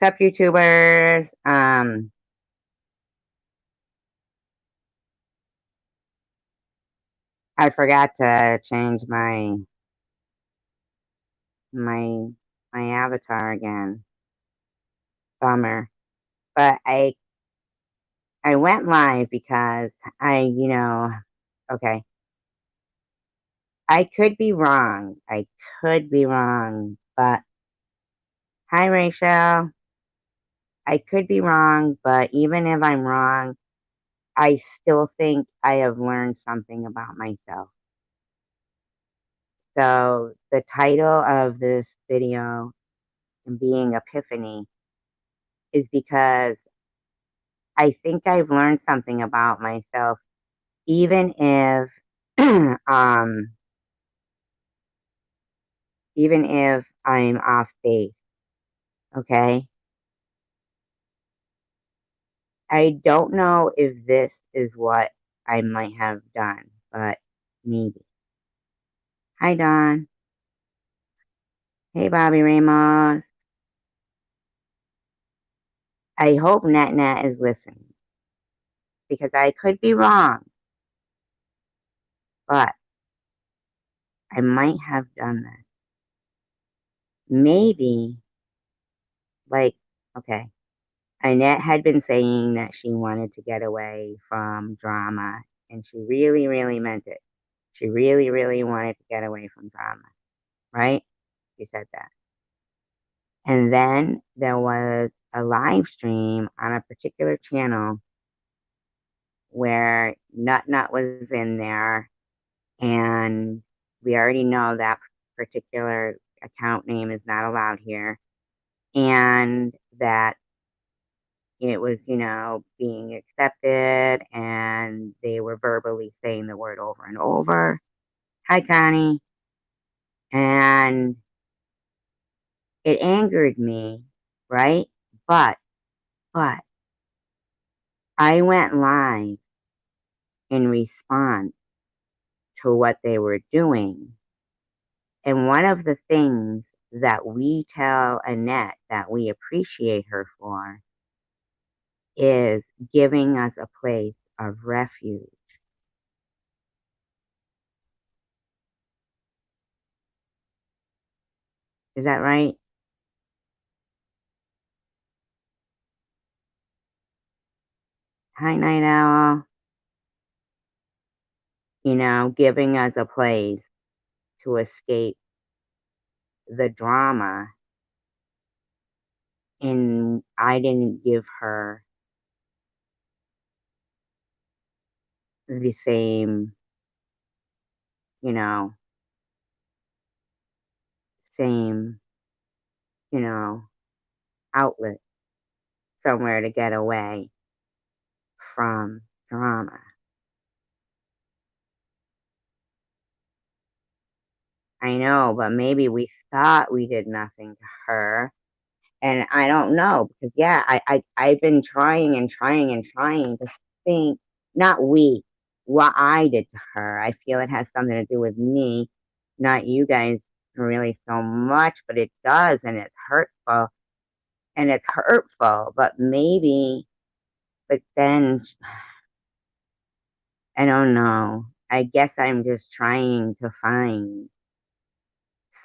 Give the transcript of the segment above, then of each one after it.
Sup, YouTubers? I forgot to change my my avatar again. Bummer. But I went live because okay, I could be wrong. I could be wrong. But hi, Rachel. I could be wrong, but even if I'm wrong, I still think I have learned something about myself. So the title of this video being Epiphany is because I think I've learned something about myself, even if, um, even if I'm off base. Okay, I don't know if this is what I might have done, but maybe. Hi, Don. Hey, Bobby Ramos. I hope Nat Nat is listening because I could be wrong, but I might have done that. Maybe, like, okay. Annette had been saying that she wanted to get away from drama, and she really, really meant it. She really, really wanted to get away from drama, right? She said that. And then there was a live stream on a particular channel where Nut Nut was in there, and we already know that particular account name is not allowed here, and that it was, being accepted, and they were verbally saying the word over and over. Hi, Connie. And it angered me, right? But, but I went live in response to what they were doing. And one of the things that we tell Annette that we appreciate her for is giving us a place of refuge. Is that right? Hi, Night Owl. Giving us a place to escape the drama. And I didn't give her the same, you know, same, you know, outlet, somewhere to get away from drama. I know, but maybe we thought we did nothing to her. And I don't know because yeah, I've been trying and trying and trying to think, not we, what I did to her. I feel it has something to do with me, not you guys really so much, but it does, and it's hurtful, and it's hurtful. But maybe, but then I don't know. I guess I'm just trying to find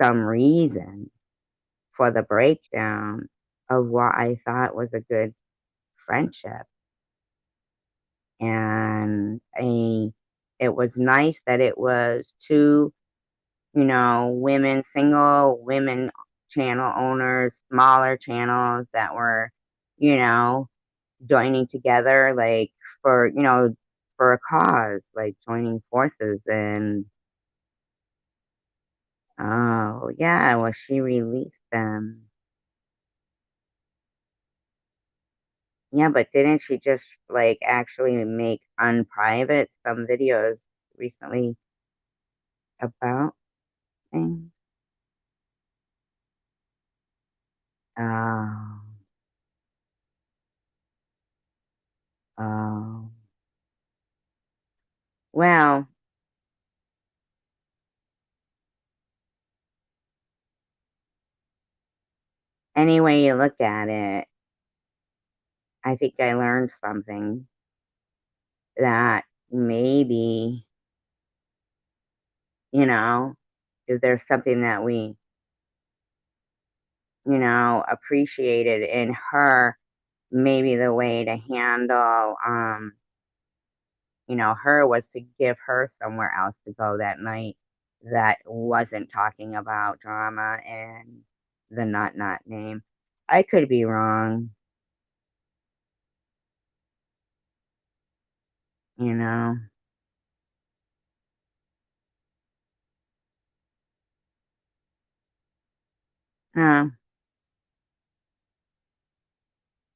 some reason for the breakdown of what I thought was a good friendship. And it was nice that it was two, women, single women channel owners, smaller channels that were, you know, joining together, like for, for a cause, like joining forces. And oh yeah, well, she released them. Yeah, but didn't she just like actually make unprivate some videos recently about things? Oh, oh. Well, any way you look at it, I think I learned something that maybe, you know, if there's something that we, appreciated in her, maybe the way to handle, her was to give her somewhere else to go that night that wasn't talking about drama and the not name. I could be wrong, you know. No,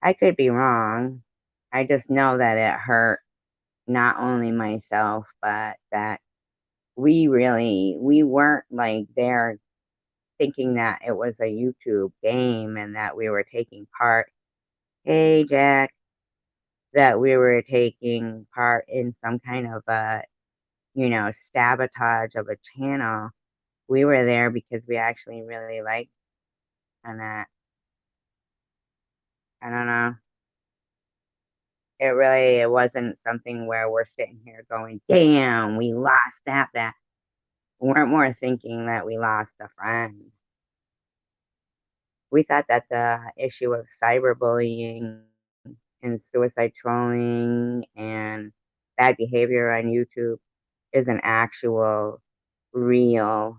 I could be wrong. I just know that it hurt not only myself, but that we weren't like there thinking that it was a YouTube game and that we were taking part. Hey, Jack, that we were taking part in some kind of a, sabotage of a channel. We were there because we actually really liked and that. I don't know. It wasn't something where we're sitting here going, damn, we lost that. We're more thinking that we lost a friend. We thought that the issue of cyberbullying and suicide trolling and bad behavior on YouTube is an actual real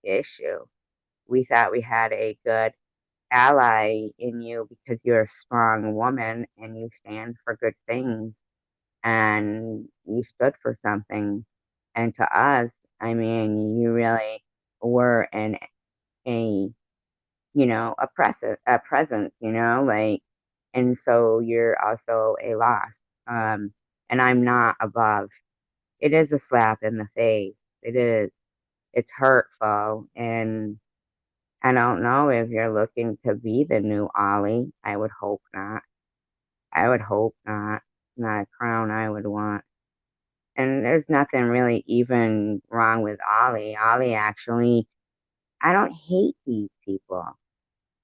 issue. We thought we had a good ally in you because you're a strong woman and you stand for good things and you stood for something. And to us, I mean, you really were a a presence, like, and so you're also a loss. Um, and I'm not above. It is a slap in the face. It is. It's hurtful, and I don't know if you're looking to be the new Ollie. I would hope not. I would hope not. Not a crown I would want. And there's nothing really even wrong with Ollie. Ollie actually, I don't hate these people.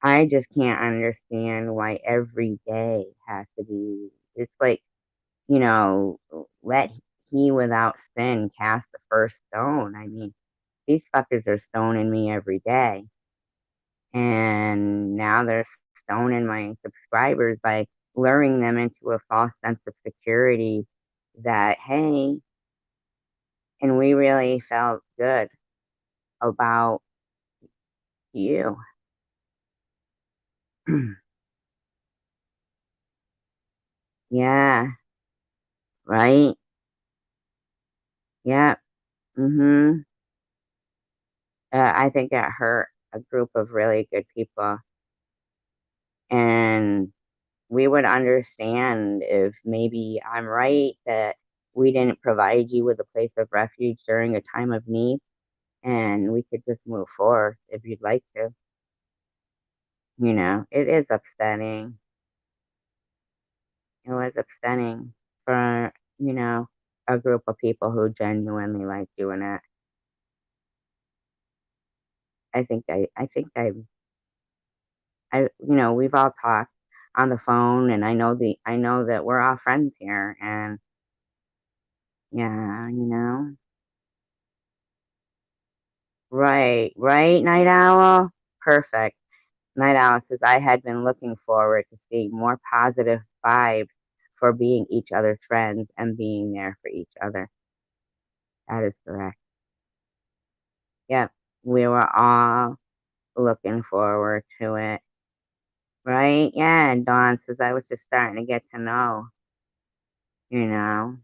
I just can't understand why every day has to be. It's like, let he without sin cast the first stone. I mean, these fuckers are stoning me every day. And now they're stoning my subscribers by luring them into a false sense of security that, hey, and we really felt good about you. Yeah, right? Yeah. Mhm. I think it hurt a group of really good people, and we would understand if maybe I'm right that we didn't provide you with a place of refuge during a time of need, and we could just move forward if you'd like to. It is upsetting. It was upsetting for, you know, a group of people who genuinely like doing it. We've all talked on the phone, and I know that we're all friends here, and yeah, right, right, Night Owl, perfect. Night Owl says I had been looking forward to seeing more positive vibes for being each other's friends and being there for each other. That is correct. Yep, we were all looking forward to it, right? Yeah, and Dawn says I was just starting to get to know, you know,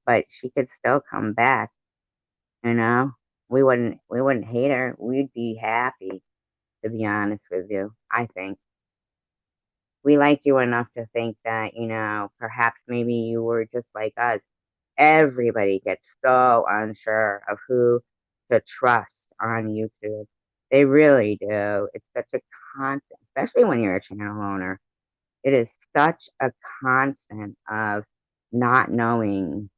but she could still come back, you know. We wouldn't hate her. We'd be happy, to be honest with you. I think we like you enough to think that, perhaps maybe you were just like us. Everybody gets so unsure of who to trust on YouTube. They really do. It's such a constant, especially when you're a channel owner. It is such a constant of not knowing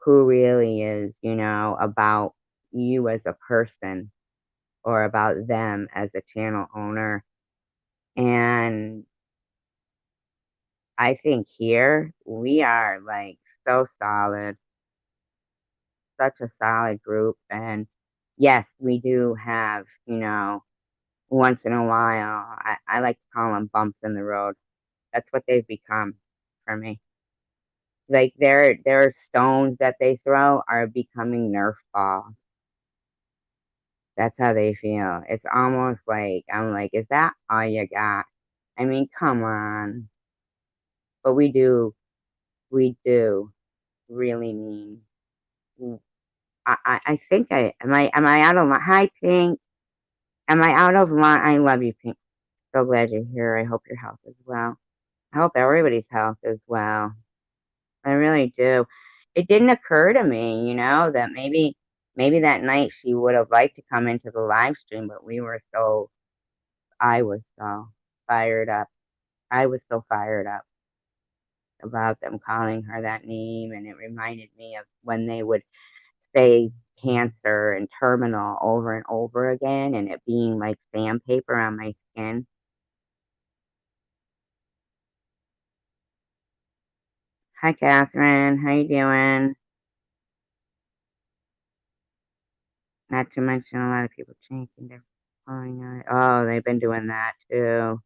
who really is, about you as a person or about them as a channel owner. And I think here we are like so solid, such a solid group. And yes, we do have, once in a while, I like to call them bumps in the road. That's what they've become for me. Like their stones that they throw are becoming Nerf balls. That's how they feel. It's almost like I'm like, is that all you got? I mean, come on. But we do really mean. I think am I out of line? Hi, Pink. Am I out of line? I love you, Pink. So glad you're here. I hope your health is well. I hope everybody's health is well. I really do. It didn't occur to me, that maybe that night she would have liked to come into the live stream, but I was so fired up. I was so fired up about them calling her that name, and it reminded me of when they would say cancer and terminal over and over again, and it being like sandpaper on my skin. Hi, Catherine. How you doing? Not to mention a lot of people changing their calling it. Oh, they've been doing that too.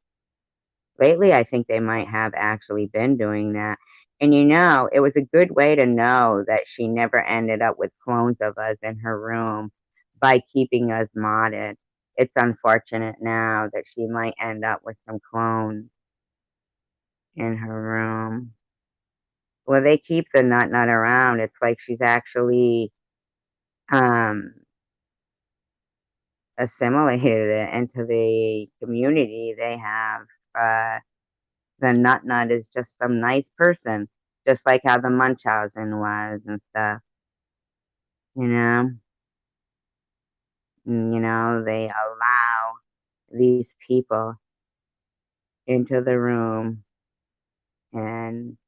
Lately, I think they might have actually been doing that. And it was a good way to know that she never ended up with clones of us in her room by keeping us modded. It's unfortunate now that she might end up with some clones in her room. Well, they keep the nut around. It's like she's actually um assimilated it into the community they have. The nut is just some nice person, just like how the Munchausen was and stuff, you know? They allow these people into the room and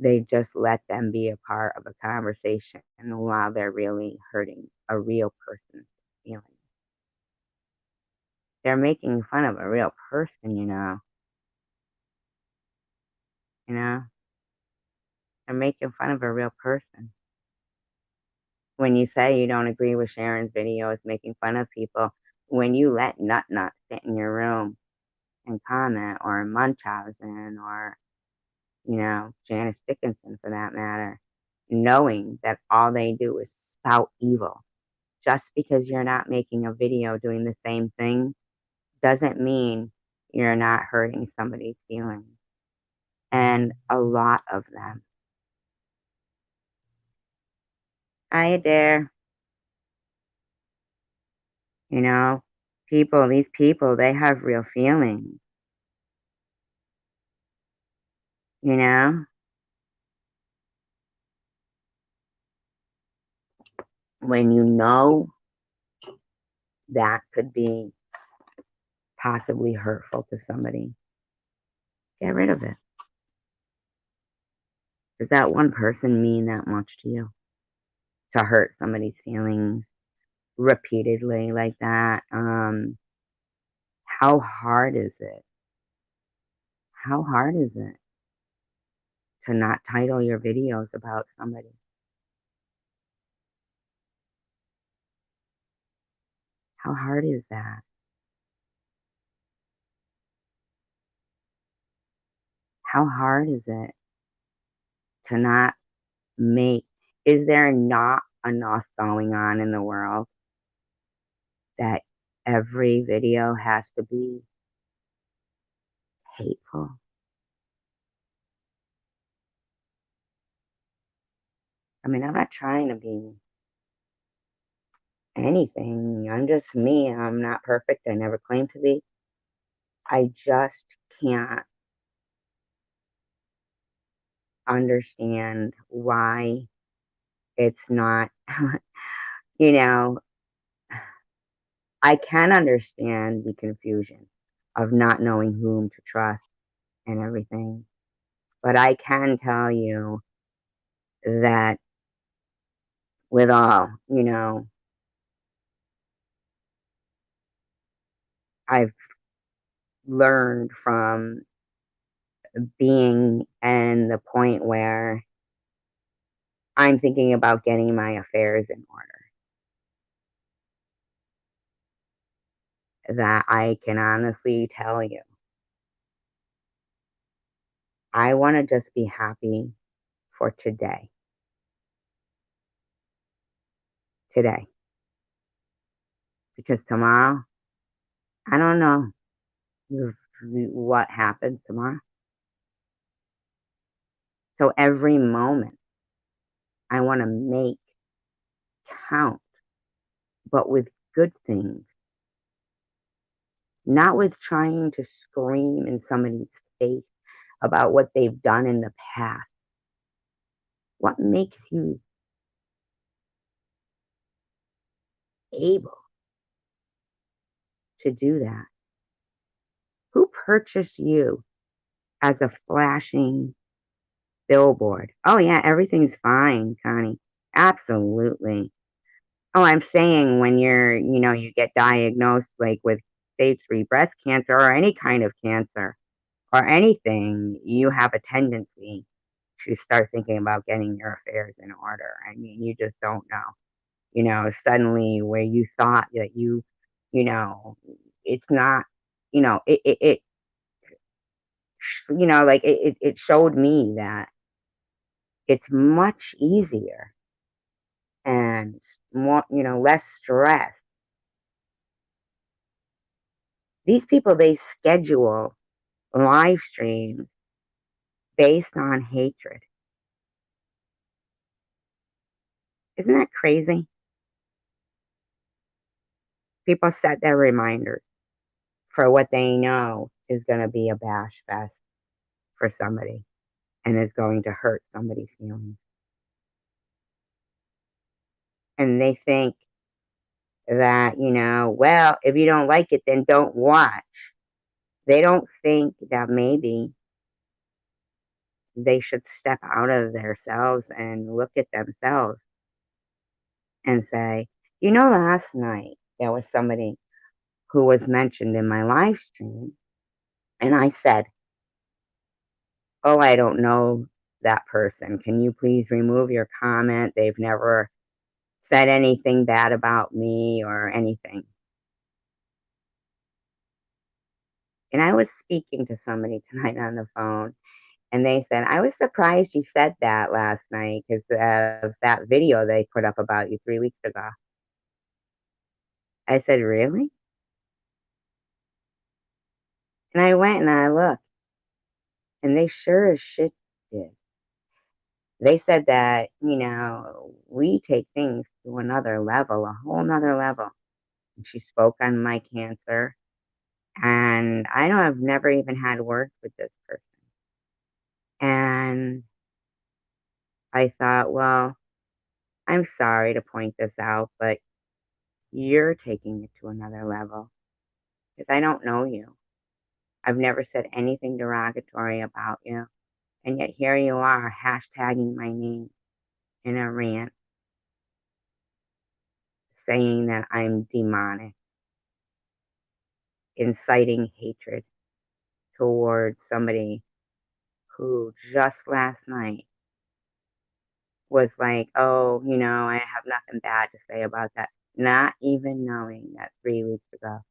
they just let them be a part of a conversation while they're really hurting a real person's feelings. They're making fun of a real person, you know? They're making fun of a real person. When you say you don't agree with Sharon's videos making fun of people, when you let Nut sit in your room and comment, or Munchausen, or, Janice Dickinson for that matter, knowing that all they do is spout evil, just because you're not making a video doing the same thing doesn't mean you're not hurting somebody's feelings. And a lot of them. Hi there. These people, they have real feelings, you know? When you know that could be possibly hurtful to somebody, get rid of it. Does that one person mean that much to you? To hurt somebody's feelings repeatedly like that? How hard is it? How hard is it to not title your videos about somebody? How hard is that? How hard is it to not make, is there not enough going on in the world that every video has to be hateful? I mean, I'm not trying to be anything. I'm just me. I'm not perfect. I never claimed to be. I just can't understand why it's not, you know, I can understand the confusion of not knowing whom to trust and everything. But I can tell you that with all, I've learned from being in the point where I'm thinking about getting my affairs in order, that I can honestly tell you, I want to just be happy for today. Today. Because tomorrow, I don't know what happens tomorrow. So every moment I want to make count, but with good things, not with trying to scream in somebody's face about what they've done in the past. What makes you able to do that? Who purchased you as a flashing billboard? Oh, yeah, everything's fine, Connie. Absolutely. Oh, I'm saying when you get diagnosed like with stage 3 breast cancer or any kind of cancer or anything, you have a tendency to start thinking about getting your affairs in order. I mean, you just don't know. Suddenly where you thought that you know, it's not, like it showed me that it's much easier and more, less stress. These people, they schedule live streams based on hatred. Isn't that crazy? People set their reminders for what they know is going to be a bash fest for somebody and is going to hurt somebody's feelings. And they think that, well, if you don't like it, then don't watch. They don't think that maybe they should step out of themselves and look at themselves and say, last night there was somebody who was mentioned in my live stream, and I said, "Oh, I don't know that person. Can you please remove your comment? They've never said anything bad about me or anything." And I was speaking to somebody tonight on the phone, and they said, "I was surprised you said that last night because of that video they put up about you 3 weeks ago." I said, "Really?" And I went and I looked, and they sure as shit did. They said that, we take things to another level, a whole nother level. And she spoke on my cancer, and I've never even had work with this person. And I thought, well, I'm sorry to point this out, but you're taking it to another level because I don't know you. I've never said anything derogatory about you. And yet here you are hashtagging my name in a rant saying that I'm demonic, inciting hatred towards somebody who just last night was like, "Oh, I have nothing bad to say about that." Not even knowing that 3 weeks ago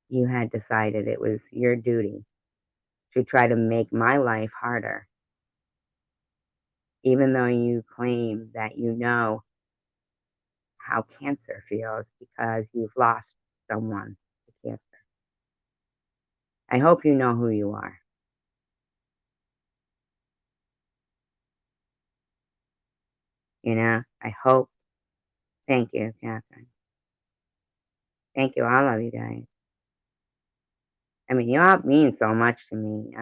you had decided it was your duty to try to make my life harder, even though you claim that you know how cancer feels because you've lost someone to cancer. I hope you know who you are. I hope. Thank you, Catherine. Thank you, all of you guys. I mean, you all mean so much to me.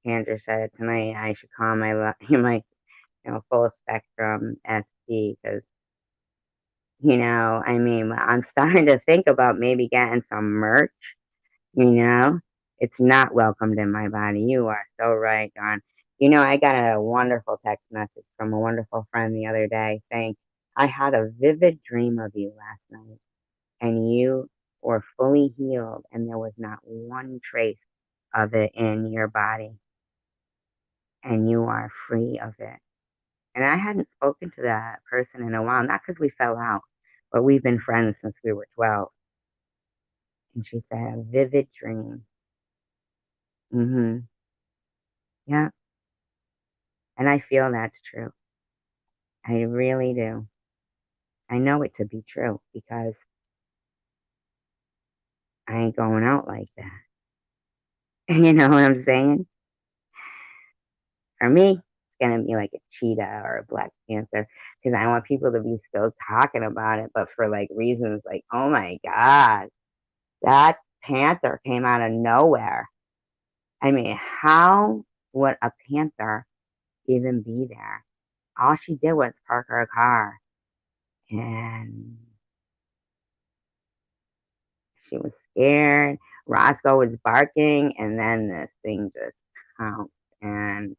Andrew said tonight I should call my full spectrum SP because I mean I'm starting to think about maybe getting some merch. You know, it's not welcomed in my body. You are so right, Don. I got a wonderful text message from a wonderful friend the other day saying I had a vivid dream of you last night, and you or fully healed and there was not one trace of it in your body, and you are free of it. And I hadn't spoken to that person in a while, not because we fell out, but we've been friends since we were 12. And she said, a vivid dream. Mm-hmm. Yeah. And I feel that's true. I really do. I know it to be true because I ain't going out like that. You know what I'm saying? For me, it's gonna be like a cheetah or a black panther because I want people to be still talking about it, but for like reasons like, oh my God, that panther came out of nowhere. I mean, how would a panther even be there? All she did was park her car and she was scared. Roscoe was barking, and then this thing just pounced. And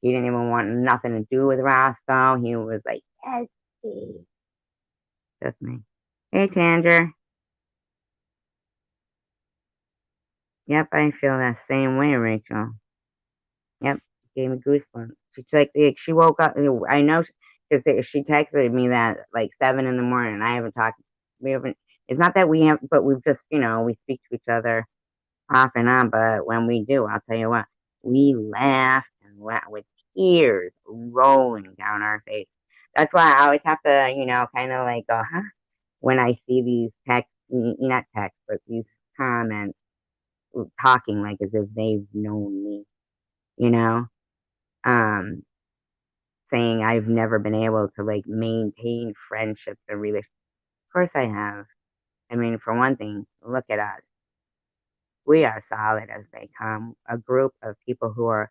he didn't even want nothing to do with Roscoe. He was like, Esty. Just me. Hey, Tanger. Yep, I feel that same way, Rachel. Yep, gave me goosebumps. She's like, she woke up. I know because she texted me that like 7 in the morning. I haven't talked. We haven't. It's not that we have, but we've just, we speak to each other off and on. But when we do, I'll tell you what, we laughed and laughed with tears rolling down our face. That's why I always have to, kind of like go, huh? When I see these texts, not texts, but these comments talking like as if they've known me, you know, um, saying I've never been able to like maintain friendships and relationships. Of course I have. I mean, for one thing, look at us. We are solid as they come. A group of people who are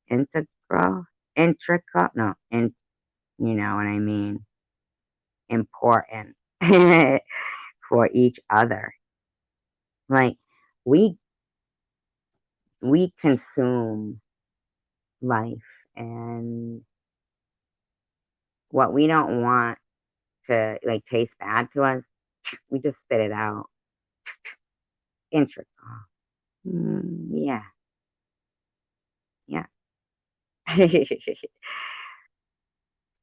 integral, no, you know what I mean, important for each other. Like we we consume life, and what we don't want to like taste bad to us, we just spit it out. Integral. Yeah, yeah.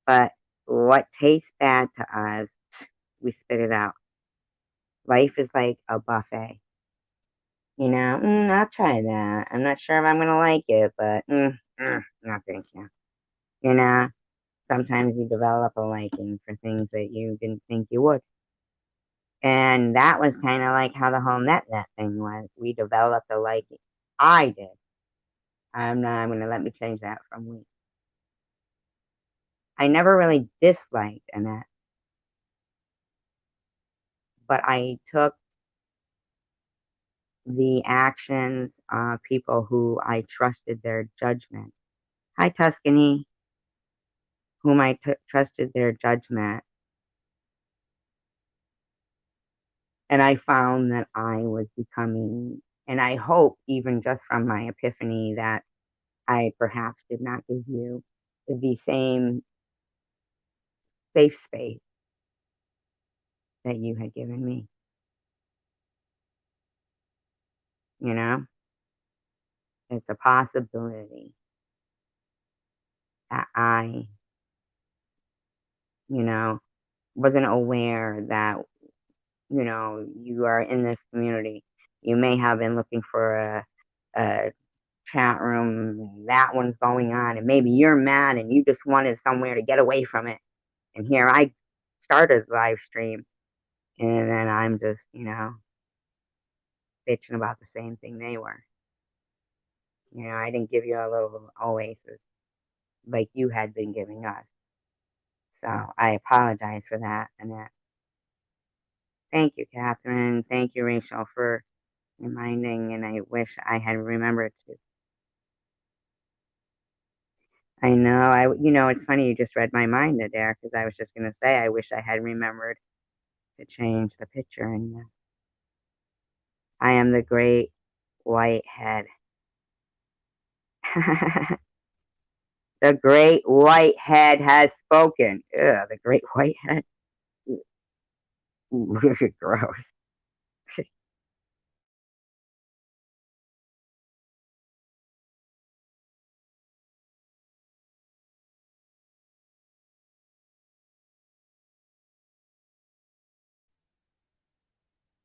But what tastes bad to us, we spit it out. Life is like a buffet. I'll try that. I'm not sure if I'm gonna like it, but no, thank you. You know, sometimes you develop a liking for things that you didn't think you would. And that was kind of like how the whole net thing was. We developed a liking. I did. I'm gonna let me change that from we. I never really disliked Annette, but I took the actions of people who I trusted their judgment. Hi, Tuscany, whom I trusted their judgment. And I found that I was becoming, and I hope even just from my epiphany that I perhaps did not give you the same safe space that you had given me. You know, it's a possibility that I, you know, wasn't aware that, you are in this community. You may have been looking for a chat room, that one's going on, and maybe you're mad and you just wanted somewhere to get away from it. And here I started live stream, and then I'm just, bitching about the same thing they were. I didn't give you a little oasis like you had been giving us. So I apologize for that. And thank you, Catherine. Thank you, Rachel, for reminding. And I wish I had remembered to. I know. It's funny you just read my mind there because I was just going to say I wish I had remembered to change the picture. And I am the great white head. The great white head has spoken. Ugh, the great white head. Gross.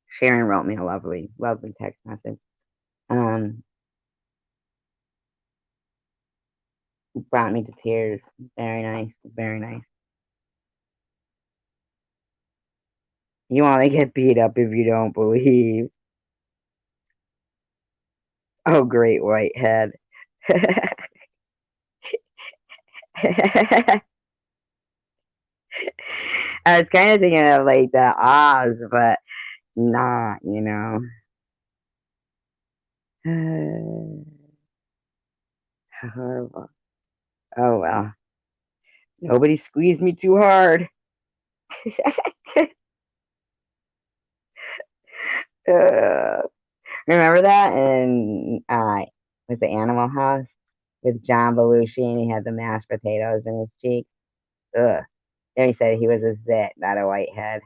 Sharon wrote me a lovely, lovely text message. Um, brought me to tears. Very nice, very nice. You only get beat up if you don't believe. Oh, great white head. I was kind of thinking of like the Oz, but not, you know. Horrible. Oh well. Nobody squeezed me too hard. uh, remember that? And with the Animal House with John Belushi, and he had the mashed potatoes in his cheek. Ugh. Then he said he was a zit, not a whitehead.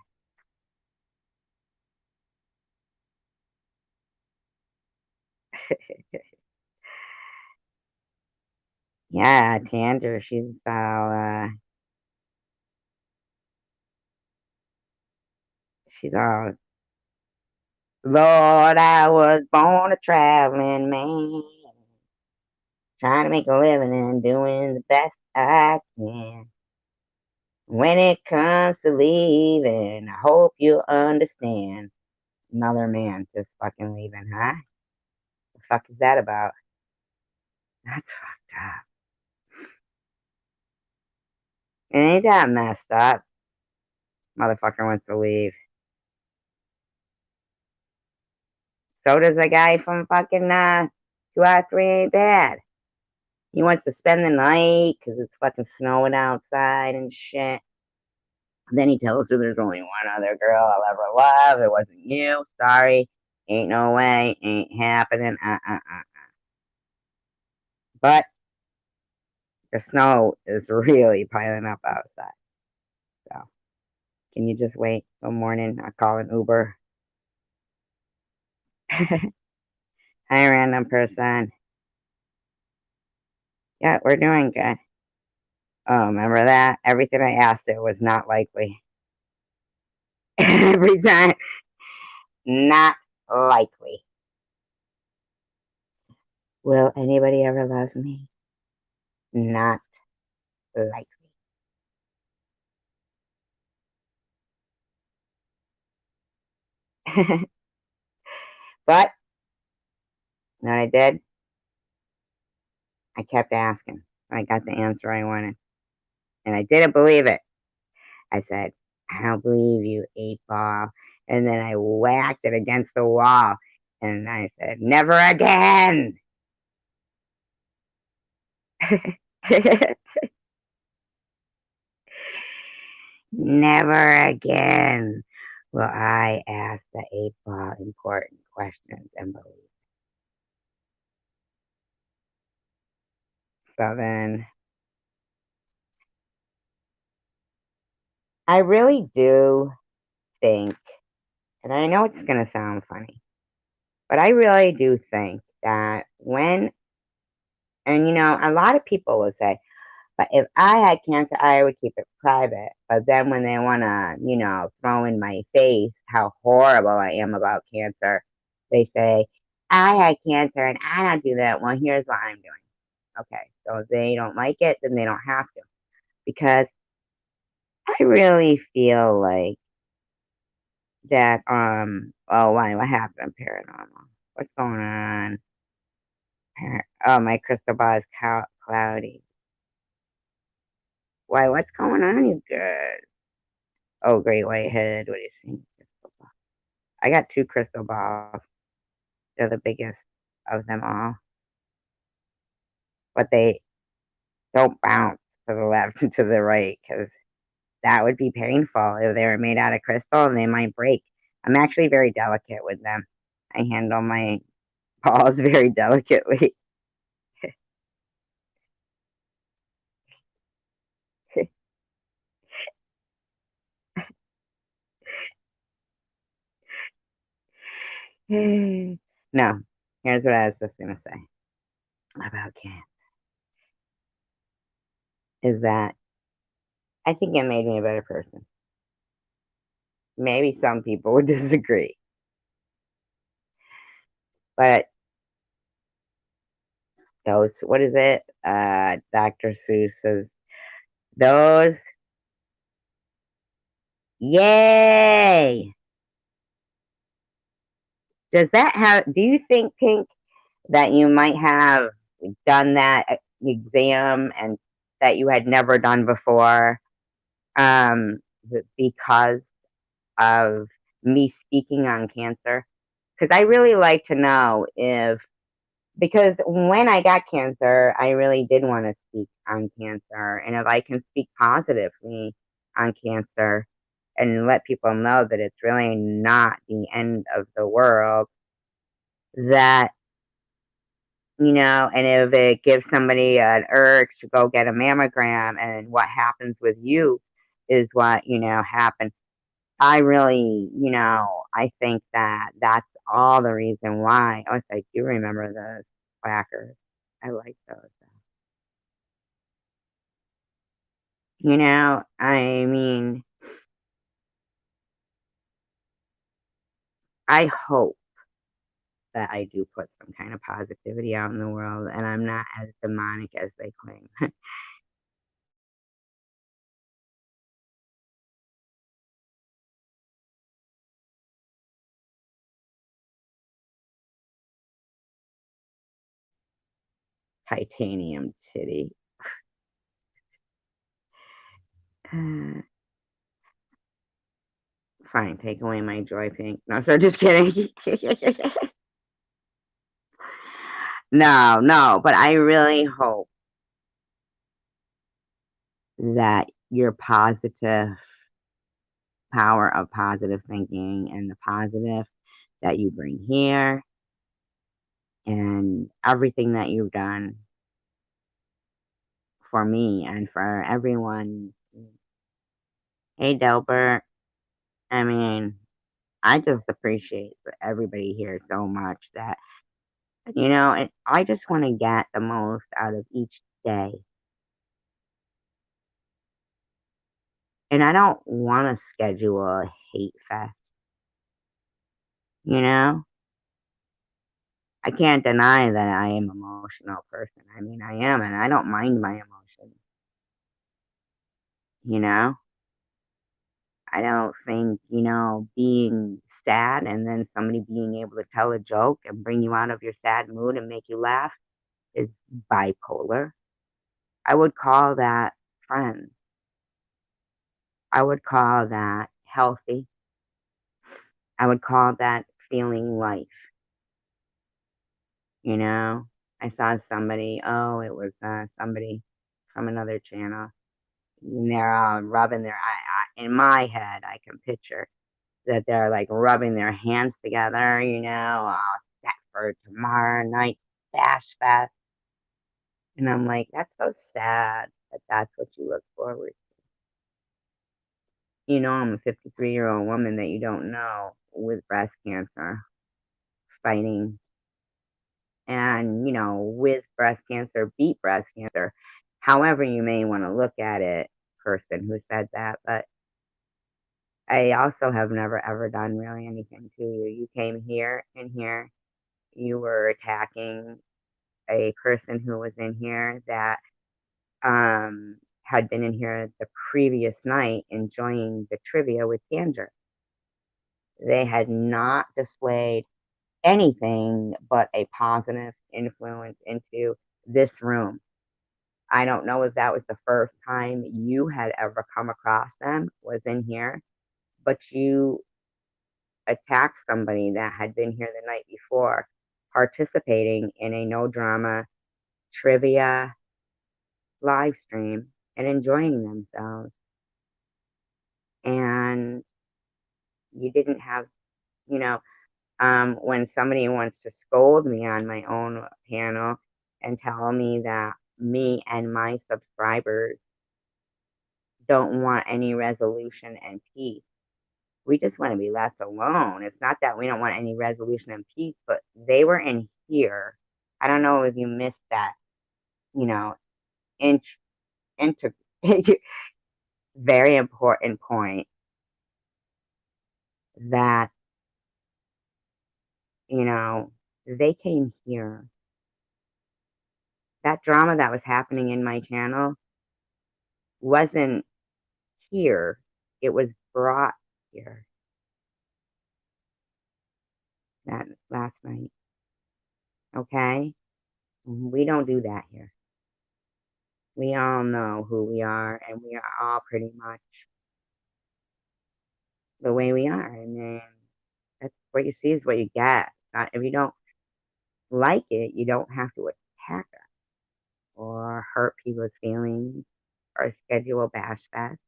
Yeah, Tanger, she's all, Lord, I was born a traveling man, trying to make a living and doing the best I can. When it comes to leaving, I hope you understand. Another man just fucking leaving, huh? The fuck is that about? That's fucked up. It ain't that messed up. Motherfucker wants to leave. So does the guy from fucking 2 out of 3 ain't bad. He wants to spend the night because it's fucking snowing outside and shit. Then he tells her there's only one other girl I'll ever love. It wasn't you. Sorry. Ain't no way. Ain't happening. But the snow is really piling up outside. So can you just wait till morning? I'll call an Uber. Hi, random person. Yeah, we're doing good. Oh, remember that? Everything I asked it was not likely. Every time, not likely. Will anybody ever love me? Not likely. But when I did, I kept asking. I got the answer I wanted. And I didn't believe it. I said, I don't believe you, 8 ball. And then I whacked it against the wall. And I said, never again. Never again will I ask the 8 ball important questions and believe. So then I really do think, and I know it's going to sound funny, but I really do think that and a lot of people will say, but if I had cancer, I would keep it private. But then when they want to, throw in my face how horrible I am about cancer, they say, I had cancer and I don't do that. Well, here's what I'm doing. Okay. So if they don't like it, then they don't have to. Because I really feel like that, oh, why? What happened? Paranormal. What's going on? Oh, my crystal ball is cloudy. Why? What's going on, you guys? Oh, great whitehead. What do you think? I got 2 crystal balls. They're the biggest of them all, but they don't bounce to the left and to the right because that would be painful if they were made out of crystal and they might break. I'm actually very delicate with them. I handle my balls very delicately. No, here's what I was just gonna say about Ken is that I think it made me a better person. Maybe some people would disagree, but those, what is it? Dr. Seuss says, those, yay! Do you think, Pink, that you might have done that exam and that you had never done before, um, because of me speaking on cancer? Because I really like to know if, because when I got cancer, I really did want to speak on cancer. And if I can speak positively on cancer and let people know that it's really not the end of the world, that, and if it gives somebody an urge to go get a mammogram and what happens with you is what, happens. I really, I think that that's all the reason why. Oh, I do remember those placards. I like those. I mean, I hope that I do put some kind of positivity out in the world and I'm not as demonic as they claim. Titanium titty. Uh, Fine, take away my joy, Pink. No, so just kidding. No, no, but I really hope that your positive power of positive thinking and the positive that you bring here and everything that you've done for me and for everyone. Hey, Delbert. I mean, I just appreciate everybody here so much that, and I just want to get the most out of each day. And I don't want to schedule a hate fest, you know? I can't deny that I am an emotional person. I mean, I am, and I don't mind my emotions, you know? I don't think, being sad and then somebody being able to tell a joke and bring you out of your sad mood and make you laugh is bipolar. I would call that friends. I would call that healthy. I would call that feeling life, you know? I saw somebody, oh, it was somebody from another channel, and they're all rubbing their, in my head, I can picture that they're like rubbing their hands together, all set for tomorrow night bash fest. And I'm like, that's so sad that that's what you look forward to. I'm a 53-year-old woman that you don't know with breast cancer fighting and, with breast cancer, beat breast cancer. However, you may want to look at it, person who said that. But I also have never ever done really anything to you. You came here and here, you were attacking a person who was in here that had been in here the previous night enjoying the trivia with Danger. They had not displayed anything but a positive influence into this room. I don't know if that was the first time you had ever come across them, was in here, but you attacked somebody that had been here the night before, participating in a no drama trivia live stream and enjoying themselves. And you didn't have, you know, when somebody wants to scold me on my own panel and tell me that me and my subscribers don't want any resolution and peace, we just want to be left alone. It's not that we don't want any resolution and peace, but they were in here. I don't know if you missed that, you know, int inter very important point that, you know, they came here. That drama that was happening in my channel wasn't here. It was brought here that last night. Okay? We don't do that here. We all know who we are, and we are all pretty much the way we are. And then that's what you see is what you get. If you don't like it, you don't have to attack us or hurt people's feelings or schedule a bash fest.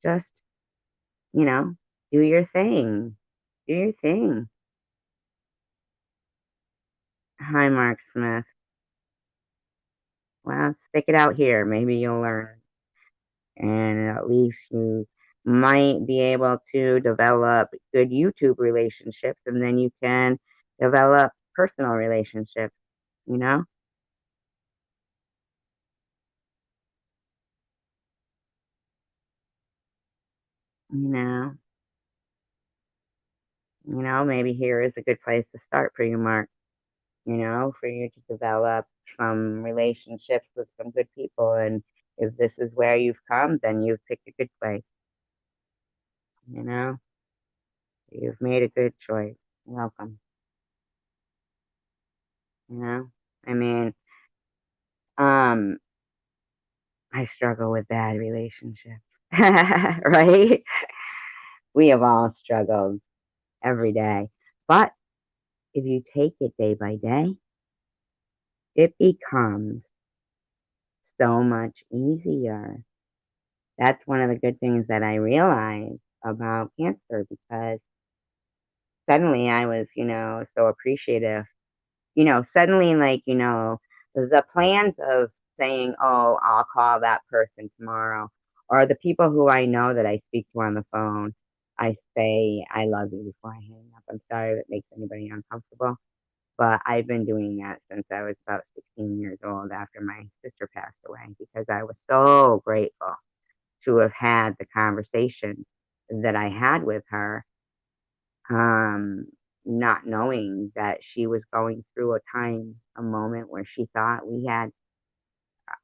Just, you know, do your thing. Do your thing. Hi, Mark Smith. Well, stick it out here. Maybe you'll learn. And at least you might be able to develop good YouTube relationships, and then you can develop personal relationships, you know? You know, maybe here is a good place to start for you, Mark, for you to develop some relationships with some good people. And if this is where you've come, then you've picked a good place, you know? You've made a good choice. Welcome, you know? I mean, um, I struggle with bad relationships, right? We have all struggled every day. But if you take it day by day, it becomes so much easier. That's one of the good things that I realized about cancer because suddenly I was, so appreciative. Suddenly, like, the plans of saying, oh, I'll call that person tomorrow, or the people who I know that I speak to on the phone, I say, I love you before I hang up. I'm sorry if it makes anybody uncomfortable, but I've been doing that since I was about 16 years old after my sister passed away because I was so grateful to have had the conversation that I had with her, um, not knowing that she was going through a moment where she thought we had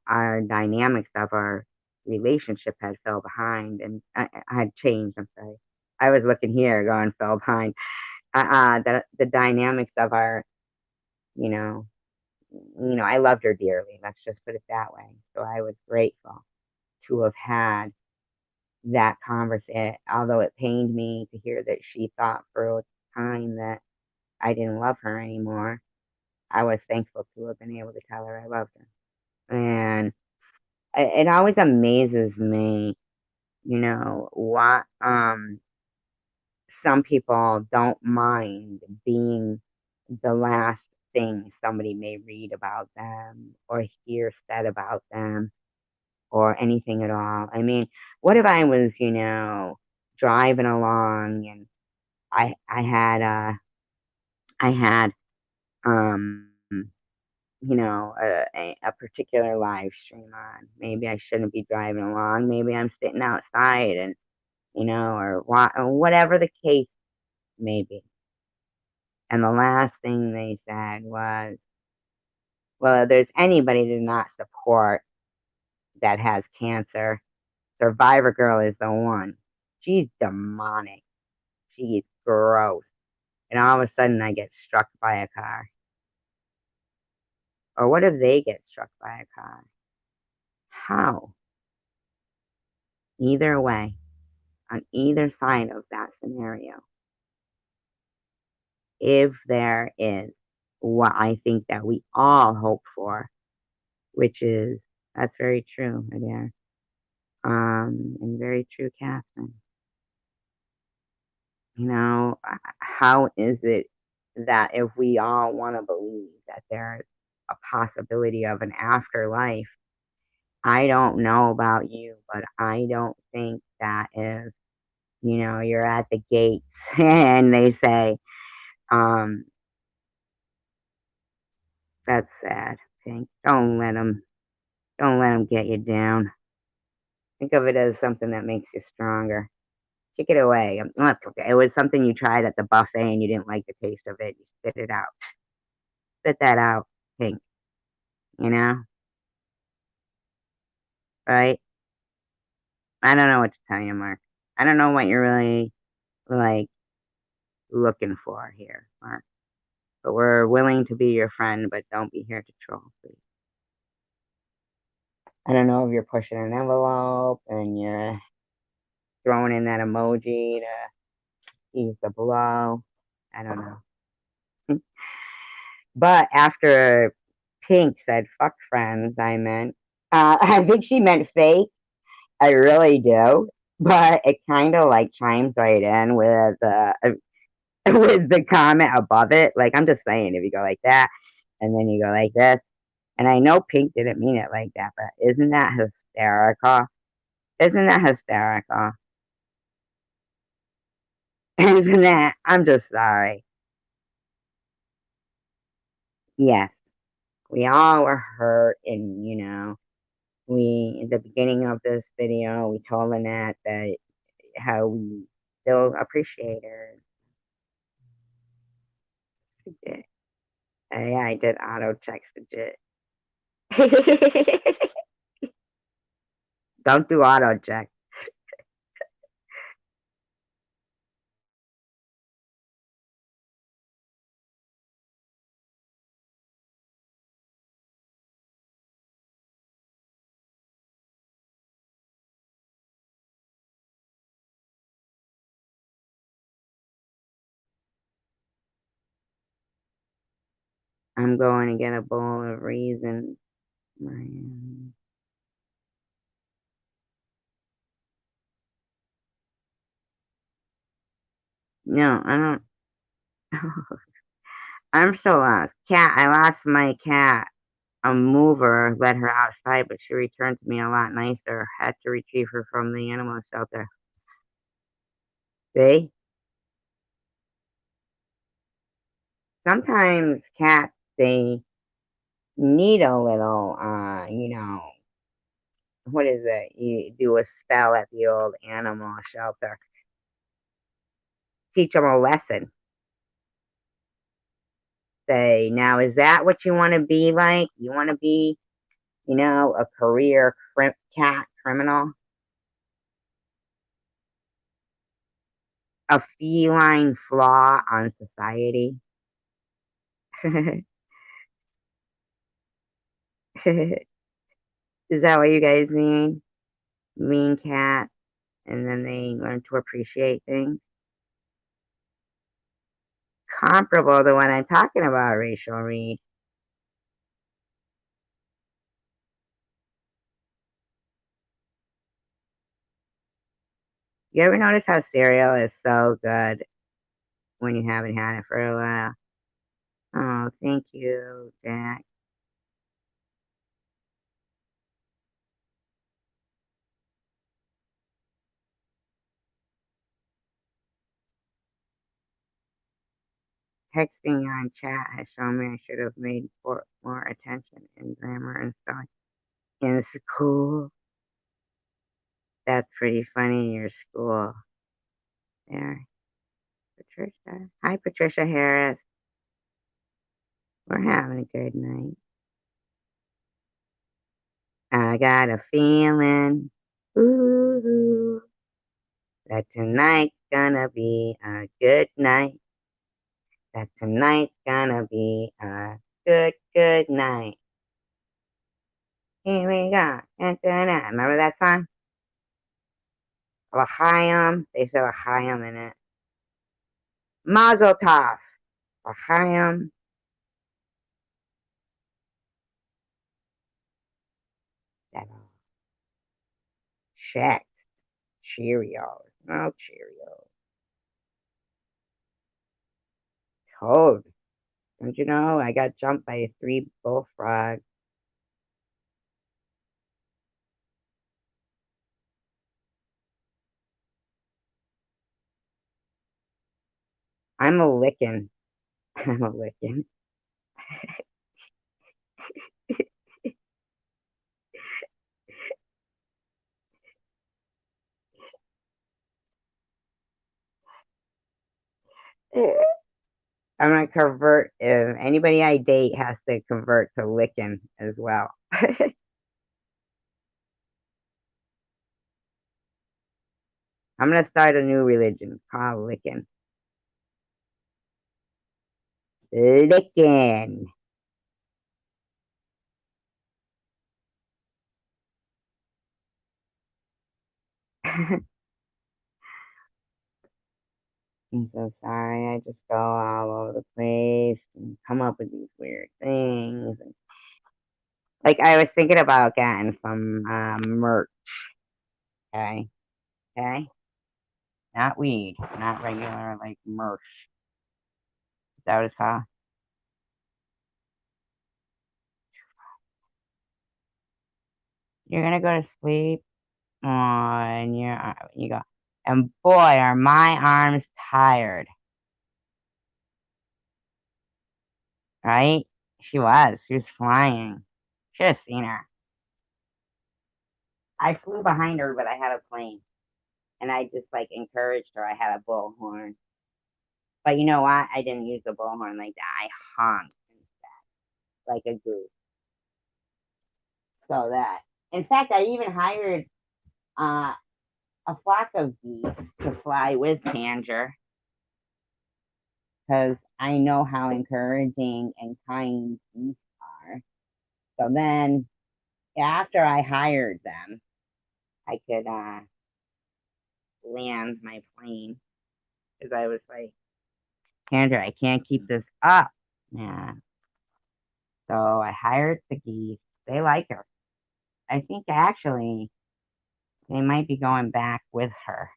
our dynamics of our relationship had fell behind and had changed. I'm sorry. I was looking here going fell behind. The dynamics of our, you know, I loved her dearly. Let's just put it that way. So I was grateful to have had that conversation, although it pained me to hear that she thought for a time that I didn't love her anymore. I was thankful to have been able to tell her I loved her. And it always amazes me, what some people don't mind being the last thing somebody may read about them or hear said about them or anything at all. I mean, what if I was, driving along and I had um a particular live stream on. Maybe I shouldn't be driving along. Maybe I'm sitting outside and or whatever the case may be. And the last thing they said was, well, if there's anybody to not support that has cancer, Survivorgirl is the one. She's demonic. She's gross. And all of a sudden I get struck by a car. Or what if they get struck by a car? How? Either way, on either side of that scenario, if there is what I think that we all hope for, which is that's very true, my dear. And very true, Catherine. How is it that if we all want to believe that there's a possibility of an afterlife, I don't know about you, but I don't think that is you're at the gates and they say, um, that's sad, Pink. Don't let them get you down. Think of it as something that makes you stronger. Kick it away. Look, okay, it was something you tried at the buffet and you didn't like the taste of it. You spit it out. Spit that out, Pink. You know, right? I don't know what to tell you, Mark. I don't know what you're really like looking for here, Mark. But we're willing to be your friend, but don't be here to troll, please. I don't know if you're pushing an envelope and you're throwing in that emoji to ease the blow. I don't know. But after Pink said fuck friends, I meant, I think she meant fake. I really do. But it kind of like chimes right in with with the comment above it. Like, I'm just saying, if you go like that and then you go like this, and I know Pink didn't mean it like that, but isn't that hysterical? Isn't that hysterical? Isn't that? I'm just sorry. Yes, we all were hurt, and we at the beginning of this video, we told Lynette that how we still appreciate her. She did. Yeah, I did auto checks legit. Don't do auto check. I'm going to get a bowl of raisins. No, I don't. I'm so lost. Cat, I lost my cat. A mover let her outside, but she returned to me a lot nicer. Had to retrieve her from the animal shelter. See? Sometimes cats, they need a little, what is it? You do a spell at the old animal shelter. Teach them a lesson. Say, now, is that what you want to be like? You want to be, a career cat criminal? A feline flaw on society? Is that what you guys mean? Mean cat, and then they learn to appreciate things? Comparable to what I'm talking about, Rachel Reed. You ever notice how cereal is so good when you haven't had it for a while? Oh, thank you, Jack. Texting on chat has shown me I should have made more attention in grammar and spelling in school. That's pretty funny, your school. There, Patricia. Hi, Patricia Harris. We're having a good night. I got a feeling, ooh, that tonight's gonna be a good night. That tonight's gonna be a good, good night. Here we go. Remember that song? L'chaim. They said L'chaim in it. Mazel tov. L'chaim. That check. Cheerios. No Cheerios. Toad. Don't you know? I got jumped by 3 bullfrogs. I'm a licking. I'm a licking. I'm gonna convert. If anybody I date has to convert to licking as well. I'm gonna start a new religion called licking. Licking. I'm so sorry. I just go all over the place and come up with these weird things. Like I was thinking about getting some merch. Okay, okay, not weed, not regular like merch. Is that what it's called? You're gonna go to sleep on your. You go. And boy, are my arms tired. Right? She was. She was flying. Should have seen her. I flew behind her, but I had a plane. And I just like encouraged her. I had a bullhorn. But you know what? I didn't use the bullhorn like that. I honked like a goose. So that. In fact, I even hired uh, a flock of geese to fly with Tanger because I know how encouraging and kind geese are. So then, after I hired them, I could land my plane because I was like, Tanger, I can't keep this up. Yeah. So I hired the geese. They like her. I think actually they might be going back with her.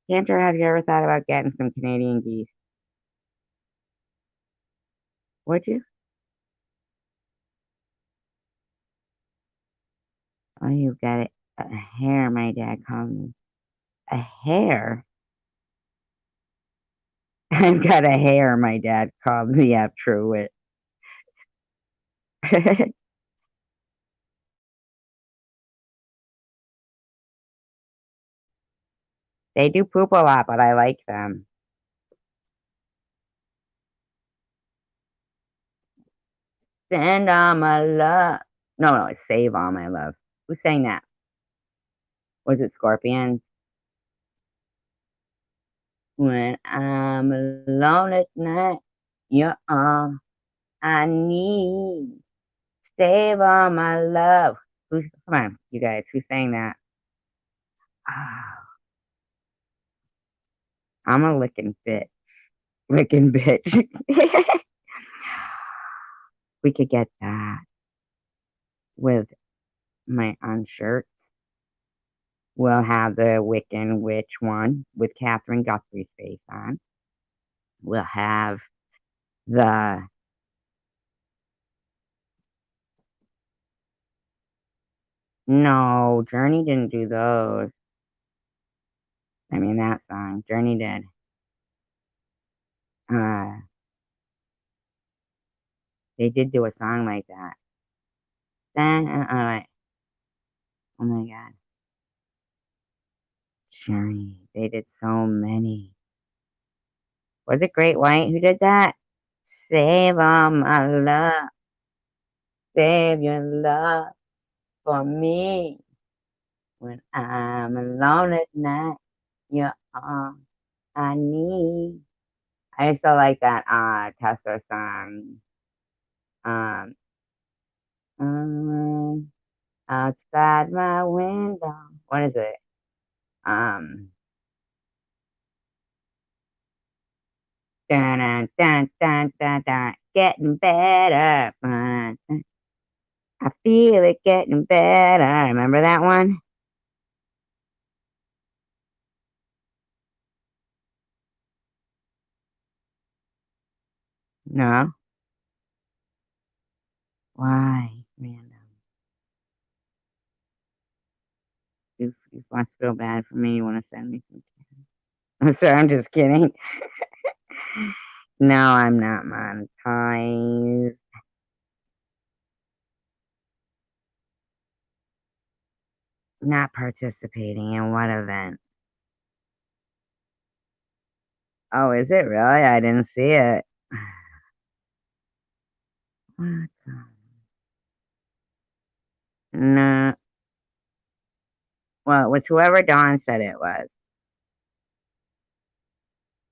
Tanger, have you ever thought about getting some Canadian geese? Would you? Oh, you got it. A hare, my dad called me. A hare? I've got a hare, my dad called me after it. They do poop a lot, but I like them. Send all my love. No, no, it's save all my love. Who sang that? Was it Scorpions? When I'm alone at night, you're all I need. Save all my love. Come on, you guys, who sang that? Ah, I'm a licking bitch. Licking bitch. We could get that with my unshirt. We'll have the Wiccan Witch one with Catherine Guthrie's face on. We'll have the no, Journey didn't do those. I mean that song. Journey did. Uh they did do a song like that. Then oh my god. Journey. They did so many. Was it Great White who did that? Save all my love. Save your love for me. When I'm alone at night, you're all I need. I used to like that Tesla song. Um, um, outside my window. What is it? Um, dun dun dun dun dun dun. Getting better. I feel it getting better. Remember that one? No. Why? Random. must feel bad for me. You want to send me some? I'm sorry, I'm just kidding. No, I'm not monetized. Not participating in what event? Oh, is it really? I didn't see it. What the- No. Well, it was whoever Dawn said it was.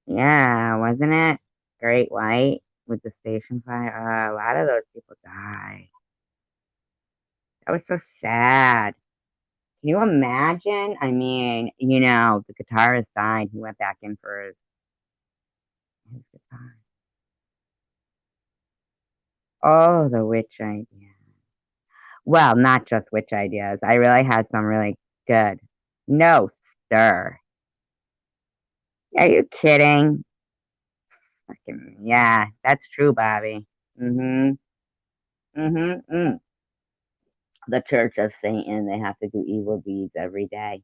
Yeah, wasn't it? Great White with the station fire. A lot of those people died. That was so sad. Can you imagine? I mean, the guitarist died. He went back in for his guitar. Oh, the witch idea. Well, not just witch ideas. I really had some really good. No, sir. Are you kidding? Fucking, yeah, that's true, Bobby. Mm-hmm. Mm-hmm. Mm. The Church of Satan, they have to do evil deeds every day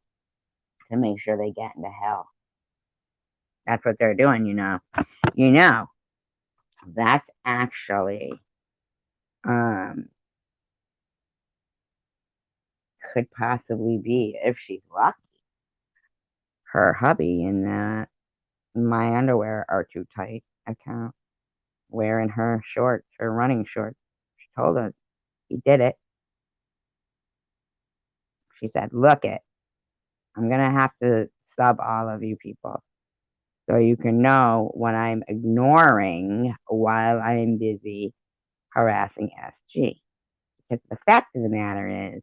to make sure they get into hell. That's what they're doing. You know, that's actually um could possibly be, if she's lucky, her hubby in that my underwear are too tight account, wearing her shorts, her running shorts. She told us he did it. She said, "Look it, I'm gonna have to sub all of you people so you can know what I'm ignoring while I'm busy harassing SG." Because the fact of the matter is,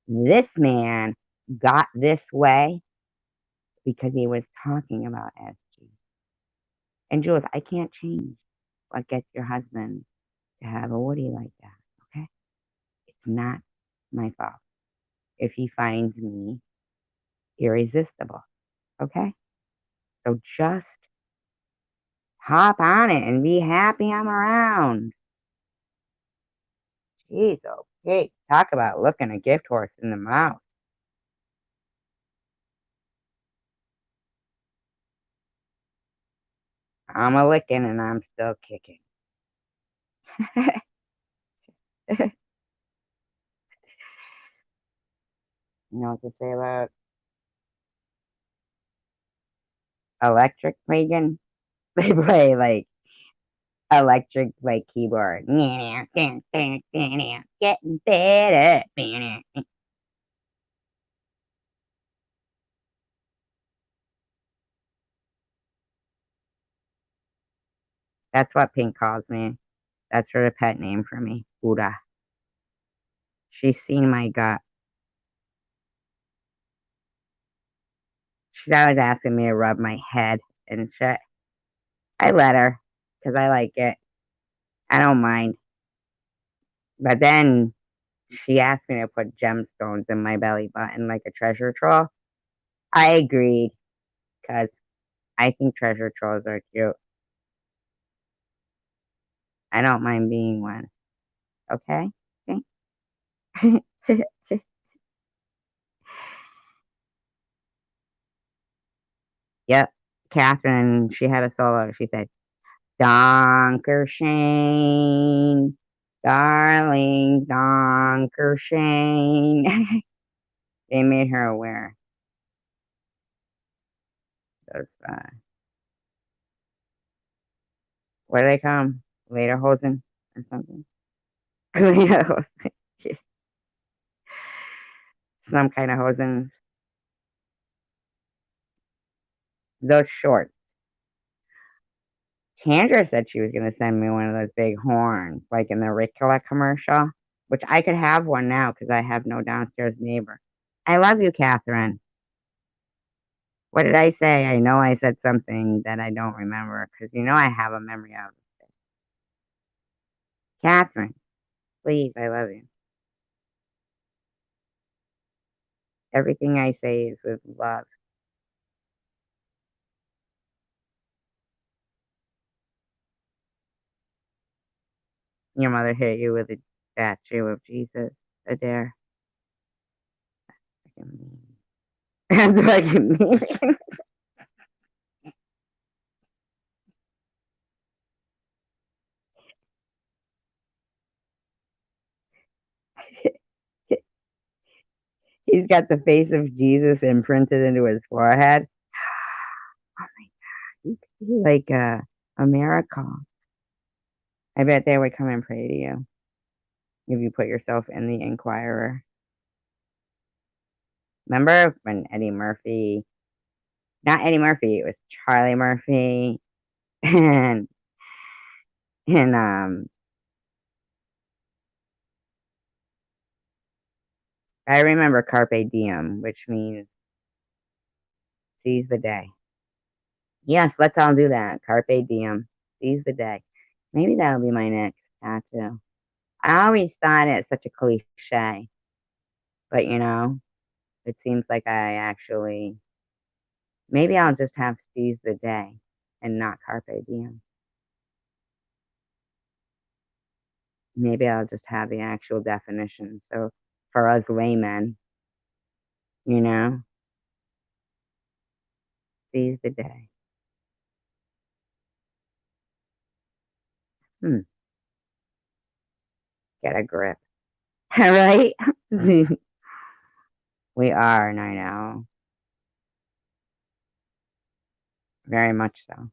this man got this way because he was talking about SG. And Jules, I can't change what gets your husband to have a Woody like that, okay? It's not my fault if he finds me irresistible, okay? So just hop on it and be happy I'm around. Jeez, okay. Talk about looking a gift horse in the mouth. I'm a licking and I'm still kicking. You know what to say about electric Megan? They play like electric like keyboard. Getting better. That's what Pink calls me. That's her pet name for me. Buddha. She's seen my gut. She's always asking me to rub my head and shit. I let her because I like it. I don't mind. But then she asked me to put gemstones in my belly button like a treasure troll. I agreed because I think treasure trolls are cute. I don't mind being one. Okay? Okay? Yep. Catherine, she had a solo. She said, Donker Shane, darling Donker Shane. They made her wear those, what do they call 'em? Lederhosen or something? Lederhosen. Some kind of hosen. Those shorts. Chandra said she was going to send me one of those big horns, like in the Ricola commercial, which I could have one now because I have no downstairs neighbor. I love you, Catherine. What did I say? I know I said something that I don't remember because I have a memory of it. Catherine, please, I love you. Everything I say is with love. Your mother hit you with a statue of Jesus, Adair. That's what I mean. He's got the face of Jesus imprinted into his forehead. Oh my God, he's like a miracle. I bet they would come and pray to you if you put yourself in the Inquirer. Remember when Eddie Murphy, not Eddie Murphy, it was Charlie Murphy and and I remember Carpe Diem, which means seize the day. Yes, let's all do that. Carpe Diem, seize the day. Maybe that'll be my next tattoo. I always thought it's such a cliche, but it seems like I actually, maybe I'll just have seize the day and not Carpe Diem. Maybe I'll just have the actual definition. So for us laymen, you know, seize the day. Hmm, get a grip. Right? We are, and I know. Very much so.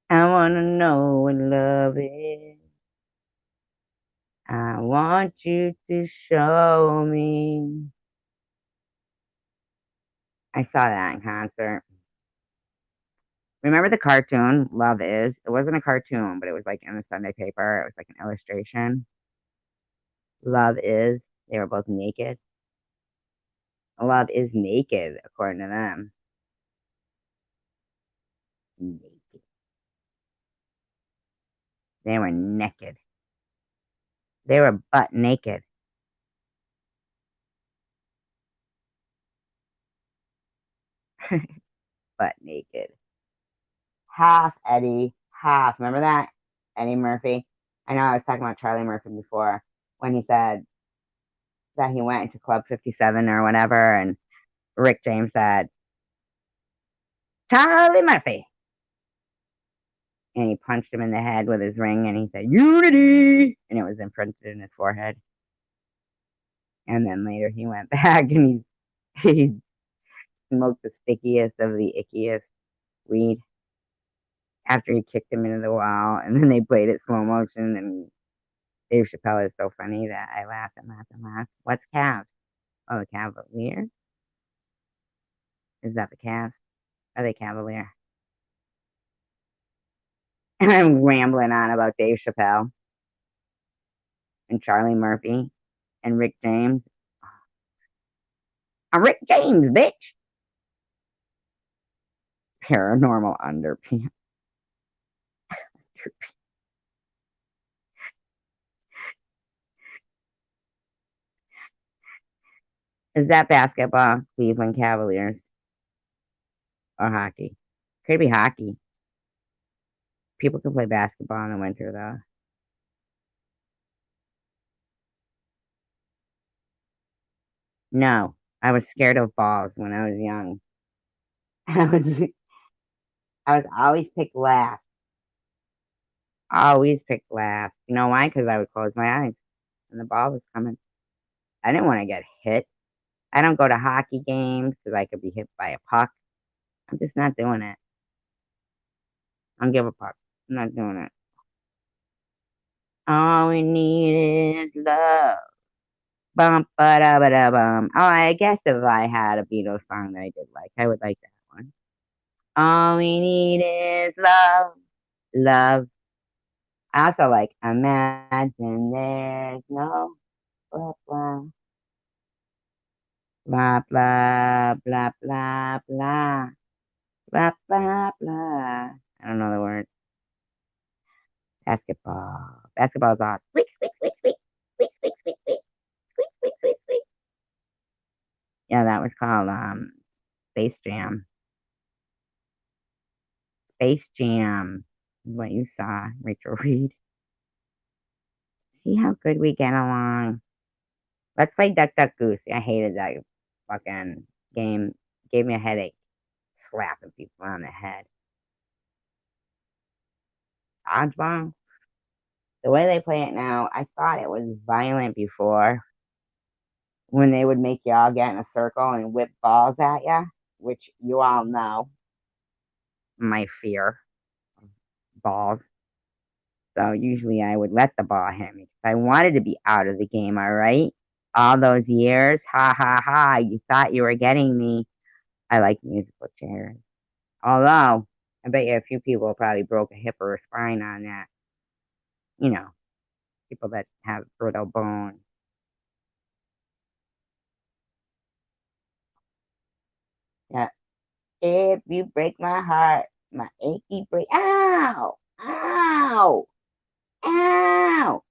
I wanna know what love is. I want you to show me. I saw that in concert. Remember the cartoon, Love Is? It wasn't a cartoon, but it was like in the Sunday paper. It was like an illustration. Love Is. They were both naked. Love is naked, according to them. Naked. They were naked. They were butt naked. Butt naked. Half Eddie, half. Remember that? Eddie Murphy. I know I was talking about Charlie Murphy before when he said that he went into Club 57 or whatever, and Rick James said, Charlie Murphy. And he punched him in the head with his ring and he said, Unity. And it was imprinted in his forehead. And then later he went back and he smoked the stickiest of the ickiest weed after he kicked him into the wall. And then they played it slow motion. And Dave Chappelle is so funny that I laugh and laugh and laugh. What's calves? Oh, the Cavalier? Is that the Cavs? Are they Cavalier? And I'm rambling on about Dave Chappelle and Charlie Murphy and Rick James. I'm Rick James, bitch. Paranormal underpants. Is that basketball? Cleveland Cavaliers or hockey? Could be hockey. People can play basketball in the winter though. No, I was scared of balls when I was young. I was I was always picked last. Always picked last. You know why? Because I would close my eyes and the ball was coming. I didn't want to get hit. I don't go to hockey games because I could be hit by a puck. I'm just not doing it. I don't give a fuck. I'm not doing it. All we need is love. Bum ba da ba da bum. Oh, I guess if I had a Beatles song that I did like, I would like that one. All we need is love, love. I also like imagine there's no blah blah blah blah blah blah blah blah blah blah. I don't know the word. Basketball. Basketball's off. Squeak, squeak, squeak, squeak. Squeak, squeak, squeak, squeak. Squeak, squeak, squeak, squeak. Yeah, that was called Space Jam. Space Jam is what you saw, Rachel Reed. See how good we get along. Let's play Duck Duck Goose. I hated that fucking game. Gave me a headache. Slapping people on the head. Dodgeball. The way they play it now, I thought it was violent before. When they would make y'all get in a circle and whip balls at you, which you all know my fear of balls. So usually I would let the ball hit me because I wanted to be out of the game, all right? All those years, ha ha ha, you thought you were getting me. I like musical chairs. Although, I bet you a few people probably broke a hip or a spine on that. You know, people that have brittle bones. Yeah. If you break my heart, my achy break. Ow! Ow! Ow!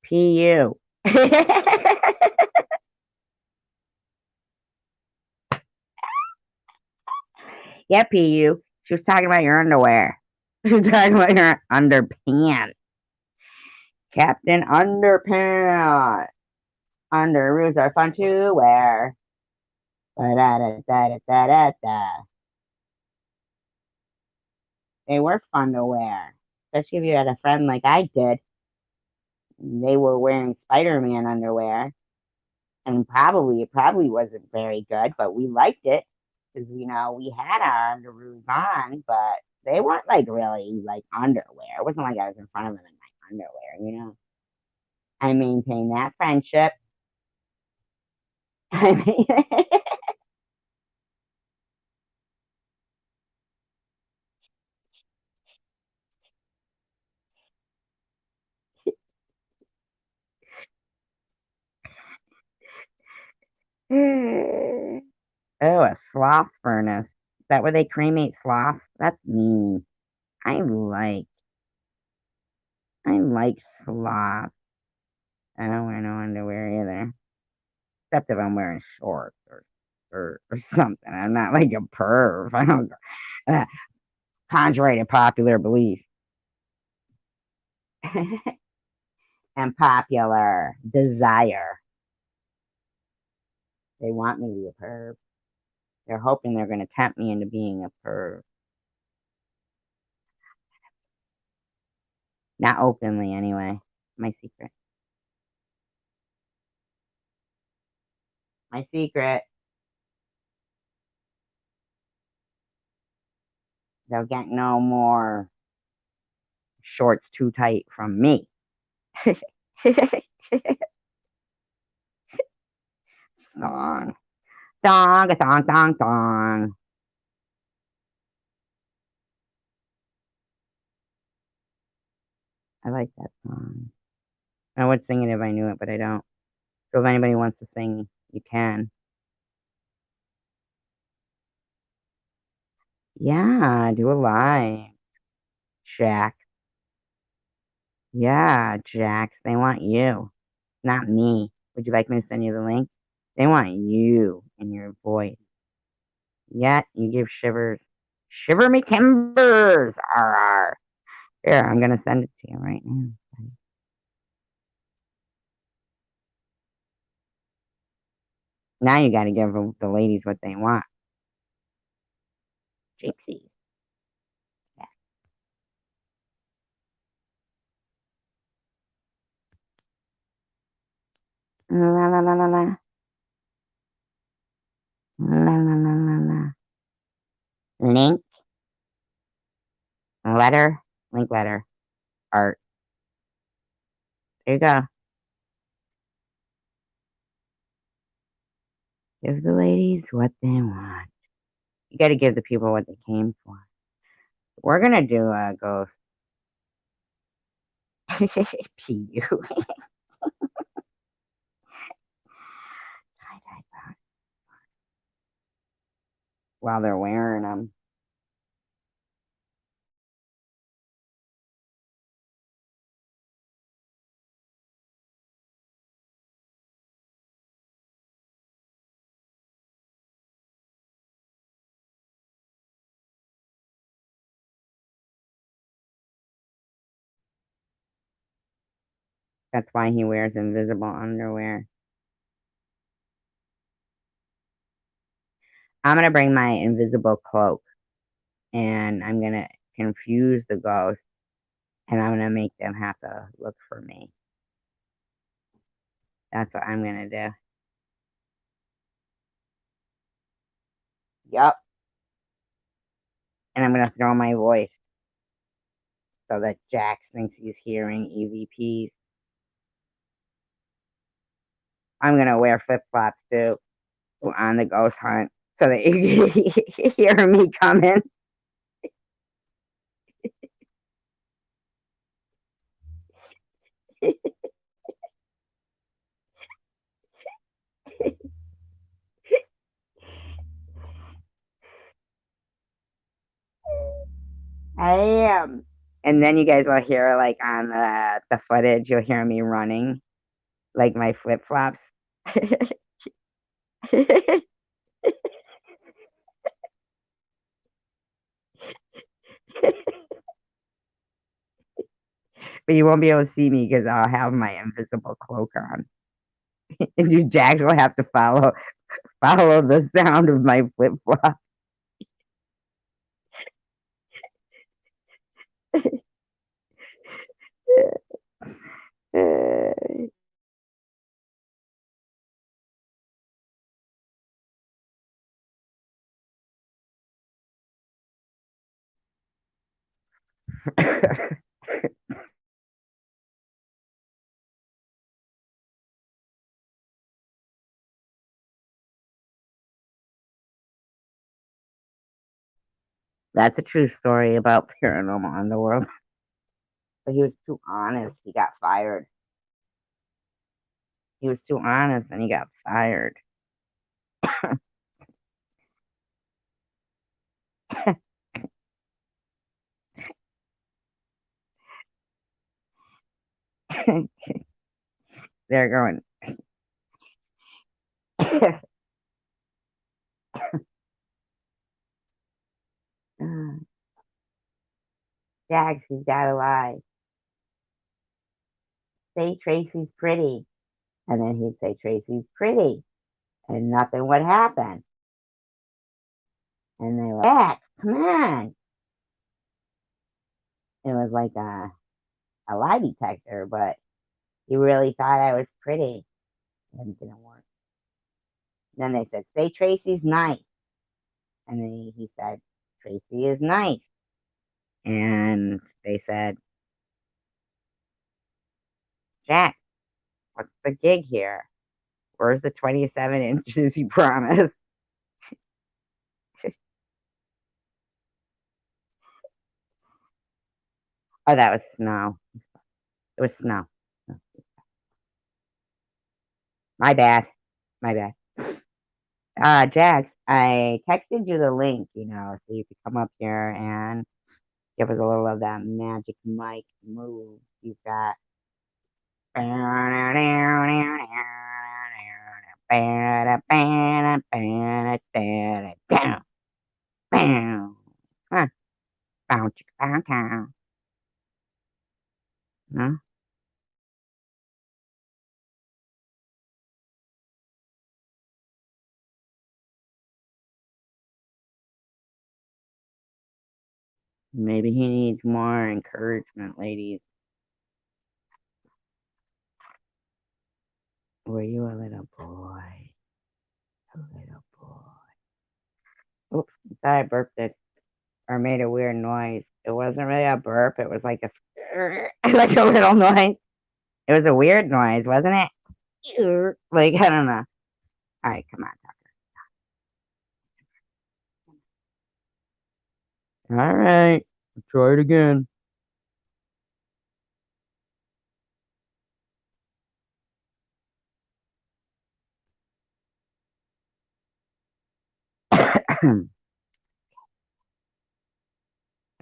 PU. Yeah, PU. She was talking about your underwear. She was talking about your underpants. Captain Underpants. Underoos are fun to wear. Da-da-da-da-da-da-da. They were fun to wear. Especially if you had a friend like I did. They were wearing Spider-Man underwear. And it probably wasn't very good, but we liked it because we had our underoos on, but they weren't like really like underwear. It wasn't like I was in front of them in my underwear. I maintain that friendship. I mean, oh, a sloth furnace. Is that where they cremate sloths? That's mean. I like I like sloth. I don't wear no underwear either. Except if I'm wearing shorts or something. I'm not like a perv. I don't uh, contrary to popular belief. And popular desire. They want me to be a perv. They're hoping they're gonna tempt me into being a perv. Not openly anyway. My secret. My secret. They'll get no more shorts too tight from me. Song. Song, a song, song, song. I like that song. I would sing it if I knew it, but I don't. So if anybody wants to sing, you can. Yeah, do a live. Jack. Yeah, Jax. They want you, not me. Would you like me to send you the link? They want you and your voice. Yet you give shivers. Shiver me timbers. R. Here, I'm gonna send it to you right now. Now you gotta give the ladies what they want. Jinxies. Yeah. La la la la la. La la la la la. Link. Letter. Link letter. Art. There you go. Give the ladies what they want. You gotta give the people what they came for. We're gonna do a ghost. PU. while they're wearing them. That's why he wears invisible underwear. I'm gonna bring my invisible cloak and I'm gonna confuse the ghost and I'm gonna make them have to look for me. That's what I'm gonna do. Yup. And I'm gonna throw my voice so that Jax thinks he's hearing EVPs. I'm gonna wear flip flops too on the ghost hunt so that you can hear me coming. I am. And then you guys will hear like on the footage, you'll hear me running like my flip flops. But you won't be able to see me because I'll have my invisible cloak on. And you Jags will have to follow the sound of my flip flop. That's a true story about paranormal underworld. But he was too honest. He got fired. He was too honest and he got fired. They're going, Jax, he's got to lie. Say Tracy's pretty. And then he'd say Tracy's pretty. And nothing would happen. And they were like, Jax, come on. It was like a lie detector, but he really thought I was pretty. And it didn't work. Then they said, say Tracy's nice. And then he said, Tracy is nice. And they said, Jack, what's the gig here? Where's the 27 inches you promised? Oh, that was snow. It was snow. My bad. My bad. Jax, I texted you the link, so you could come up here and give us a little of that magic mic move you've got. Huh. Huh? Maybe he needs more encouragement, ladies. Were you a little boy? A little boy. Oops, I thought I burped it or made a weird noise. It wasn't really a burp. It was like a like a little noise. It was a weird noise, wasn't it? Like I don't know. All right, come on, Tucker. All right, try it again.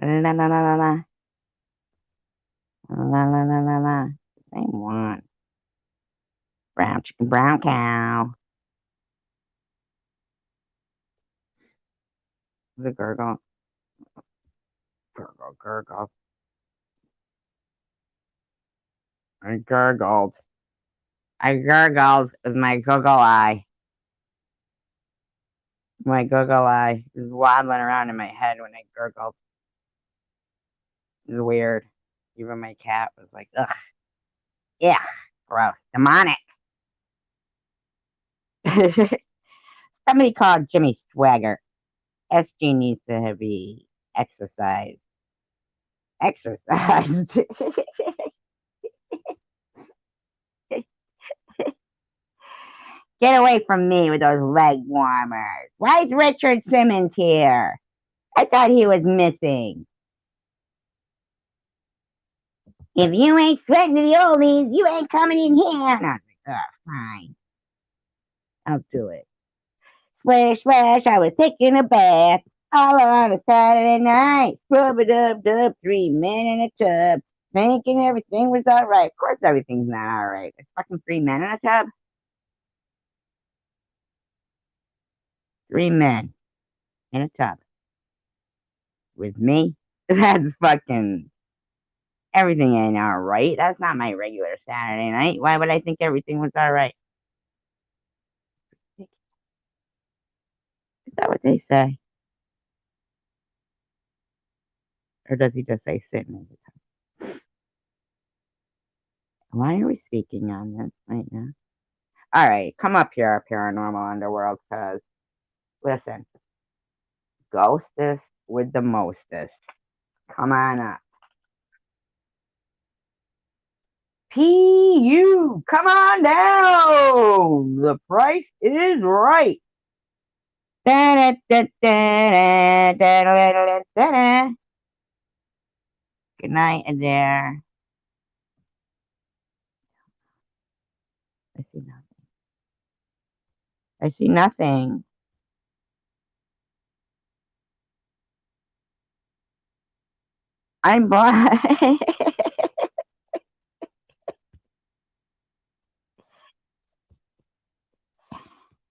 La la la la la. La la la la la. Same one. Brown chicken, brown cow. The gurgle. Gurgle, gurgle. I gurgled. I gurgled with my goggle eye. My goggle eye is waddling around in my head when I gurgled. It's weird. Even my cat was like, ugh, yeah, gross, demonic. Somebody called Jimmy Swagger. SG needs to be exercised. Exercised. Get away from me with those leg warmers. Why is Richard Simmons here? I thought he was missing. If you ain't sweating to the oldies, you ain't coming in here. And I was like, oh, fine. I'll do it. Splash, splash, I was taking a bath all on a Saturday night. Rub a dub dub, 3 men in a tub. Thinking everything was all right. Of course, everything's not all right. There's fucking 3 men in a tub. 3 men in a tub. With me? That's fucking. Everything ain't all right. That's not my regular Saturday night. Why would I think everything was all right? Is that what they say? Or does he just say sitting in the tub? Why are we speaking on this right now? All right, come up here, paranormal underworld, because listen, ghostess with the mostest. Come on up. PU, come on down. The price is right. Good night, Adair. I see nothing. I see nothing. I'm blind.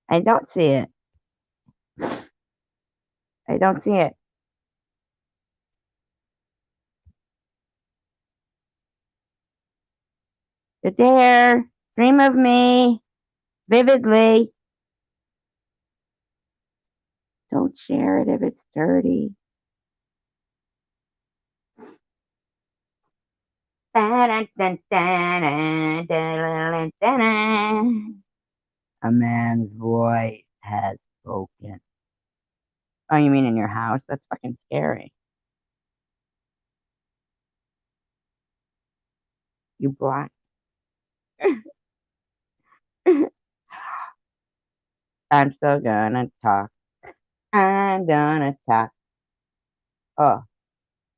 I don't see it. I don't see it. Adair, dream of me vividly. Don't share it if it's dirty. A man's voice has spoken. Oh, you mean in your house? That's fucking scary. You black. I'm still gonna talk. I'm gonna talk. Oh,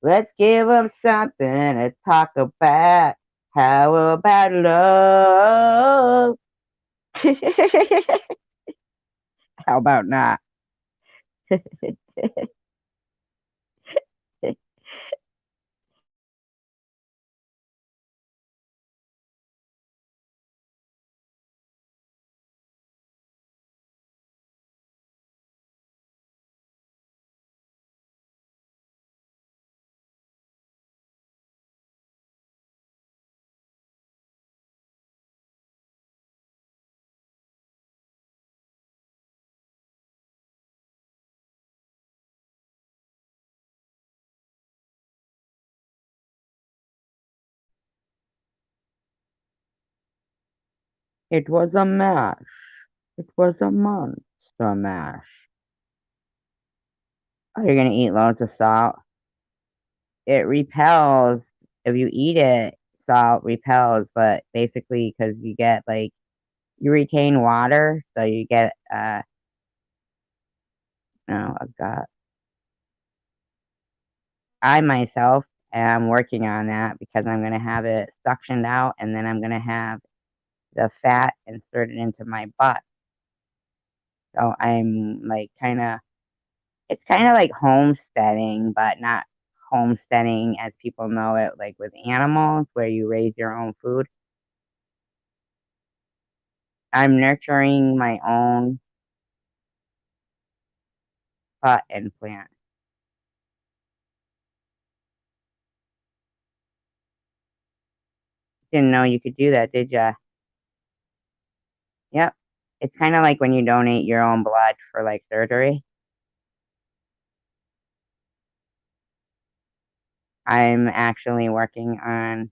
let's give them something to talk about. How about love? How about not? It was a mash. It was a monster mash. Oh, you're gonna eat loads of salt? It repels if you eat it. Salt repels, but basically because you get like you retain water, so you get no, I've got. I myself am working on that because I'm gonna have it suctioned out, and then I'm gonna have the fat inserted into my butt. So I'm like kind of. It's kind of like homesteading, but not homesteading as people know it, like with animals, where you raise your own food. I'm nurturing my own pot and plant. Didn't know you could do that, did ya? Yep. It's kind of like when you donate your own blood for like surgery. I'm actually working on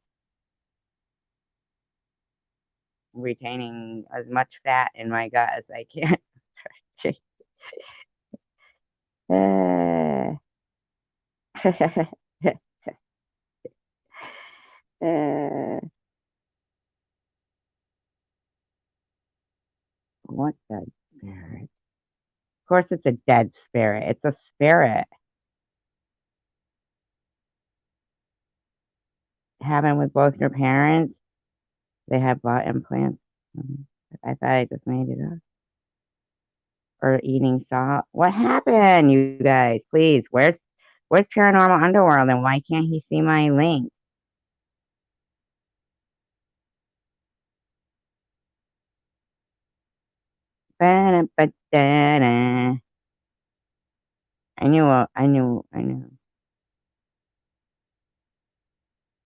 retaining as much fat in my gut as I can. What the spirit? Of course, it's a dead spirit. It's a spirit. It happened with both your parents. They had bought implants. I thought I just made it up. Or eating salt. What happened, you guys? Please, where's Paranormal Underworld, and why can't he see my link? Ba-da-ba-da-da. I knew.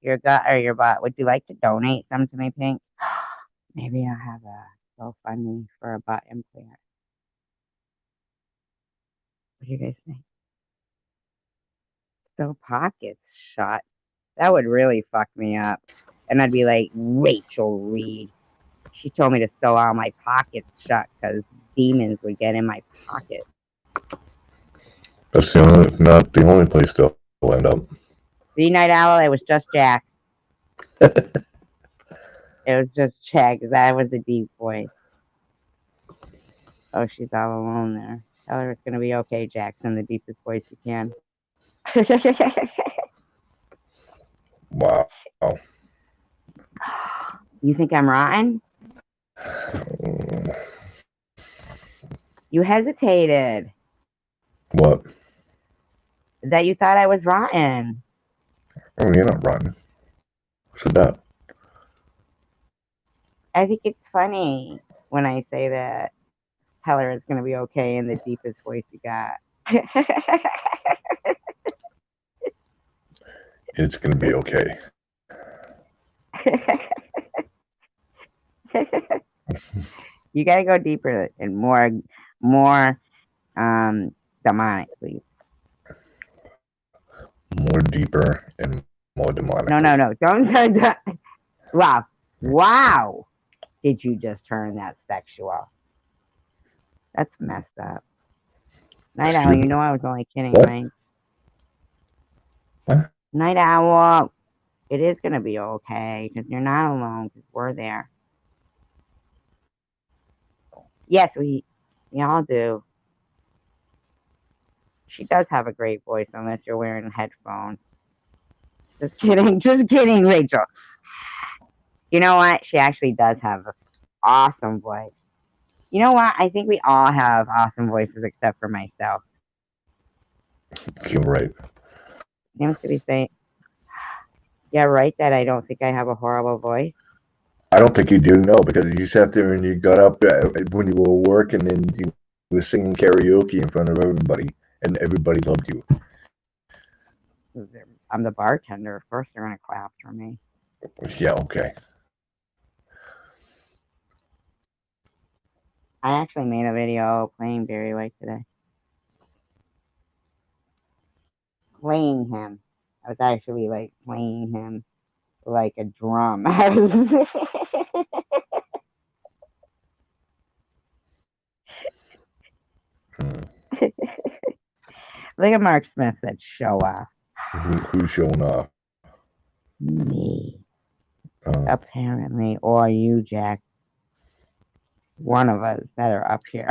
Your gut or your butt. Would you like to donate some to me, Pink? Maybe I'll have a GoFundMe for a butt implant. What do you guys think? So pockets shut. That would really fuck me up. And I'd be like, Rachel Reed. She told me to sew all my pockets shut because demons would get in my pocket. That's not the only place they'll end up. See, Night Owl, it was just Jack. It was just Jack. That was a deep voice. Oh, she's all alone there. Tell her it's going to be okay, Jackson, the deepest voice you can. Wow. You think I'm rotten? You hesitated. What? That you thought I was rotten. Oh, you're not rotten. Who said that? I think it's funny when I say that. Tell her it's going to be okay in the deepest voice you got. It's going to be okay. You got to go deeper and more demonic, please. More deeper and more demonic. No. Don't. Wow. Did you just turn that sexual? That's messed up. Night Owl, you know I was only kidding, what? right? What? Night Owl, it is going to be okay because you're not alone because we're there. Yes, we all do. She does have a great voice unless you're wearing headphones. Just kidding, Rachel. You know what? She actually does have an awesome voice. You know what? I think we all have awesome voices except for myself. You're right. Seems to be saying, yeah, right, that I don't think I have a horrible voice. I don't think you do, no, because you sat there and you got up when you were working and you were singing karaoke in front of everybody, and everybody loved you. I'm the bartender. Of course they're going to clap for me. Yeah, okay. I actually made a video playing Barry White today. Playing him. I was actually like playing him like a drum. Look at Mark Smith said show off. Who's showing off? Me. Apparently. Or you, Jack. One of us that are up here.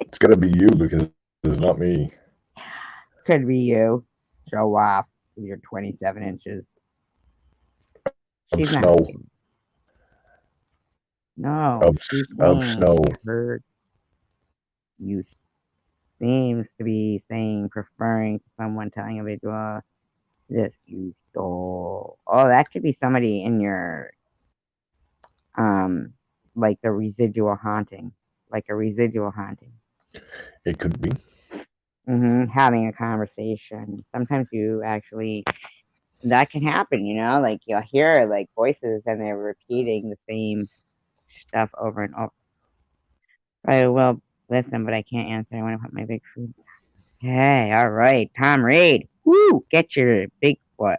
It's got to be you because it's not me. Could be you. Show off with your 27 inches. She's snow. No. Of snow. Heard you. seems to be saying preferring someone telling a individual this you stole. Oh, that could be somebody in your like a residual haunting, like a residual haunting. It could be. Having a conversation. Sometimes you actually that can happen, like you'll hear like voices and they're repeating the same stuff over and over. I will listen, but I can't answer. I want to put my big food. Okay, all right, Tom Reed. Woo! Get your Bigfoot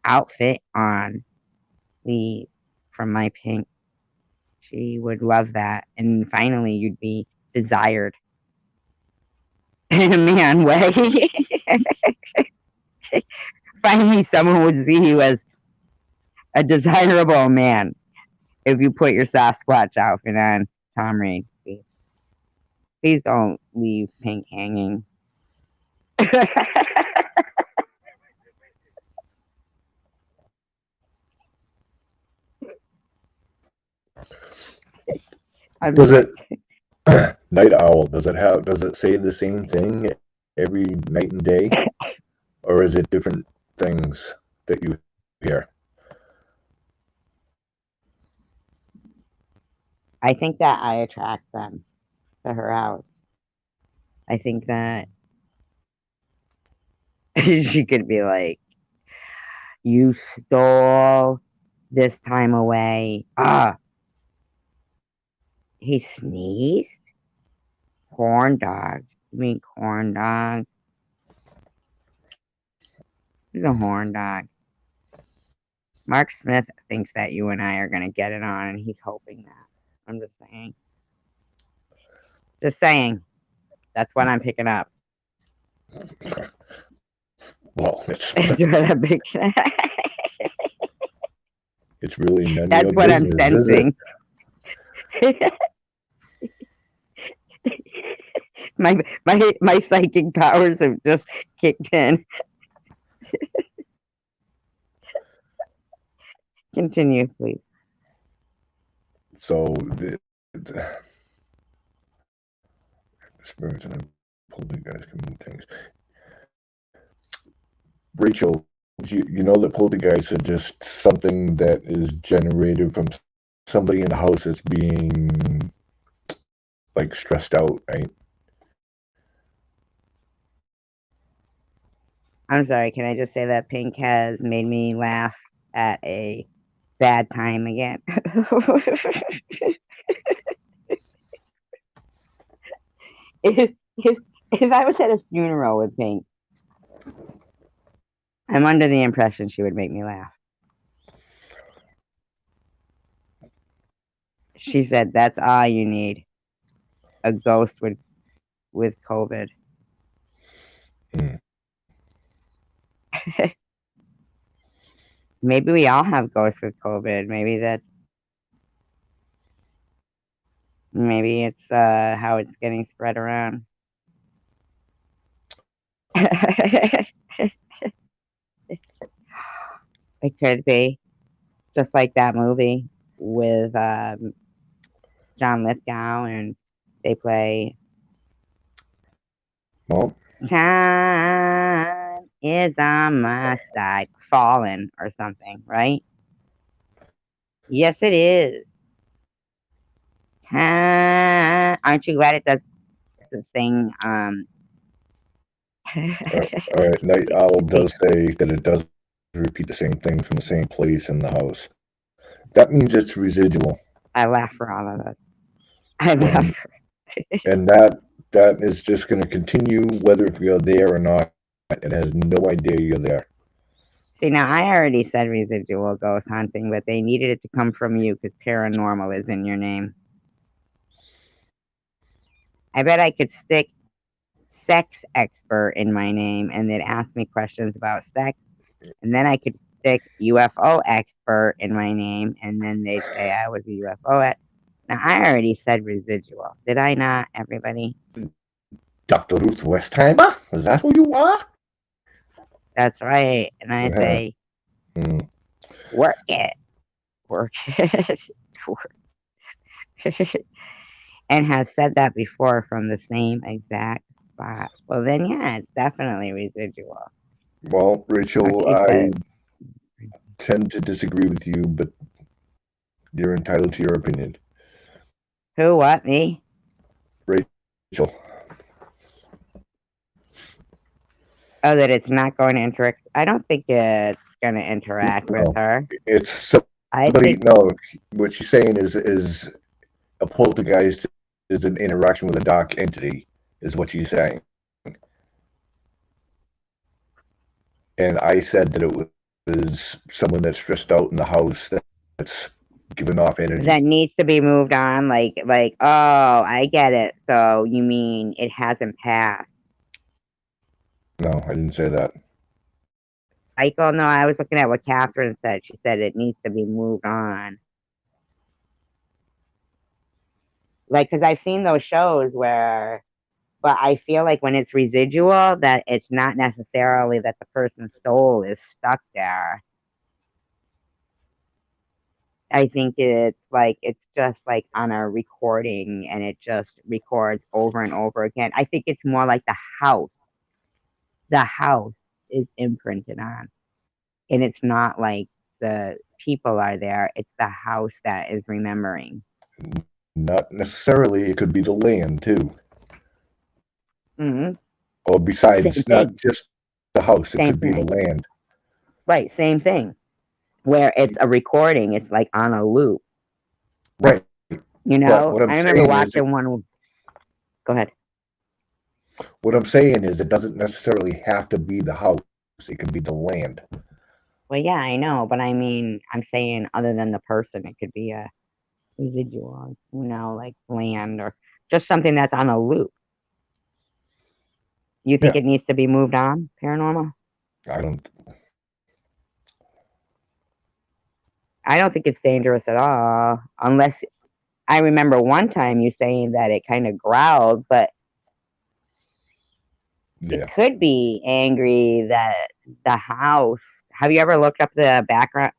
outfit on. Please, from my pink. She would love that, and finally, you'd be desired in a man way. Finally, someone would see you as a desirable man if you put your Sasquatch outfit on, Tom Reed. Please don't leave Pink hanging. Does it night owl? Does it say the same thing every night and day, or is it different things that you hear? I think that I attract them to her house. I think that she could be like, "You stole this time away." Ah, he sneezed. Corn dog. You mean corn dog? He's a horn dog. Mark Smith thinks that you and I are gonna get it on, and he's hoping that. I'm just saying. Just saying. That's what I'm picking up. Well, it's it's really none That's of your what business, I'm sensing. my psychic powers have just kicked in. Continue, please. So the spirits and poltergeists can move things. Rachel, you know that poltergeists are just something that is generated from somebody in the house that's being like stressed out, right? I'm sorry, can I just say that Pink has made me laugh at a bad time again? if I was at a funeral with Pink, I'm under the impression she would make me laugh. She said, "That's all you need, a ghost with COVID." Maybe we all have ghosts with COVID. Maybe it's how it's getting spread around. It could be just like that movie with John Lithgow, and they play Well, "Time is on my side," Fallen or something, right? Yes, it is. Aren't you glad it doesn't sing? all right. Night Owl does say that it does repeat the same thing from the same place in the house. That means it's residual. I laugh for all of us. I laugh. And that is just going to continue whether you're there or not. It has no idea you're there. See, now I already said residual ghost hunting, but they needed it to come from you because paranormal is in your name. I bet I could stick sex expert in my name and they'd ask me questions about sex. And then I could stick UFO expert in my name and then they'd say I was a UFO. Now, I already said residual. Did I not, everybody? Dr. Ruth Westheimer? Is that who you are? That's right. And I say, work it. Work it. And has said that before from the same exact spot. Well, then, yeah, it's definitely residual. Well, Or Rachel, she I said, tend to disagree with you, but you're entitled to your opinion. who, what, me? Rachel, Oh, that it's not going to interact. I don't think it's going to interact with no, her. it's I somebody. think, No, what she's saying is a poltergeist is an interaction with a dark entity, is what she's saying. And I said that it was someone that's stressed out in the house that's giving off that energy. needs to be moved on. Oh, I get it. So you mean it hasn't passed? No, I didn't say that. Michael, no, I was looking at what Catherine said. She said it needs to be moved on. Like, because I've seen those shows where, but I feel like when it's residual, that it's not necessarily that the person's soul is stuck there. I think it's just like on a recording and it just records over and over again. I think it's more like house. The house is imprinted on. And it's not like the people are there, it's the house that is remembering. Not necessarily. It could be the land too, Hmm. or Same besides, not thing. just the house. It Same could be the thing. land. Right, same thing. Where it's a recording, it's like on a loop. Right. You But know? what I'm I remember saying is, watching one. Go ahead. what I'm saying is, it doesn't necessarily have to be the house. It can be the land. Well, yeah, I know, but I mean, I'm saying other than the person, it could be a residual, like land or just something that's on a loop. You think Yeah. it needs to be moved on, paranormal? I don't. I don't think it's dangerous at all, unless I remember one time you saying that it kind of growled, but it Yeah. could be angry that the house. Have you ever looked up the background?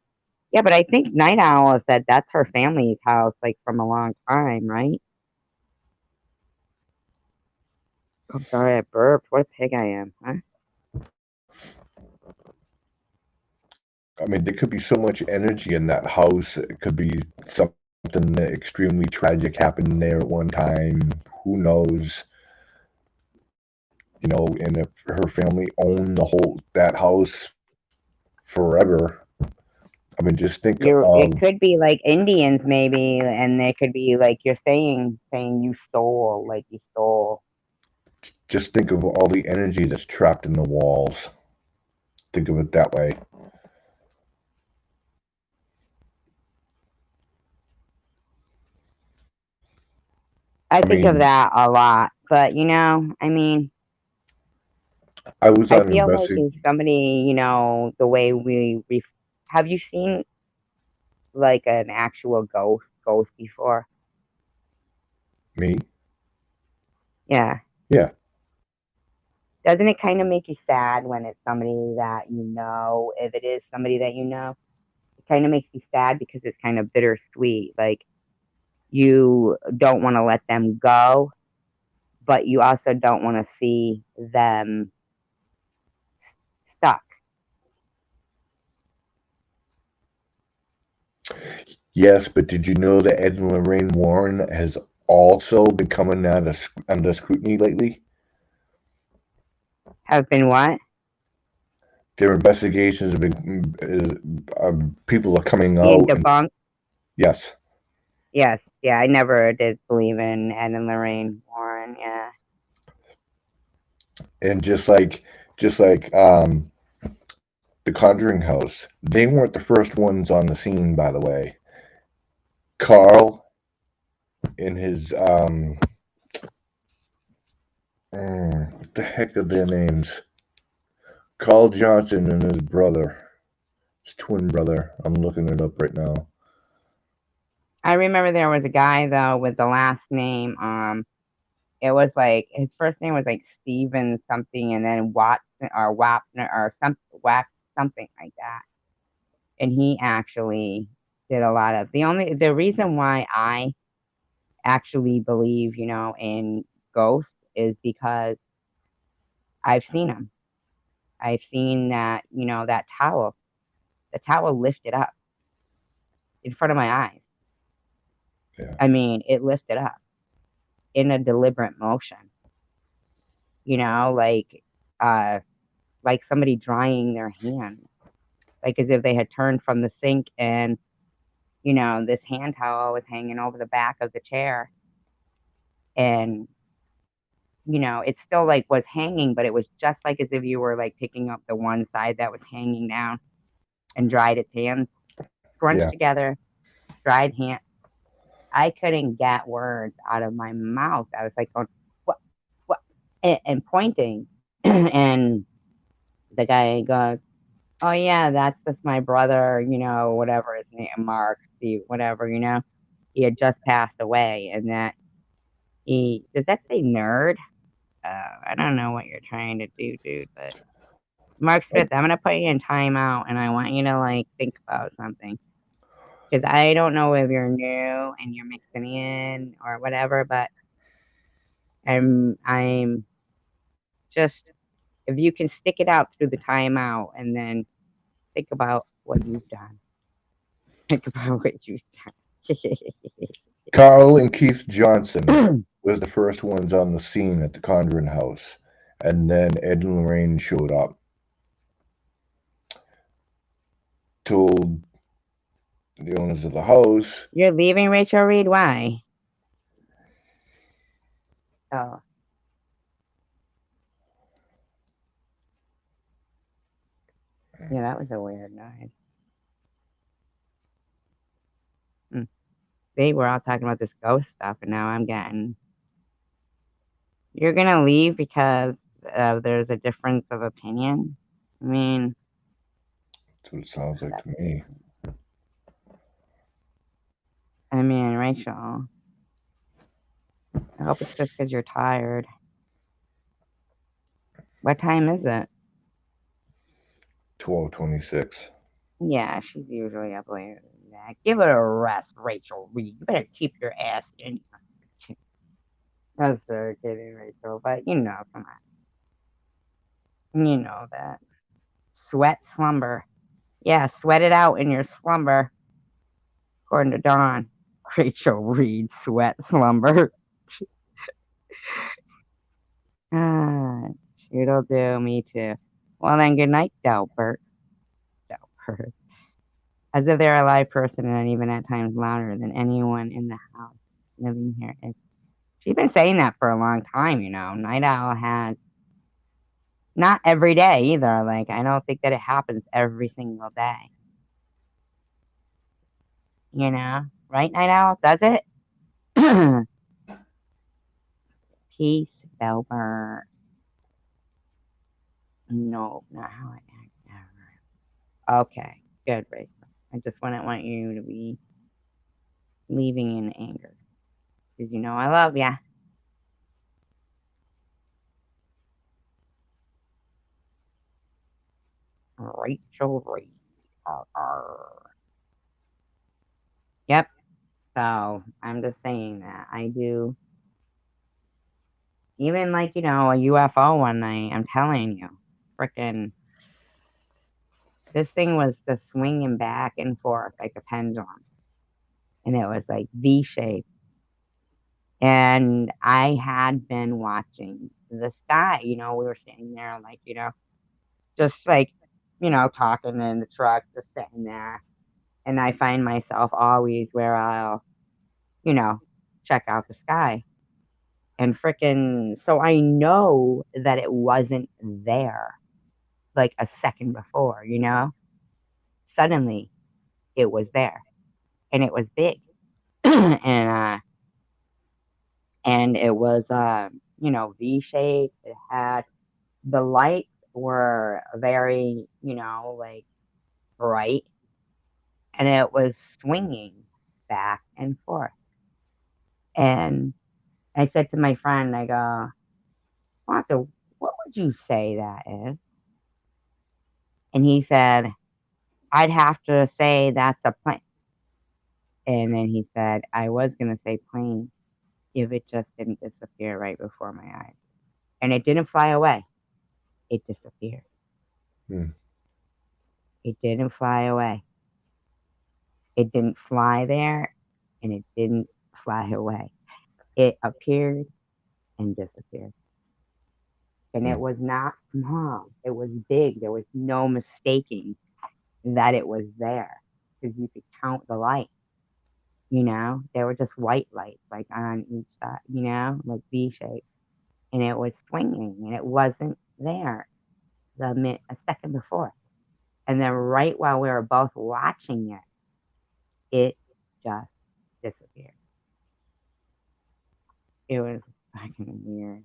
Yeah, but I think Night Owl said that's her family's house, like from a long time, right? I'm sorry, I burped. What a pig I am, huh? I mean, there could be so much energy in that house. It could be something extremely tragic happened there at one time. Who knows? And if her family owned that house forever. I mean, just think It of could be like Indians maybe, and it could be like you're saying you stole. just think of all the energy that's trapped in the walls. Think of it that way. I I think of mean, that a lot, but I mean, I was I on feel like investing if somebody, the way have you seen like an actual ghost before? me. Yeah. Yeah, Doesn't it kind of make you sad when it's somebody that if it is somebody that it kind of makes you sad because it's kind of bittersweet. Like you don't want to let them go, but you also don't want to see them stuck. yes, but did you know that Ed and Lorraine Warren has also been coming under scrutiny lately? Have been what? Their investigations have been, people are coming Being out, and debunked? yes, Yes. Yeah, I never did believe in Ed and Lorraine Warren. Yeah. and just like the Conjuring House, they weren't the first ones on the scene, by the way. Carl and his what the heck are their names? Carl Johnson and his brother, his twin brother. I'm looking it up right now. I remember there was a guy though with the last name. It was like his first name was like Steven something, and then Watson or Wapner or something like that. And he actually did a lot of the reason why I actually believe, in ghosts is because I've seen them. I've seen that, that towel, the towel lifted up in front of my eyes. Yeah. I mean, it lifted up in a deliberate motion, uh, like somebody drying their hands, like as if they had turned from the sink and, this hand towel was hanging over the back of the chair. And, it still like was hanging, but it was just like as if you were like picking up the one side that was hanging down and dried its hands, scrunched Yeah. together, dried hand. I couldn't get words out of my mouth. I was like going, what, what, and pointing. And the guy goes, oh yeah, that's just my brother, whatever his name, Mark, Steve, whatever, he had just passed away. And that does that say nerd? I don't know what you're trying to do, dude, but Mark Smith, I'm going to put you in timeout and I want you to like think about something. Because I don't know if you're new and you're mixing in or whatever, but I'm just, if you can stick it out through the timeout and then think about what you've done. Think about what you've done. Carl and Keith Johnson was the first ones on the scene at the Conjuring House, and then Ed and Lorraine showed up. Told the owners of the house. You're leaving, Rachel Reed? Why? Oh. Yeah, that was a weird noise. See, we're all talking about this ghost stuff, and now I'm getting... You're going to leave because there's a difference of opinion? I mean... That's what it sounds like to me. I mean, Rachel, I hope it's just because you're tired. What time is it? 12:26. Yeah, she's usually up later than that. Give it a rest, Rachel Reed. You better keep your ass in. I'm so kidding, Rachel, but come on. You know that. Sweat slumber. Yeah, sweat it out in your slumber. According to Dawn. Rachel Reed, sweat slumber. Ah, it'll do. Me too. Well, then, good night, Delbert. Delbert. As if they're a live person and even at times louder than anyone in the house living here. She's been saying that for a long time, Night Owl has, not every day either. Like, I don't think that it happens every single day. Right, Night Owl? Does it? Peace, Delbert. No, not how I act ever. Okay, good, Rachel. I just wouldn't want you to be leaving in anger. Because I love ya. Rachel Reed. Yep. So I'm just saying that I do. Even like, a UFO one night, I'm telling you, freaking, this thing was just swinging back and forth like a pendulum. And it was like V shaped. And I had been watching the sky, we were standing there like, just like, talking in the truck, just sitting there. And I find myself always where I'll, check out the sky. And freaking, so I know that it wasn't there like a second before, Suddenly it was there and it was big. And it was, V-shaped. It had, the lights were very, like bright, and it was swinging back and forth. And I said to my friend, I go, Martha, what would you say that is? And he said, I'd have to say that's a plane. And then he said, I was going to say plane if it just didn't disappear right before my eyes. And it didn't fly away. it disappeared. Hmm. It didn't fly away. It didn't fly there, and it didn't fly away. It appeared and disappeared. And it Hmm. was not small. It was big. There was no mistaking that it was there because you could count the lights. They were just white lights, like on each side, like V shape. And it was swinging, and it wasn't there a second before. And then right while we were both watching it just disappeared. It was fucking weird.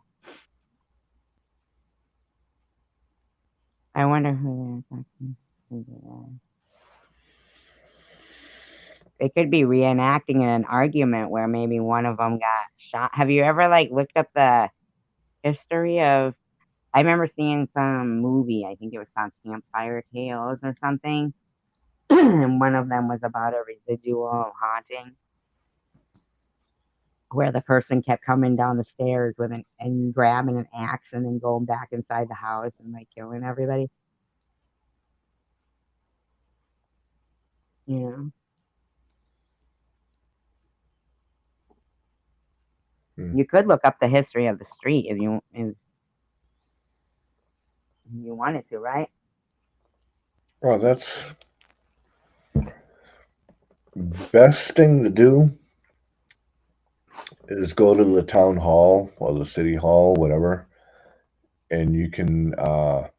I wonder who they're talking. They could be reenacting an argument where maybe one of them got shot. Have you ever looked up the history of? I remember seeing some movie. I think it was called Campfire Tales or something, and one of them was about a residual haunting where the person kept coming down the stairs and grabbing an axe and then going back inside the house and killing everybody. You know, Hmm. you could look up the history of the street if you wanted to, right? Well, that's best thing to do is go to the town hall or the city hall, whatever, and you can go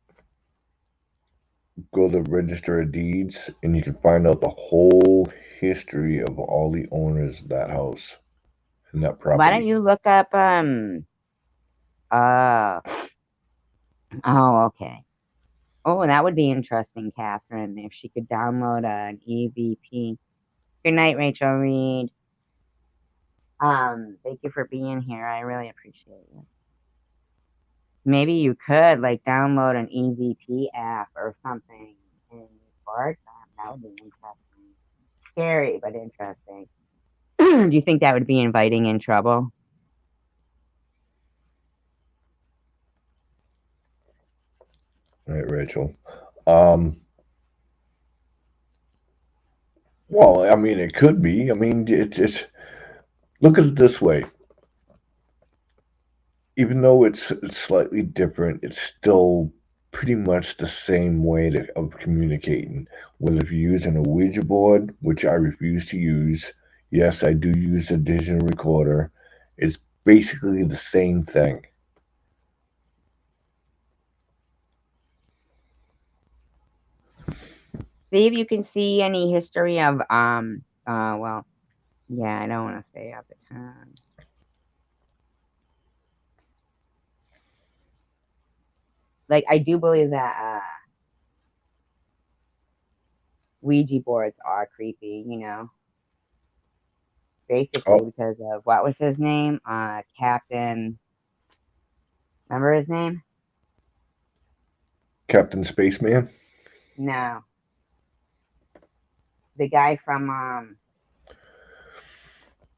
to the register of deeds and you can find out the whole history of all the owners of that house and that Why don't property. you look up uh oh, okay. Oh, that would be interesting, Catherine, if she could download an EVP. Good night, Rachel Reed. Thank you for being here. I really appreciate it. Maybe you could download an EVP app or something and record them. That would be interesting. Scary, but interesting. Do you think that would be inviting in trouble? Right, Rachel. Um, well, I mean, it could be. I mean, it's look at it this way. Even though it's slightly different, it's still pretty much the same way of communicating. Whether if you're using a Ouija board, which I refuse to use, yes, I do use a digital recorder. It's basically the same thing. See if you can see any history of well, yeah, I don't want to say at the time. I do believe that Ouija boards are creepy, basically Oh, because of what was his name? Captain. Remember his name? Captain Spaceman. No, the guy from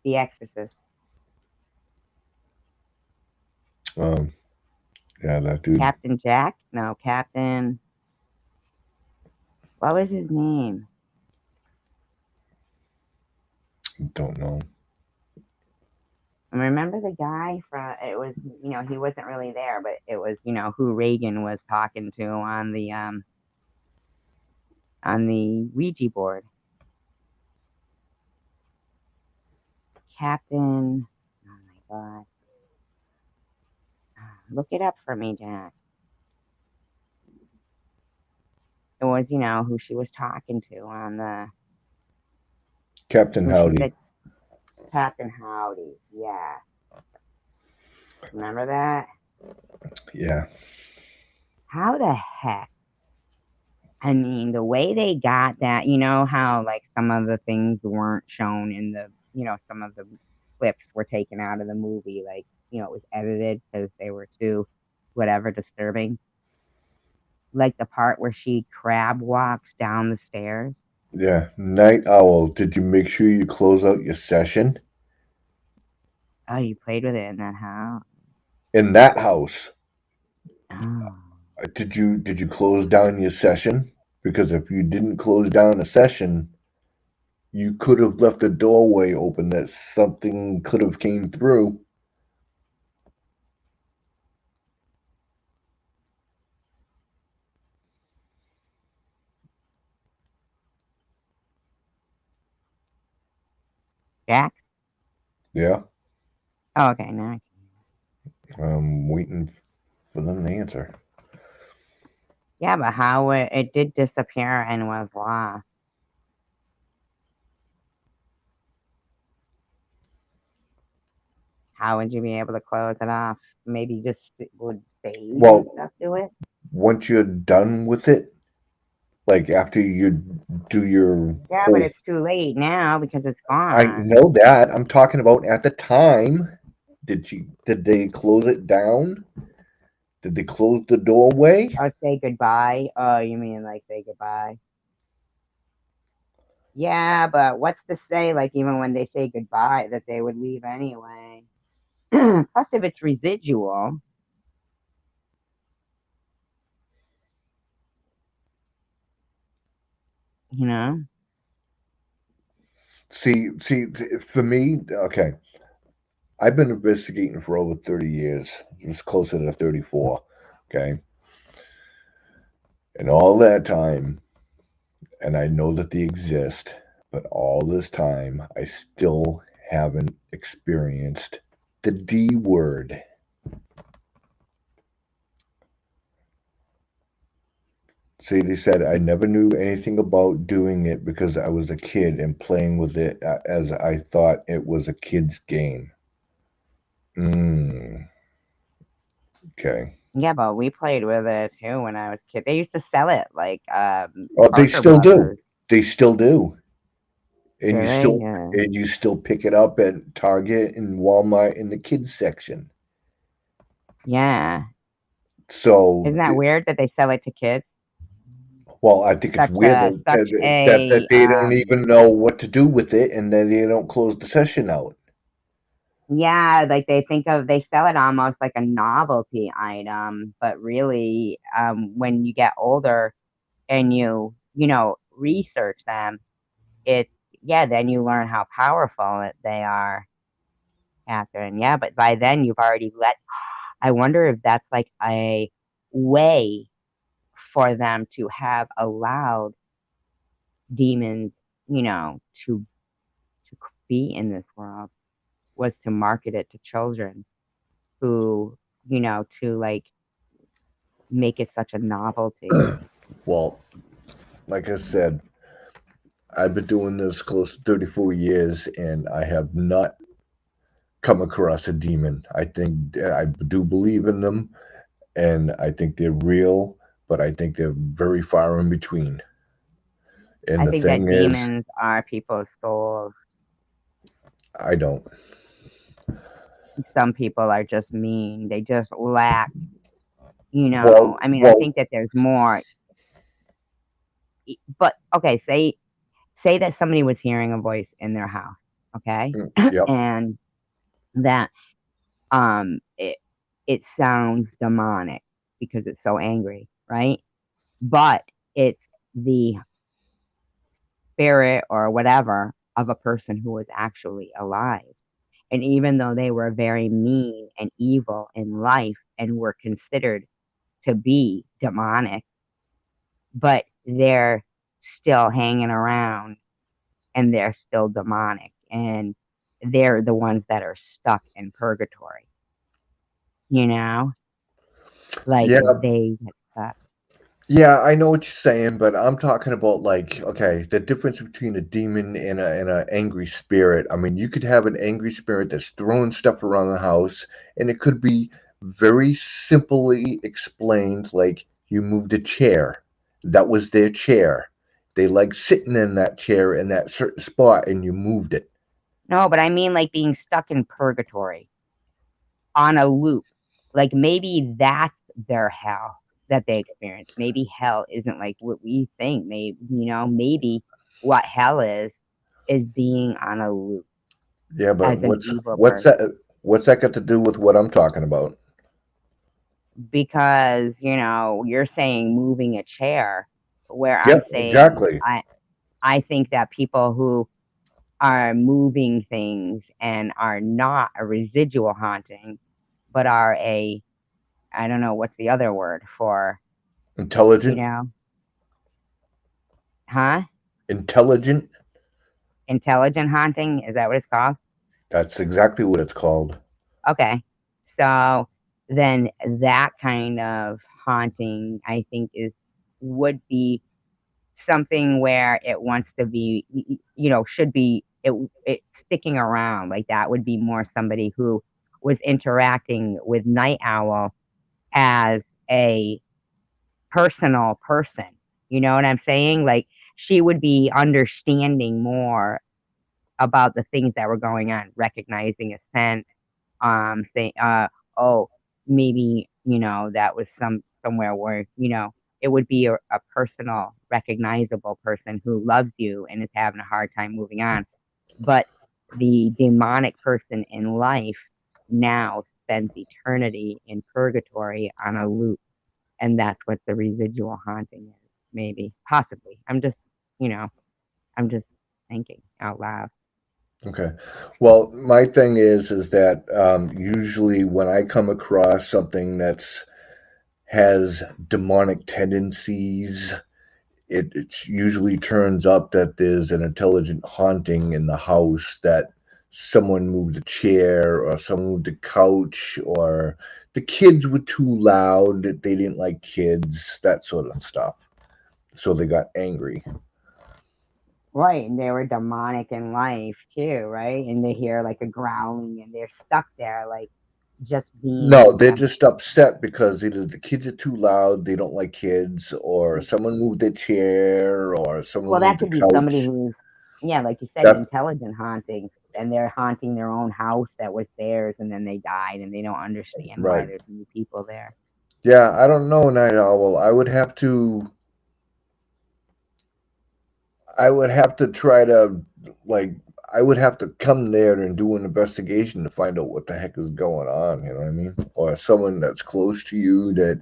The Exorcist. Um, yeah, that dude. Captain Jack? No, Captain. What was his name? Don't know. I remember the guy from. It was he wasn't really there, but it was who Reagan was talking to on the Ouija board. Captain. Oh my god. Look it up for me, Jack. It was who she was talking to on the Captain who she Howdy. said Captain Howdy. Yeah. Remember that? Yeah. How the heck? I mean, the way they got that, how some of the things weren't shown in some of the clips were taken out of the movie, it was edited because they were too, whatever, disturbing. Like the part where she crab walks down the stairs. Yeah. Night Owl, did you make sure you close out your session Oh, you played with it in that house. in that house? Oh. Did you close down your session? Because if you didn't close down a session, you could have left a doorway open that something could have came through. Jack? Yeah, Oh, okay, now. I'm waiting for them to answer. Yeah, but how it did disappear and was lost. How would you be able to close it off? Maybe just would sage and Well, stuff do it? once you're done with it, like after you do your Yeah, but whole, it's too late now because it's I gone. know that. I'm talking about at the time. Did they close it down? Did they close the doorway? Oh, say goodbye. Oh, you mean like say goodbye? Yeah, but what's to say, like, even when they say goodbye, that they would leave anyway? Plus, if it's residual, you know? See, for me, okay, I've been investigating for over 30 years. It was closer to 34. Okay. And all that time, and I know that they exist, but all this time, I still haven't experienced the D word. See, they said I never knew anything about doing it because I was a kid and playing with it as I thought it was a kid's game. Mm, okay. Yeah, but we played with it too when I was a kid. They used to sell it like Oh, they Parker still do. Brothers. They still do. Do And you they? still and you still pick it up at Target and Walmart in the kids section. Yeah. So, Isn't that weird that they sell it to kids? well, I think it's weird Such that a they don't even know what to do with it, and then they don't close the session out. yeah, like they sell it almost like a novelty item, but really, when you get older and research them, it's yeah, then you learn how powerful they are after. And yeah, but by then you've already let. I wonder if that's like a way for them to have allowed demons, you know, to be in this world was to market it to children who, to like make it such a novelty. Well, like I said, I've been doing this close to 34 years, and I have not come across a demon. I think I do believe in them, and I think they're real, but I think they're very far in between. And I the think that thing is, demons are people's souls. I don't. Some people are just mean. They just lack, Well, I mean, I well, think that there's more, but okay, say that somebody was hearing a voice in their house, okay? yep. And that it sounds demonic because it's so angry, right? But it's the spirit or whatever of a person who was actually alive. And even though they were very mean and evil in life and were considered to be demonic, but they're still hanging around and they're still demonic. And they're the ones that are stuck in purgatory, you know? Like Yeah, they get stuck. yeah, I know what you're saying, but I'm talking about like, okay, the difference between a demon and a angry spirit. I mean, you could have an angry spirit that's throwing stuff around the house, and it could be very simply explained, like you moved a chair. That was their chair. They like sitting in that chair in that certain spot, and you moved it. No, but I mean like being stuck in purgatory on a loop. Like maybe that's their hell that they experience. Maybe hell isn't like what we think. Maybe what hell is being on a loop Yeah, but as an what's evil what's person. that? What's that got to do with what I'm talking about? because, you're saying moving a chair, where Yeah, I'm saying exactly. I think that people who are moving things and are not a residual haunting, but are a, I don't know what's the other word for, you Intelligent. know, huh? Intelligent. Intelligent haunting, is that what it's called? That's exactly what it's called. Okay. So then that kind of haunting, I think, would be something where it wants to be, should be it sticking around. Like that would be more somebody who was interacting with Night Owl as a personal person. You know what I'm saying? Like she would be understanding more about the things that were going on, recognizing a scent, say, oh, maybe, that was somewhere where, it would be a personal, recognizable person who loves you and is having a hard time moving on. But the demonic person in life now spends eternity in purgatory on a loop. And that's what the residual haunting is, maybe, possibly. You know, I'm just thinking out loud. Okay. Well, my thing is that usually when I come across something that's has demonic tendencies, it usually turns up that there's an intelligent haunting in the house, that someone moved a chair or someone moved a couch, or the kids were too loud, that they didn't like kids, that sort of stuff. So they got angry. Right, and they were demonic in life too, right? And they hear like a growling and they're stuck there, like just No, being they're them. just upset because either the kids are too loud, they don't like kids, or someone moved their chair, or someone Well, that moved the could be somebody couch. who's, yeah, like you said, That intelligent haunting, and they're haunting their own house that was theirs, and then they died, and they don't understand why right. there's new people there. Yeah, I don't know, Night Owl. I would have to try to, like, I would have to come there and do an investigation to find out what the heck is going on, you know what I mean? Or someone that's close to you that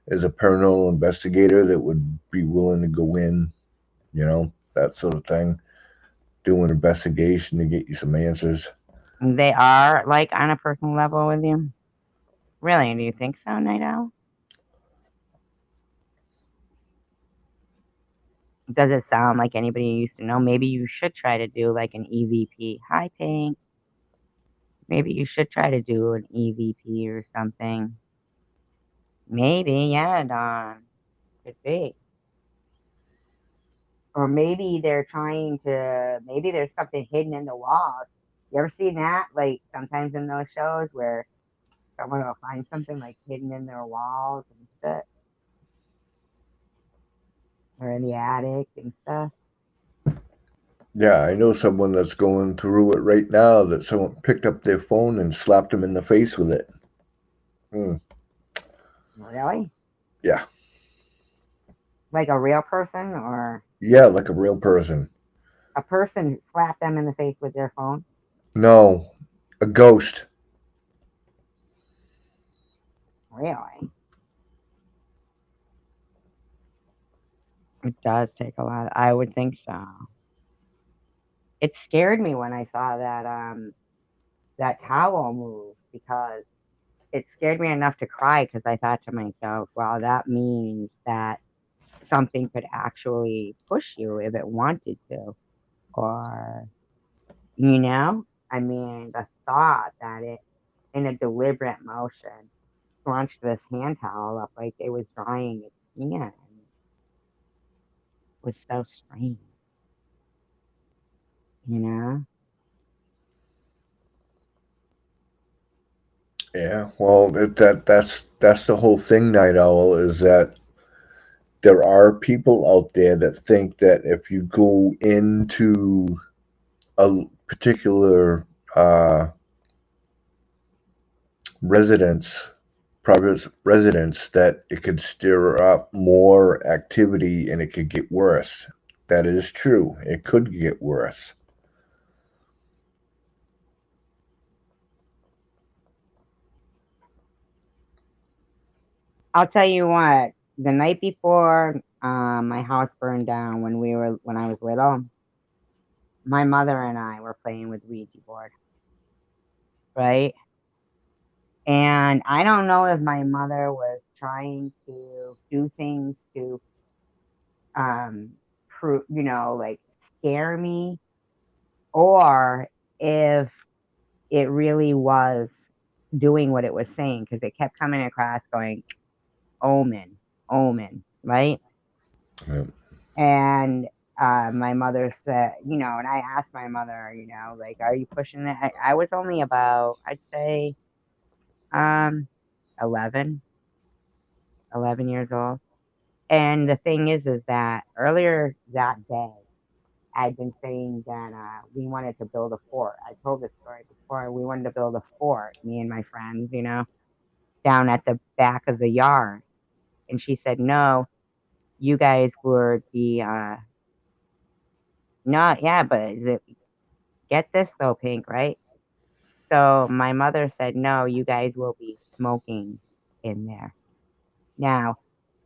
is a paranormal investigator that would be willing to go in, that sort of thing. Do an investigation to get you some answers. And they are like on a personal level with you. Really? Do you think so, Night Owl? Does it sound like anybody you used to know? Maybe you should try to do like an EVP. Hi, Pink. Maybe you should try to do an EVP or something. Maybe, yeah, Don. Could be. Or maybe they're trying to, maybe there's something hidden in the walls. You ever seen that? Like sometimes in those shows where someone will find something like hidden in their walls and stuff, or in the attic and stuff. Yeah, I know someone that's going through it right now that someone picked up their phone and slapped them in the face with it. Mm, Really? yeah. Like a real person or Yeah, like a real person. a person slapped them in the face with their phone? No, a ghost. Really? It does take a lot. I would think so. It scared me when I saw that towel move because it scared me enough to cry because I thought to myself, wow, that means that something could actually push you if it wanted to. Or, I mean, the thought that it, in a deliberate motion, scrunched this hand towel up like it was drying its hand was so strange, you know? Yeah, well, that's the whole thing, Night Owl, is that there are people out there that think that if you go into a particular residence, private residence, that it could stir up more activity and it could get worse. That is true. It could get worse. I'll tell you what. The night before my house burned down when I was little, my mother and I were playing with Ouija board, right? And I don't know if my mother was trying to do things to um prove, like scare me, or if it really was doing what it was saying, because it kept coming across going omen, omen, right? Yeah. And my mother said, and I asked my mother, like, are you pushing it? I was only about, I'd say, um, 11, 11 years old. And the thing is that earlier that day, I'd been saying that we wanted to build a fort. I told this story before. We wanted to build a fort, me and my friends, down at the back of the yard. And she said, no, you guys would be, not, yeah, but get this though, Pink, right? So my mother said, no, you guys will be smoking in there. Now,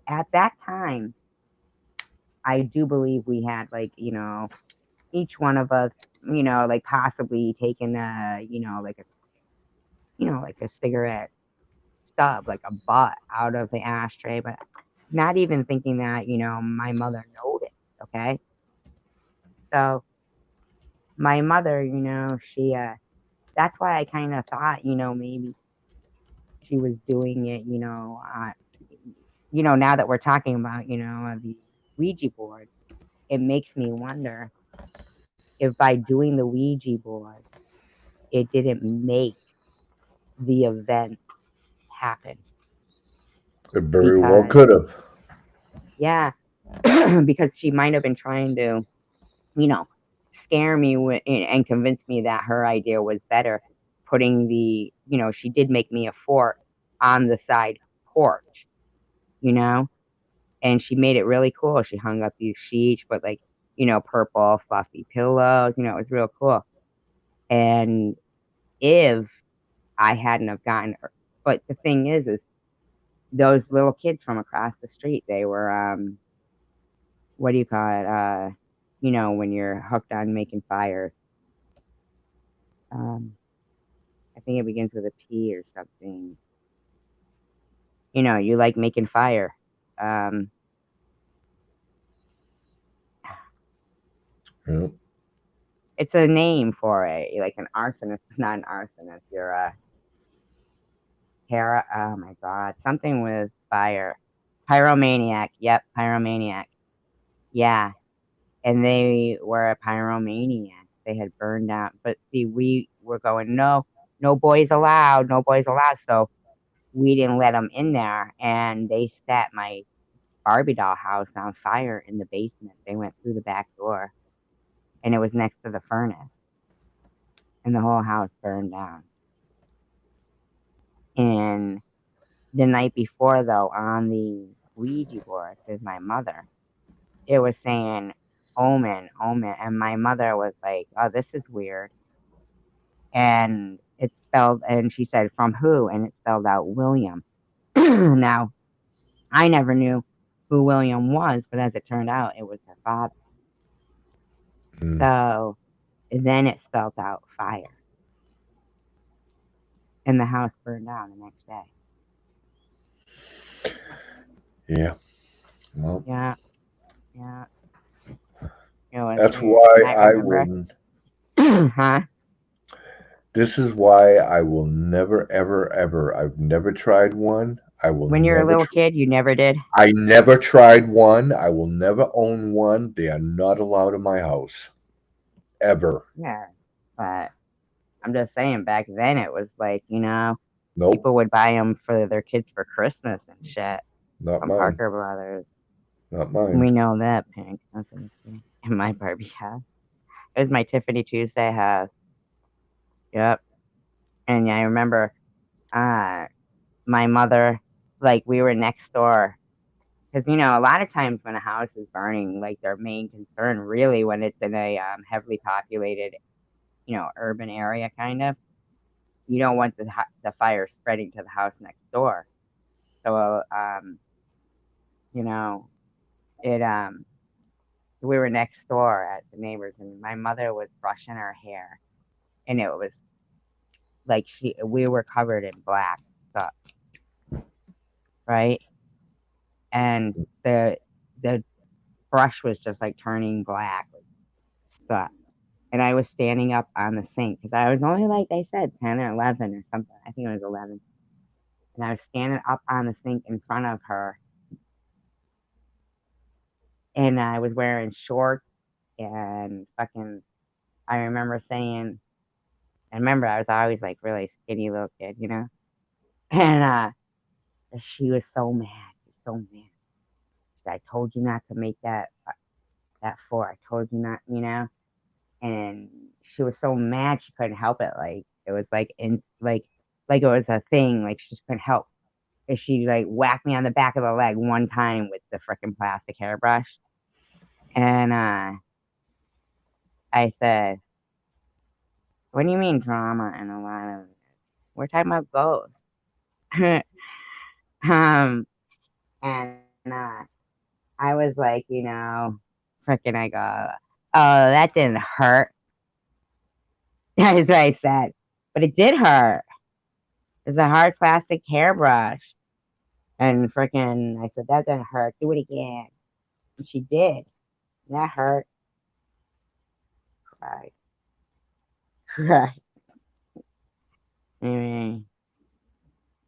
at that time, I do believe we had like, each one of us, like possibly taken like a cigarette stub, like a butt out of the ashtray, but not even thinking that, my mother noticed. Okay. So my mother, that's why I kind of thought, maybe she was doing it, now that we're talking about, the Ouija board, it makes me wonder if by doing the Ouija board, it didn't make the event happen. It very well Because, could have. yeah, because she might have been trying to, you know, scare me and convince me that her idea was better. Putting she did make me a fort on the side porch, you know, and she made it really cool. She hung up these sheets with like, purple fluffy pillows. It was real cool. And if I hadn't have gotten her, but the thing is those little kids from across the street, they were what do you call it? When you're hooked on making fire. Um, I think it begins with a P or something. You like making fire. Um, Yeah. it's a name for it. You're like an arsonist, not an arsonist. You're a oh my god, something with fire. Pyromaniac. Yep, pyromaniac. Yeah, and they were a pyromaniac. They had burned out. But see, we were going, no, no boys allowed, no boys allowed. So we didn't let them in there, and they set my Barbie doll house on fire in the basement. They went through the back door, and it was next to the furnace, and the whole house burned down. And the night before, though, on the Ouija board with my mother, it was saying omen, omen. And my mother was like, oh, this is weird. And it's spelled, and she said, from who? And it spelled out William. Now, I never knew who William was, but as it turned out, it was her father. Mm. So then it spelled out fire, and the house burned down the next day. Yeah. Well, Yeah, yeah, it was that's weird. why And I I remember, will. huh? This is why I will never, ever, ever. I've never tried one. I will When you're a never. little kid, you never did? I never tried one. I will never own one. They are not allowed in my house. Ever. Yeah, but I'm just saying, back then it was like, Nope. people would buy them for their kids for Christmas and shit Not from mine. Parker Brothers. Not mine. We know that, Pink. That's what I'm saying. In my Barbie house. It was my Tiffany Tuesday house. Yep. And yeah, I remember uh my mother, like we were next door. Because, a lot of times when a house is burning, like their main concern really when it's in a heavily populated, urban area kind of, you don't want the fire spreading to the house next door. So, you know, it we were next door at the neighbors, and my mother was brushing her hair, and it was like we were covered in black stuff, right? And the brush was just like turning black with stuff. And I was standing up on the sink because I was only like I said 10 or 11 or something. I think it was 11. And I was standing up on the sink in front of her, and I was wearing shorts and fucking. I remember saying, I remember I was always like really skinny little kid, you know. And she was so mad, so mad. She said, "I told you not to make that four. I told you not, you know." And she was so mad she couldn't help it. Like it was like it was a thing. Like she just couldn't help. And she like whacked me on the back of the leg one time with the freaking plastic hairbrush. And I said, "What do you mean drama and a lot of it? We're talking about ghosts." And I was like, freaking, I go, "Oh, that didn't hurt." That's what I said. But it did hurt. It's a hard plastic hairbrush. And freaking, I said, "That didn't hurt. Do it again." And she did. And that hurt. Cried. Cried. Anyway,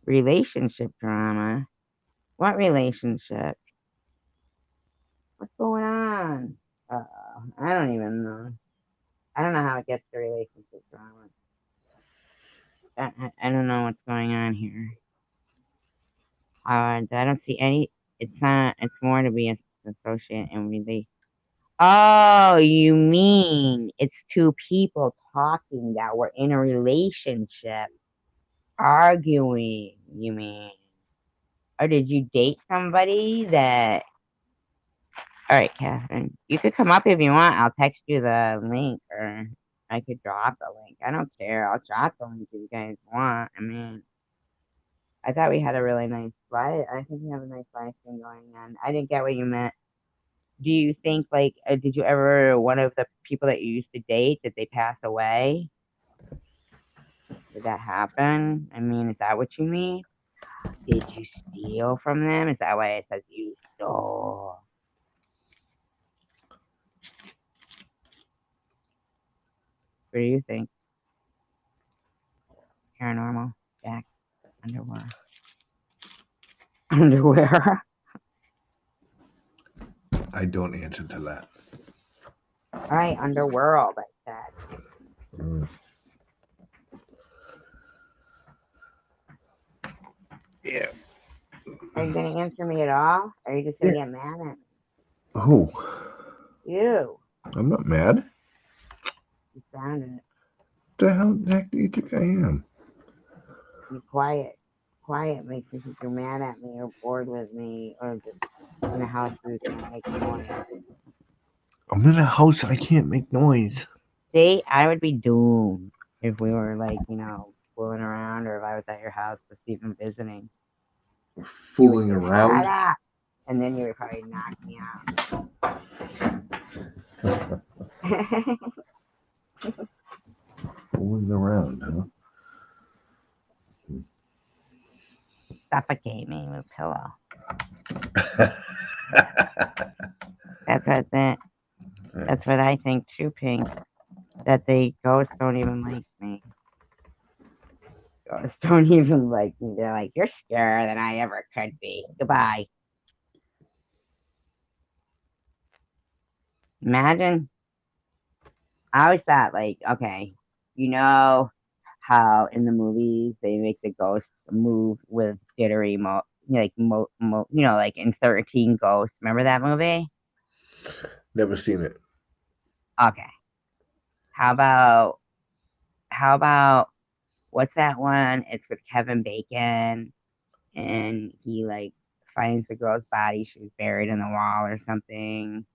relationship drama. What relationship? What's going on? I don't even know. I don't know how it gets to relationship drama. I don't know what's going on here. I don't see any. It's not. It's more to be associate and relate. Oh, you mean it's two people talking that were in a relationship, arguing? You mean? Or did you date somebody that? All right, Catherine, you could come up if you want. I'll text you the link, or I could drop the link. I don't care. I'll drop the link if you guys want. I mean, I thought we had a really nice live. I think we have a nice live thing going on. I didn't get what you meant. Do you think like did you ever one of the people that you used to date, did they pass away? Did that happen? I mean, is that what you mean? Did you steal from them? Is that why it says you stole? What do you think? Paranormal, Jack, underwear. Underwear. I don't answer to that. All right, underworld, I said. Mm. Yeah. Are you gonna answer me at all? Or are you just gonna get mad at me? Who? You. I'm not mad. You sounded The heck do you think I am? you quiet. Quiet makes me think you're mad at me or bored with me or just in a house where you can't make noise. I'm in a house and I can't make noise. See, I would be doomed if we were like, fooling around or if I was at your house just even visiting. You would Fooling say, around. "Shut up," and then you would probably knock me out. Fooling around, huh? Suffocate me with a pillow. That's what I think too, Pink. That the ghosts don't even like me. Ghosts don't even like me. They're like, "You're scarier than I ever could be. Goodbye." Imagine. I always thought, like, okay, you know how in the movies they make the ghosts move with jittery like in 13 Ghosts. Remember that movie? Never seen it. Okay. How about how about what's that one? It's with Kevin Bacon, and he like finds the girl's body. She's buried in the wall or something.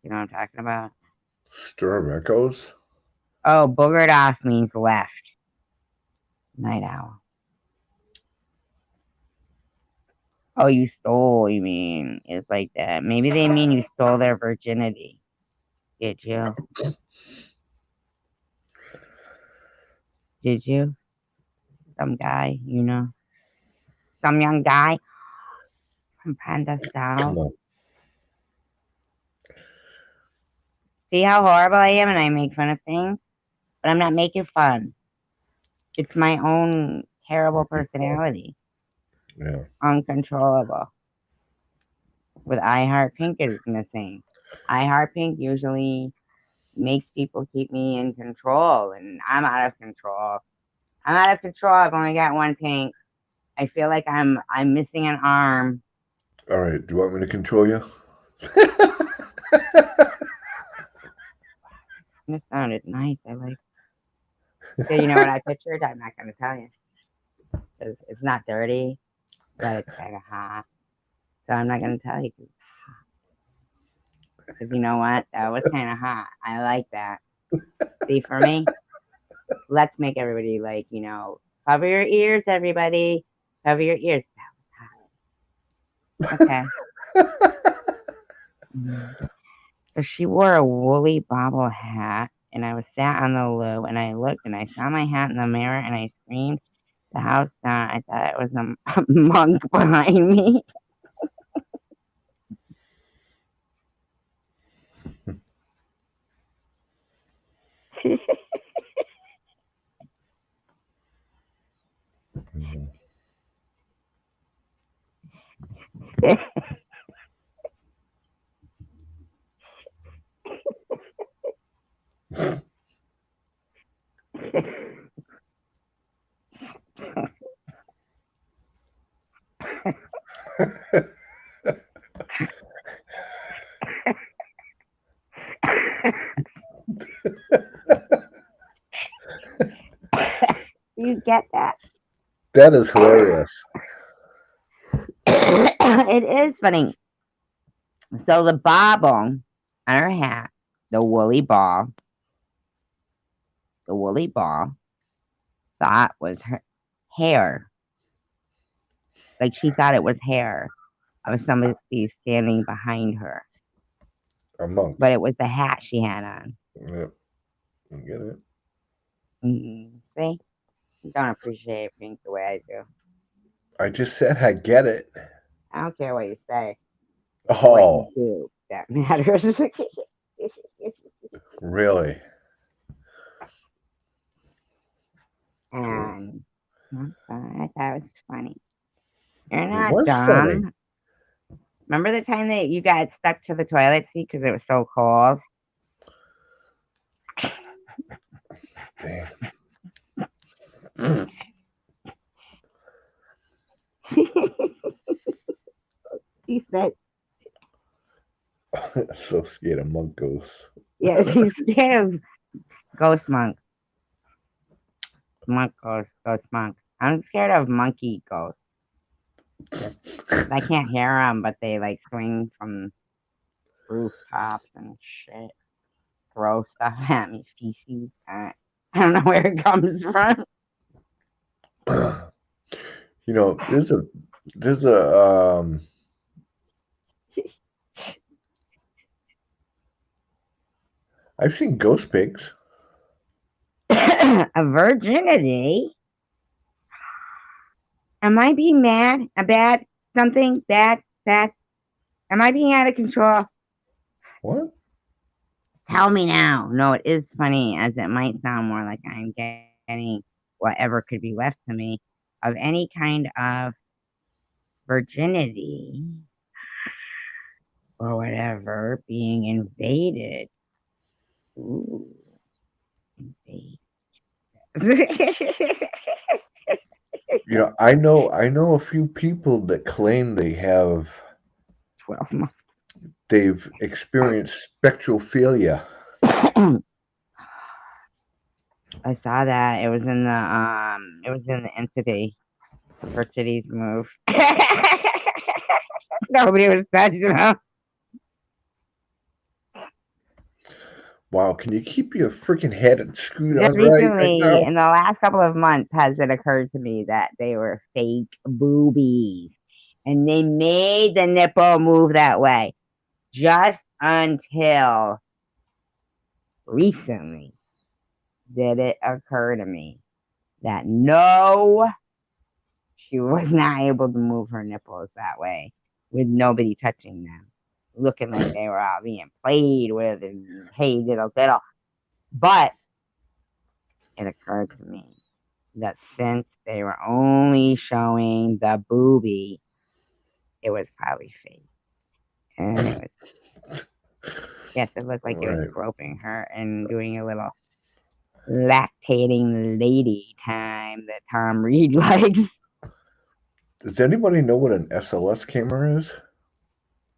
You know what I'm talking about? Stir of Echoes? Oh, boogered off means left. Night owl. Oh, you stole, you mean. It's like that. Maybe they mean you stole their virginity. Did you? Did you? Some guy, some young guy from Panda Come South. on. See how horrible I am and I make fun of things? But I'm not making fun. It's my own terrible personality. Yeah. Uncontrollable. With I Heart Pink is missing. I Heart Pink usually makes people keep me in control, and I'm out of control. I'm out of control. I've only got one pink. I feel like I'm missing an arm. All right. Do you want me to control you? This sounded nice. I like. So you know what I pictured? I'm not gonna tell you. It's not dirty, but it's kind of hot. So I'm not gonna tell you because you know what? That was kind of hot. I like that. See, for me, let's make everybody like, cover your ears, everybody. Cover your ears. That was hot. Okay. So she wore a woolly bobble hat, and I was sat on the loo, and I looked, and I saw my hat in the mirror, and I screamed the house down. I thought it was a monk behind me. You get that? That is hilarious. It is funny. So the bobble on her hat, the woolly ball, thought was her hair. Like she thought it was hair of somebody standing behind her. A monk. But it was the hat she had on. Yep. I get it. See? You don't appreciate pink the way I do. I just said I get it. I don't care what you say. What you Oh, do that matters. really? And I thought it was funny. You're It not was funny. dumb. Remember the time that you got stuck to the toilet seat because it was so cold? Damn. He said, So scared of monk ghosts. yeah, he's scared of ghost monk. Monk ghost, ghost monk. I'm scared of monkey ghosts. I can't hear them, but they like swing from rooftops and shit. Throw stuff at me, feces. I don't know where it comes from. There's a I've seen ghost pigs. A virginity? Am I being mad? A bad something? Bad? Bad? Am I being out of control? What? Tell me now. No, it is funny, as it might sound more like I'm getting whatever could be left to me of any kind of virginity or whatever being invaded. Ooh, invade. I know a few people that claim 12 months. they've experienced spectrophilia. I saw that. It was in the entity. The Fertilities move. Nobody was touching them. Wow, can you keep your freaking head screwed Just on right recently, now? in the last couple of months, has it occurred to me that they were fake boobies. And they made the nipple move that way just until recently did it occur to me that no, she was not able to move her nipples that way with nobody touching them, looking like they were all being played with and hey, diddle diddle. But it occurred to me that since they were only showing the boobie, it was probably fake. And it was, yes, it looked like it was Right. groping her and doing a little lactating lady time that Tom Reed likes. Does anybody know what an SLS camera is?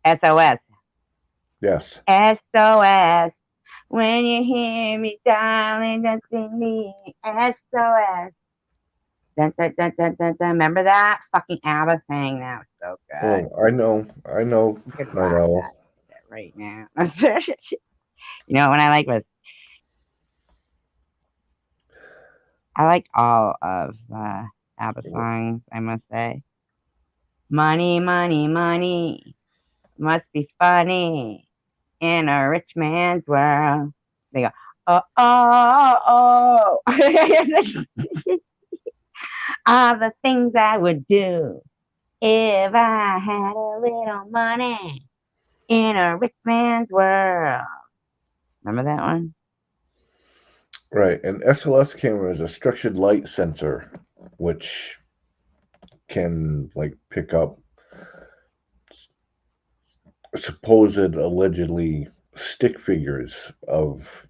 SOS. Yes. SOS. When you hear me, darling, don't sing me SOS. Dun, dun, dun, dun, dun, dun. Remember that? Fucking ABBA sang that was so good. Oh, I know, You could Night rock Owl. that shit right now. You know what I like was I liked all of ABBA songs, I must say. Money, money, money must be funny in a rich man's world. They go, oh, oh, oh. All the things I would do if I had a little money in a rich man's world. Remember that one? Right. An SLS camera is a structured light sensor, which can like pick up supposed allegedly stick figures of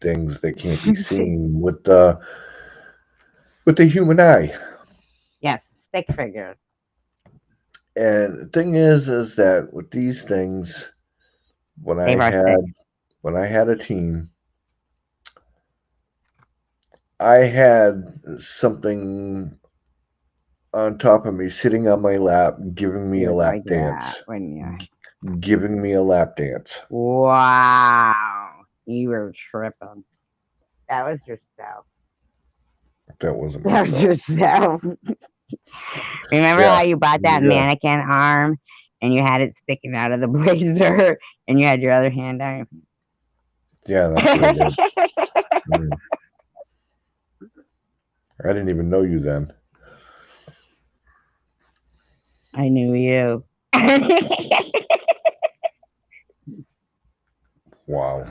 things that can't be seen with the human eye. Yes, stick figures. And the thing is that with these things, when I Save our stick. had when I had a team, I had something on top of me, sitting on my lap, giving me You a would lap like that, dance, wouldn't you? giving me a lap dance. Wow. You were tripping. That was yourself. That wasn't That was myself. yourself. Remember Yeah, how you bought that yeah, mannequin arm and you had it sticking out of the blazer and you had your other hand on yeah. That's what I did. Mm. I didn't even know you then. I knew you. Wow.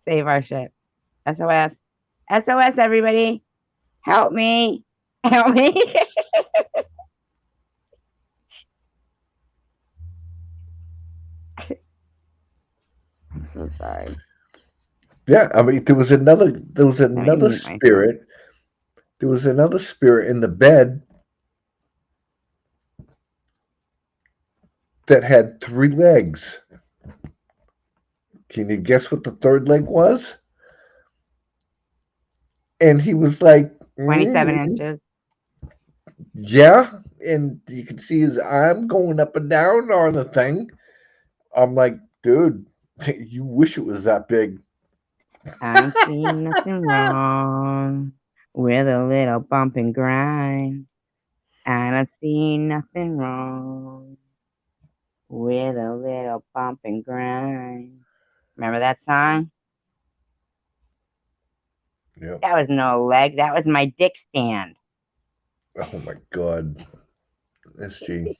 Save our shit. SOS. SOS, everybody. Help me. Help me. I'm so sorry. Yeah, I mean, there was Let me another mute myself. spirit. There was another spirit in the bed that had three legs. Can you guess what the third leg was? And he was like, 27 inches. yeah. And you can see his arm going up and down on the thing. I'm like, dude, you wish it was that big. I don't see nothing wrong with a little bump and grind. I don't see nothing wrong with a little bump and grind. Remember that song? Yep. That was no leg. That was my dick stand. Oh my God. SG.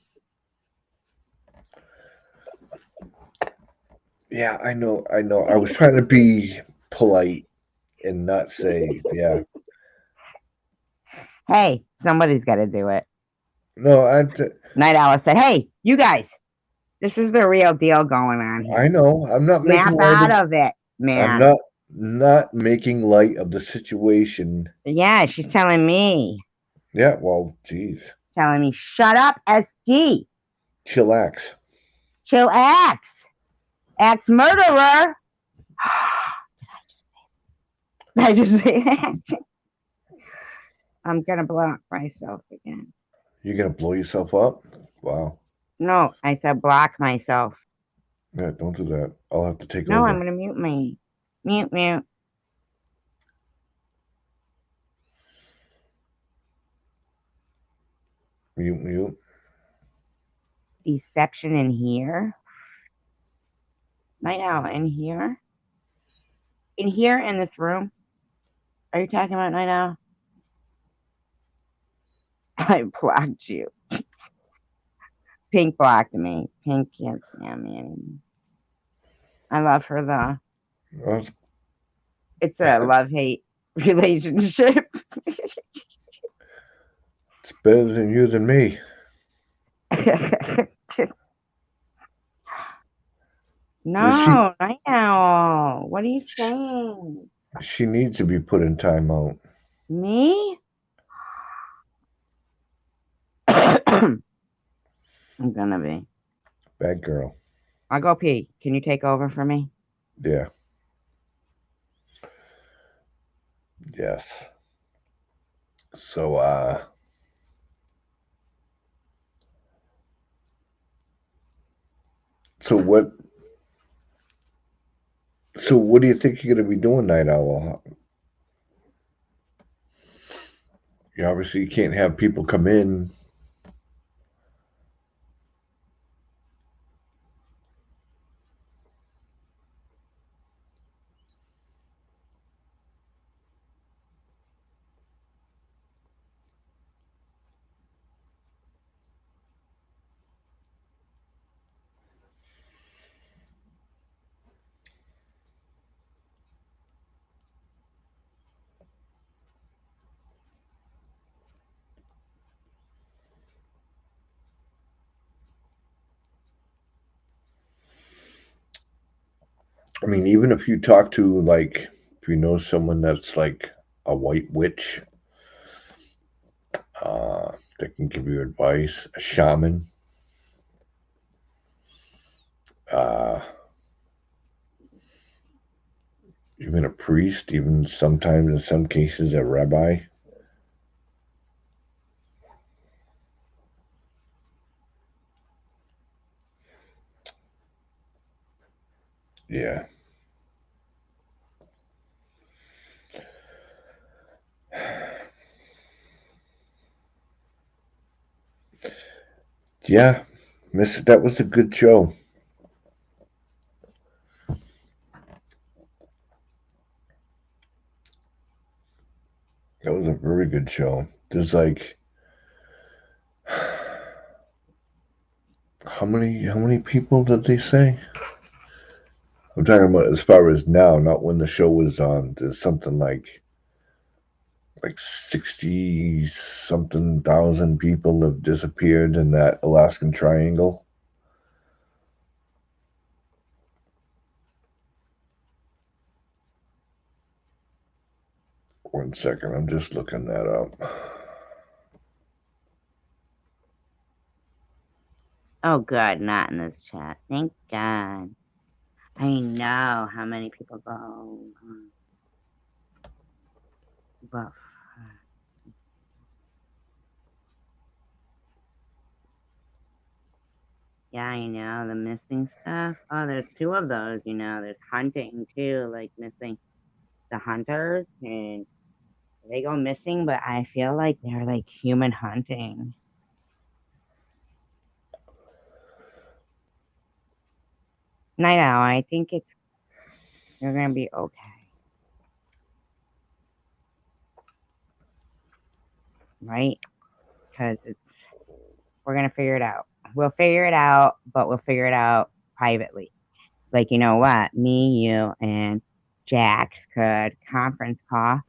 Yeah, I know. I know. I was trying to be polite and not say, yeah. Hey, somebody's got to do it. No, Night Owl said, hey, you guys, this is the real deal going on I here. know. I'm not making Snap light out of. of it, I'm man. not making light of the situation. Yeah, she's telling me. Yeah. Well, geez. Telling me, shut up, SG. Chillax. Chill X. X murderer. I just I'm gonna block myself again. You're gonna blow yourself up? Wow. No, I said block myself. Yeah. Don't do that. I'll have to take No, I'm over. gonna mute me. Mute. Mute, mute. Deception in here. Night Owl in here. In here in this room. Are you talking about Night Owl? I blocked you. Pink blocked me. Pink can't stand me anymore. I love her though. Well, It's a love-hate relationship. it's better than you than me. She No, Night Owl. What are you saying? she needs to be put in timeout. Me? I'm gonna be. Bad girl. I'll go pee. Can you take over for me? Yeah. Yes. So so what so what do you think you're gonna be doing, Night Owl? You obviously can't have people come in. I mean, even if you talk to, like, if you know someone that's like a white witch, that can give you advice, a shaman, uh, even a priest, even sometimes in some cases a rabbi. Yeah. Yeah, Miss, that was a good show. That was a very good show. There's like how many people did they say? I'm talking about as far as now, not when the show was on. There's something like 60 something thousand people have disappeared in that Alaskan Triangle. One second, I'm just looking that up. Oh, good. Not in this chat. Thank God. I know how many people go. But yeah, I know the missing stuff. Oh, there's two of those. There's hunting too, like missing the hunters, and they go missing. But I feel like they're like human hunting. Night Owl, I think you're gonna be okay, right? Because we're gonna figure it out. We'll figure it out, but we'll figure it out privately. Like, you know what? Me, you, and Jax could conference call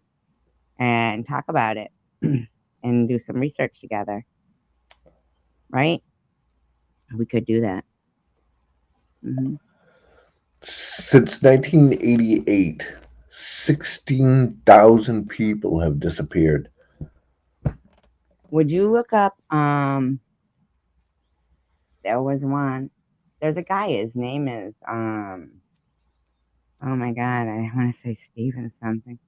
and talk about it and do some research together, right? We could do that. Hmm. Since 1988, 16,000 people have disappeared. Would you look up? There was one. There's a guy. His name is Oh my God, I want to say Steven something.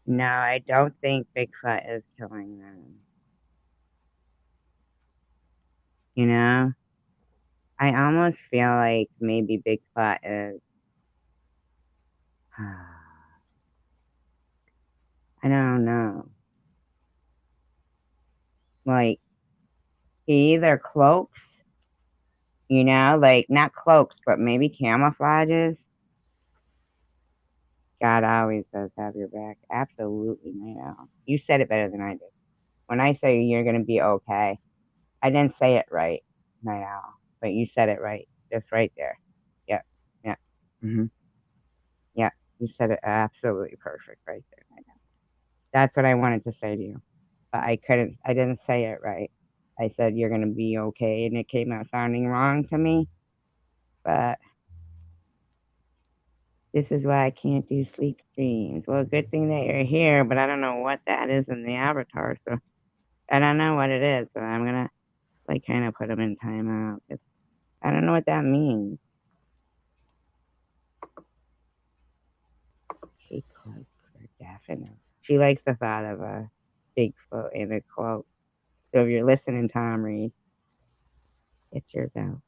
No, I don't think Bigfoot is killing them. You know, I almost feel like maybe Bigfoot is. I don't know. Like, He either cloaks, like not cloaks, but maybe camouflages. God always does have your back. Absolutely, Night Owl. You said it better than I did. When I say you're gonna be okay, I didn't say it right, Night Owl, but you said it right, just right there. Yep, yep, yep. You said it absolutely perfect right there, Night Owl. That's what I wanted to say to you, but I couldn't. I didn't say it right. I said you're gonna be okay, and it came out sounding wrong to me. But this is why I can't do sleep streams. Well, good thing that you're here, but I don't know what that is in the avatar, so I don't know what it is. So I'm gonna kind of put them in timeout. I don't know what that means. She cloaks for definite. She likes the thought of a Bigfoot in a cloak. So if you're listening, Tom Reed, get yours out.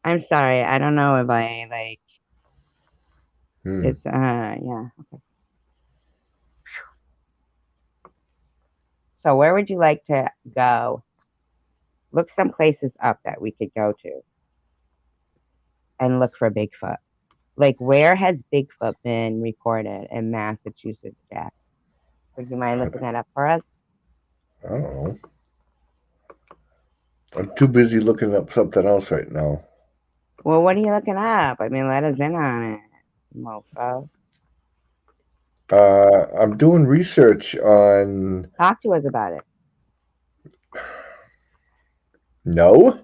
I'm sorry. I don't know if I It's yeah. Okay. So where would you like to go? Look some places up that we could go to and look for Bigfoot. Like, where has Bigfoot been recorded in Massachusetts, Jack? Would you mind looking that up for us? I don't know. I'm too busy looking up something else right now. Well, what are you looking up? I mean, let us in on it, mofo. I'm doing research on. Talk to us about it. No,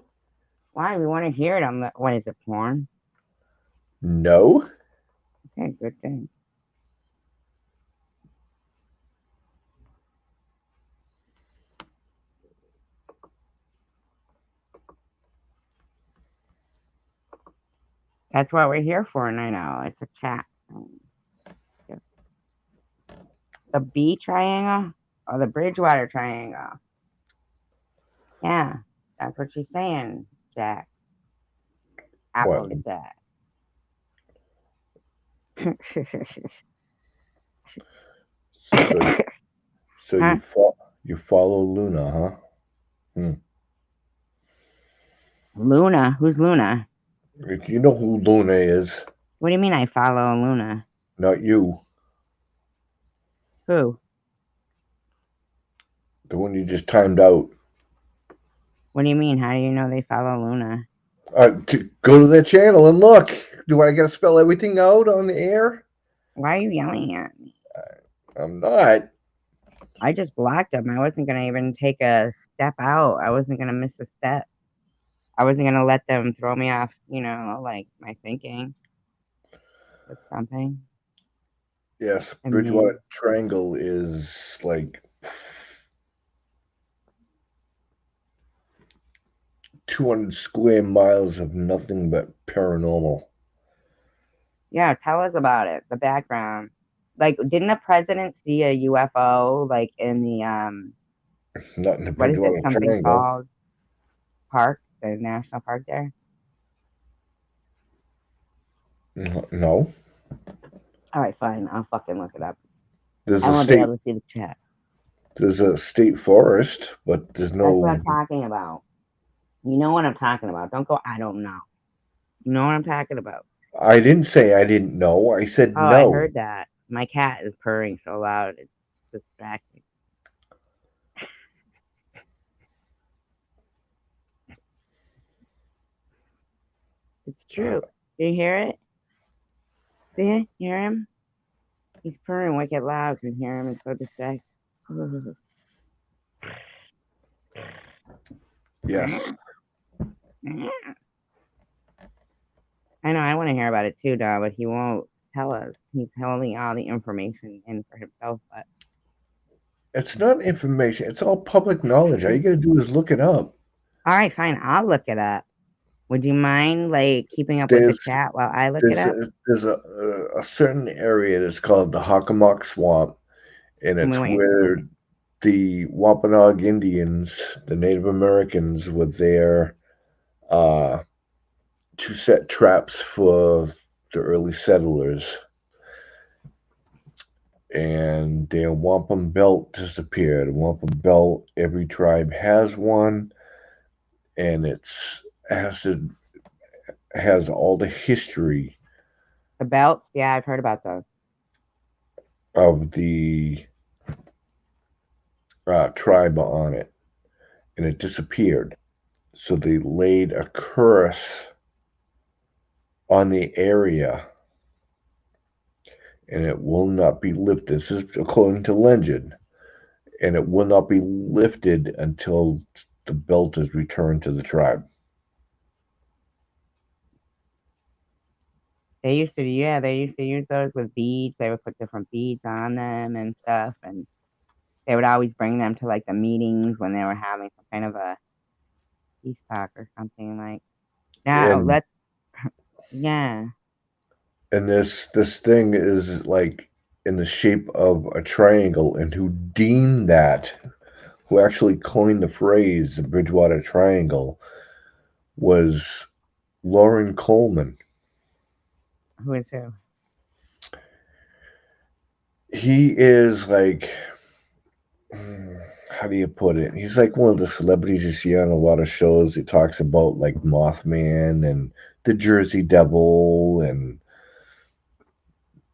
Why? We want to hear it on the. What is it, porn? no. Okay, good thing. That's what we're here for, and I know it's a chat. The B triangle or the Bridgewater triangle. Yeah, that's what she's saying, Jack. What? Apple Jack. So Huh? you follow Luna, huh? Luna? Who's Luna? You know who Luna is? What do you mean I follow Luna? Not you. Who? The one you just timed out. What do you mean? How do you know they follow Luna? Go to their channel and look. Do I gotta spell everything out on the air? Why are you yelling at me? I'm not. I just blocked them. I wasn't gonna even take a step out. I wasn't gonna miss a step. I wasn't gonna let them throw me off, like my thinking with something. Yes, I mean, Bridgewater Triangle is like 200 square miles of nothing but paranormal. yeah, tell us about it. The background. Like, didn't the president see a UFO in the Not in the what is it? Bridgewater Something Triangle. called park, the national park there? No. All right, fine. I'll fucking look it up. There's I a won't be state able to see the chat. there's a state forest, but there's That's what no. I'm talking about. You know what I'm talking about. Don't go, I don't know. You know what I'm talking about. I didn't say I didn't know. I said Oh, I no. heard that. My cat is purring so loud. It's distracting. It's true. Do you hear it? See it? Hear him? He's purring wicked loud. Can you hear him? It's so distracting. Yes. I know. I want to hear about it too, Don, but he won't tell us. He's holding all the information in for himself. But It's not information. It's all public knowledge. All you gotta do is look it up. all right, fine. I'll look it up. Would you mind keeping up with the There's chat while I look it there's up? a certain area that's called the Hockomock Swamp, and Wait, it's wait. where the Wampanoag Indians, the Native Americans, were there to set traps for the early settlers. and their wampum belt disappeared. Wampum belt, every tribe has one, and has all the history The belts? Yeah, I've heard about those. of the tribe on it, and it disappeared. So they laid a curse on the area, and it will not be lifted. This is according to legend, and it will not be lifted until the belt is returned to the tribe. They used to use those with beads. They would put different beads on them and stuff, and they would always bring them to like the meetings when they were having some kind of a peace talk or something like. Now And let's, yeah. this thing is like in the shape of a triangle, and who actually coined the phrase the Bridgewater Triangle was Lauren Coleman. Who is who? He is like, how do you put it? He's like one of the celebrities you see on a lot of shows. He talks about like Mothman and the Jersey Devil and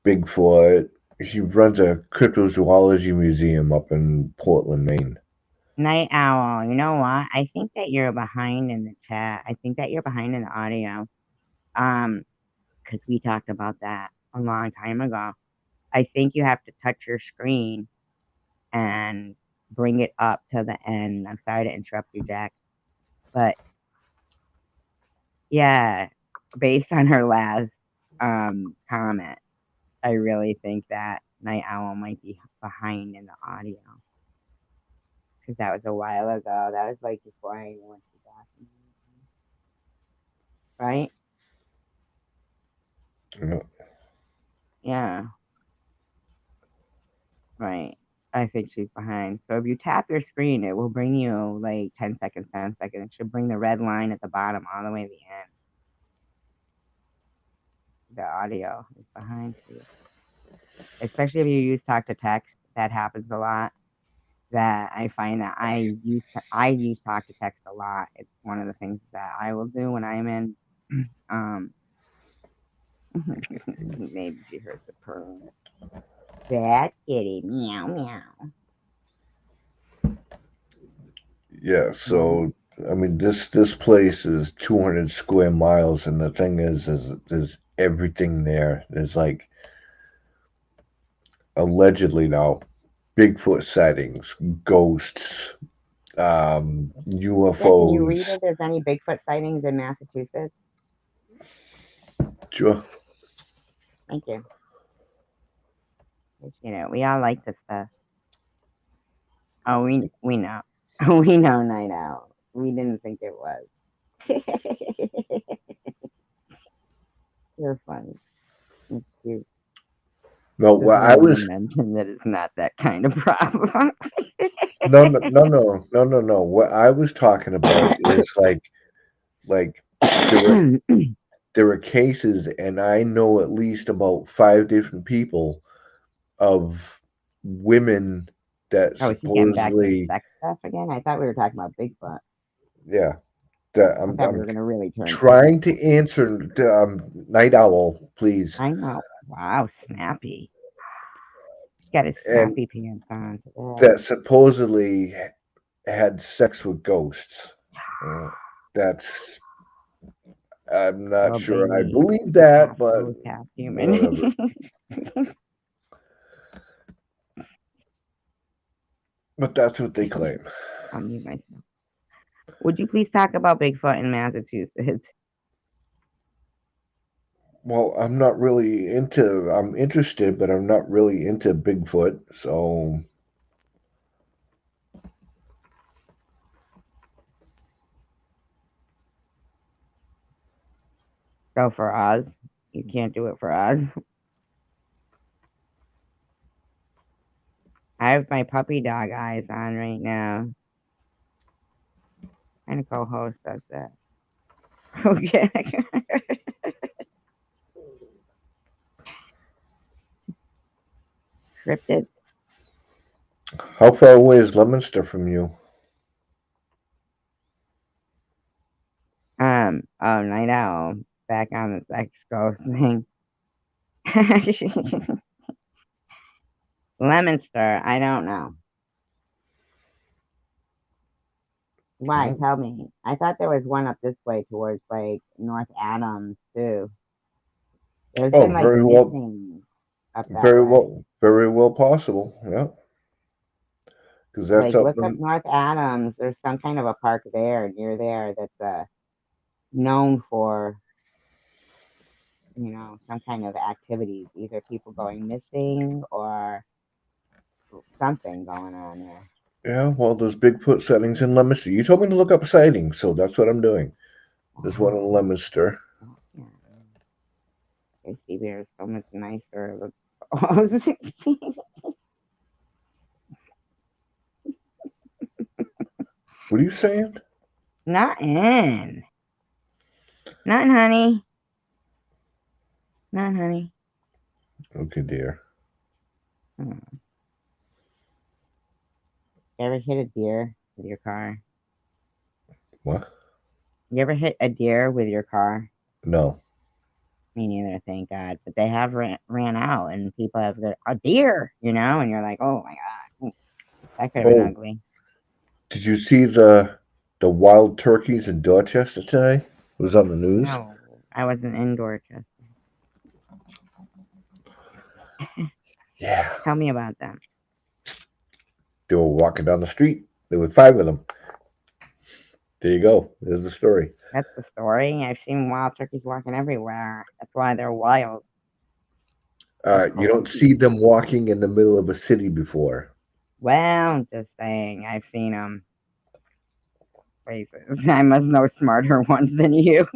Bigfoot. He runs a cryptozoology museum up in Portland, Maine. Night Owl. You know what? I think that you're behind in the chat. I think that you're behind in the audio. Because we talked about that a long time ago. I think you have to touch your screen and bring it up to the end. I'm sorry to interrupt you, Jack. But yeah, based on her last comment, I really think that Night Owl might be behind in the audio. Because that was a while ago. That was like before I went to documentary. Right? Yeah. Yeah. Right. I think she's behind. So if you tap your screen, it will bring you like 10 seconds, 10 seconds. It should bring the red line at the bottom all the way to the end. The audio is behind for you. Especially if you use talk to text, that happens a lot. That I find that I use talk to text a lot. It's one of the things that I will do when I'm in maybe she heard the purr. Bad kitty, meow meow. Yeah, so I mean this place is 200 square miles, and the thing is there's everything there. There's like allegedly now Bigfoot sightings, ghosts, Yeah, can you read UFOs. if there's any Bigfoot sightings in Massachusetts? Sure. Thank you. You know, we all like this stuff. Oh, we know. We know Night Owl. We didn't think it was. You're funny. It's cute. No, Just well, I wanted to was mention that it's not that kind of problem. no, no, no, no, no, no, no. What I was talking about is like there were there were cases, and I know at least about five different people of women that Oh, is he getting back to the supposedly, sex stuff again? I thought we were talking about Bigfoot. yeah, that I thought we I'm were going to really turn to trying Bigfoot. to answer Night Owl, please. I know. Wow, snappy. He's got his And snappy pants on today. that supposedly had sex with ghosts. Uh, that's I'm not Little sure I baby, believe that, half but ghost, half human. whatever. But that's what they claim. I'll mute myself. Would you please talk about Bigfoot in Massachusetts? Well, I'm interested, but I'm not really into Bigfoot. So, Go for Oz. You can't do it for Oz. I have my puppy dog eyes on right now. And a co-host does that. Okay. Cryptid. How far away is Leominster from you? Oh, Night Owl. Back on the sex ghost thing. Lemonster, I don't know. Why? Oh, Tell me. I thought there was one up this way towards like North Adams too. There's been like very well, missing up that way. very well possible. Yeah, because that's Like up look up in. North Adams. There's some kind of a park there near there that's known for, some kind of activities, either people going missing or something going on there. Yeah, well, there's Bigfoot sightings in Leominster. You told me to look up sightings, so that's what I'm doing. There's one in Wow. Leominster. Oh, yeah. Safety bear is so much nicer. What are you saying? Not in. Not in, honey. Not honey. Okay, dear. Hmm. You ever hit a deer with your car? What? You ever hit a deer with your car? No. Me neither, thank God. But they have ran out, and people have a deer, and you're like, oh my God, that could have been Oh, ugly. did you see the wild turkeys in Dorchester today? It was on the news. No, I wasn't indoor. Just Yeah. tell me about them. They were walking down the street. There were five of them. There you go. There's the story. That's the story. I've seen wild turkeys walking everywhere. That's why they're wild. They're You don't coyotes. see them walking in the middle of a city before. Well, just saying, I've seen them places. I must know smarter ones than you.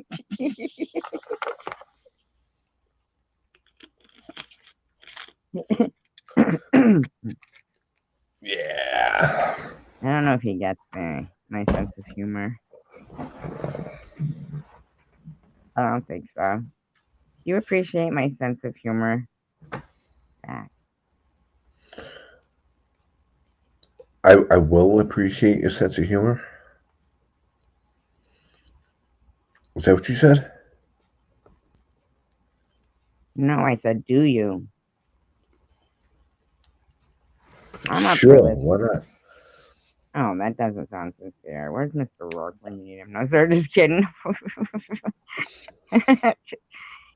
I Yeah. don't know if he gets my sense of humor. I don't think so. Do you appreciate my sense of humor? Jack? I will appreciate your sense of humor. Is that what you said? No, I said, do you? I'm up for Sure. Why listening. not? Oh, that doesn't sound sincere. Where's Mr. Rourke when you need him? No, sir, just kidding.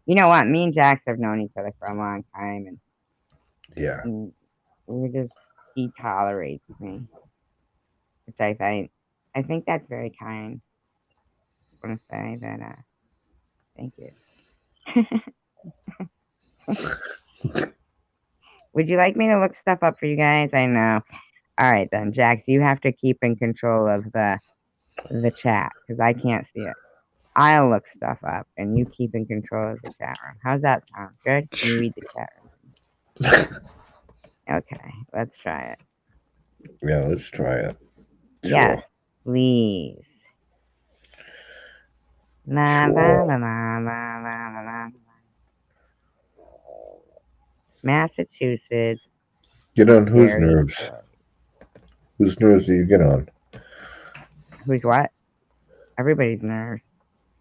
You know what? Me and Jax have known each other for a long time, Yeah. and he tolerates me, which I think that's very kind. I want to say that, thank you. Would you like me to look stuff up for you guys? I know. All right then, Jax, you have to keep in control of the chat because I can't see it. I'll look stuff up and you keep in control of the chat room. How's that sound? Good? Can you read the chat room? Okay, let's try it. Yeah, let's try it. Yes, Sure. please. La la Sure. la la la la la la. Massachusetts, Get on whose scary nerves? story. Whose nerves do you get on? Who's what? Everybody's nerves.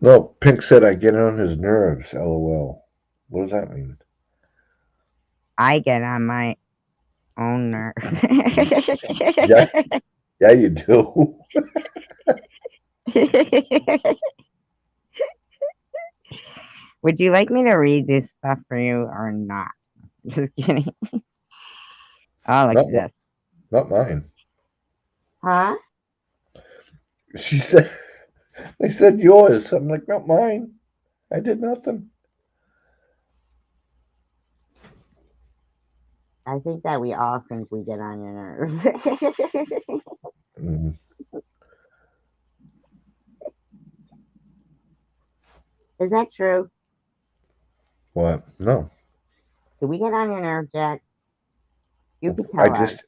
No, Pink said I get on his nerves. LOL. What does that mean? I get on my own nerves. Yeah, yeah, you do. Would you like me to read this stuff for you or not? Just kidding. Oh, look not, at this. not mine. Huh? She said, they said yours. I'm like, not mine. I did nothing. I think that we all think we get on your nerves. Mm, Is that true? what? No. Do we get on your nerves, Jack? You could I tell us. just,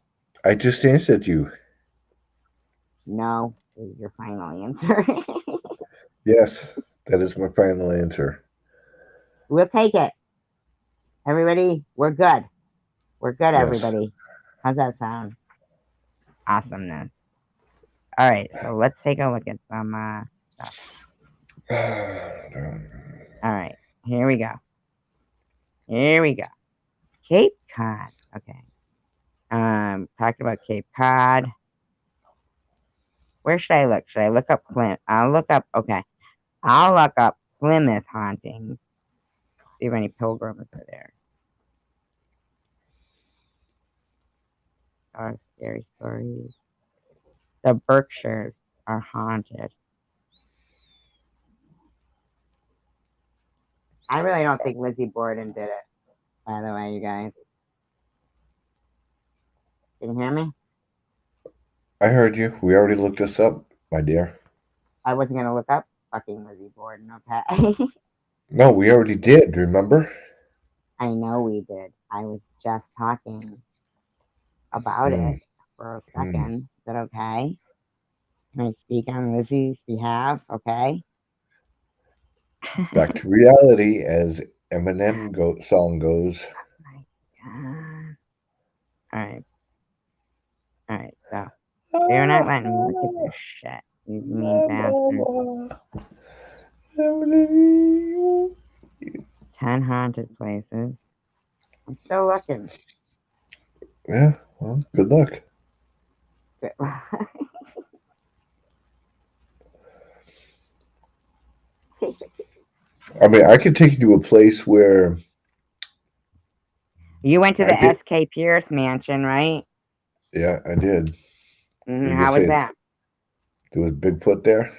I just answered you. No is your final answer. Yes, that is my final answer. We'll take it. Everybody, we're good. We're good, Yes. everybody. How's that sound? Awesomeness. All right, so let's take a look at some stuff. All right, here we go. Here we go. Cape Cod. Okay. Talked about Cape Cod. Where should I look? Should I look up Plymouth? I'll look up. Okay. I'll look up Plymouth hauntings. See if any pilgrims are there. Oh, scary stories. The Berkshires are haunted. I really don't think Lizzie Borden did it, by the way, you guys. Can you hear me? I heard you. We already looked this up, my dear. I wasn't going to look up fucking Lizzie Borden, okay? No, we already did, remember? I know we did. I was just talking about Hmm. it for a Hmm. second. Is that okay? Can I speak on Lizzie's behalf? Okay. Back to reality, as song goes. My God. All right. All right. So they're not Ah, letting me look at this shit. These mean bastards. 10 haunted places. I'm still looking. Yeah, well, good luck. I mean, I could take you to a place where You went to I the did. S.K. Pierce mansion, right? Yeah, I did. You're gonna How was say that? there was Bigfoot there?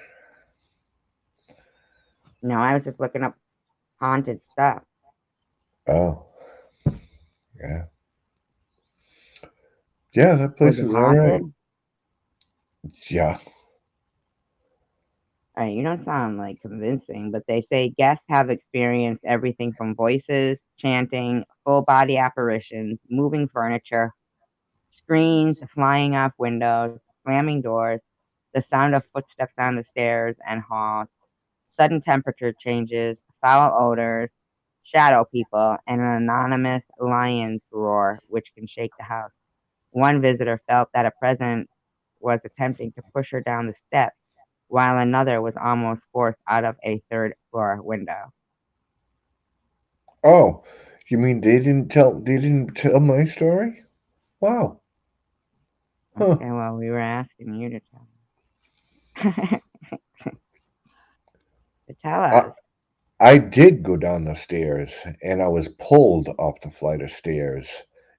No, I was just looking up haunted stuff. Oh, yeah. Yeah, that Was place it was all right. haunted? Yeah. All right, you don't sound like convincing, but they say guests have experienced everything from voices, chanting, full body apparitions, moving furniture, screens flying off windows, slamming doors, the sound of footsteps on the stairs and halls, sudden temperature changes, foul odors, shadow people, and an anonymous lion's roar which can shake the house. One visitor felt that a presence was attempting to push her down the steps, while another was almost forced out of a third floor window. Oh, you mean they didn't tell my story? Wow. Huh. Okay, well, we were asking you to tell to tell I us. I did go down the stairs and I was pulled off the flight of stairs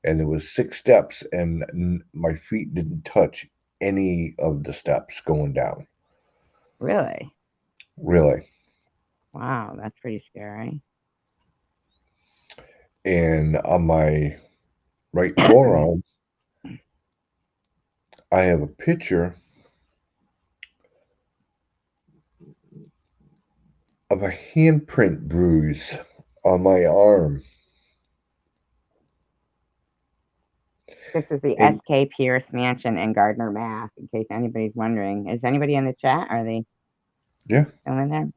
and there was 6 steps and my feet didn't touch any of the steps going down. Really? Really. Wow, that's pretty scary. And on my right forearm, I have a picture of a handprint bruise on my arm. This is the And S.K. Pierce Mansion in Gardner, Mass. In case anybody's wondering, is anybody in the chat? Are they yeah, still in there?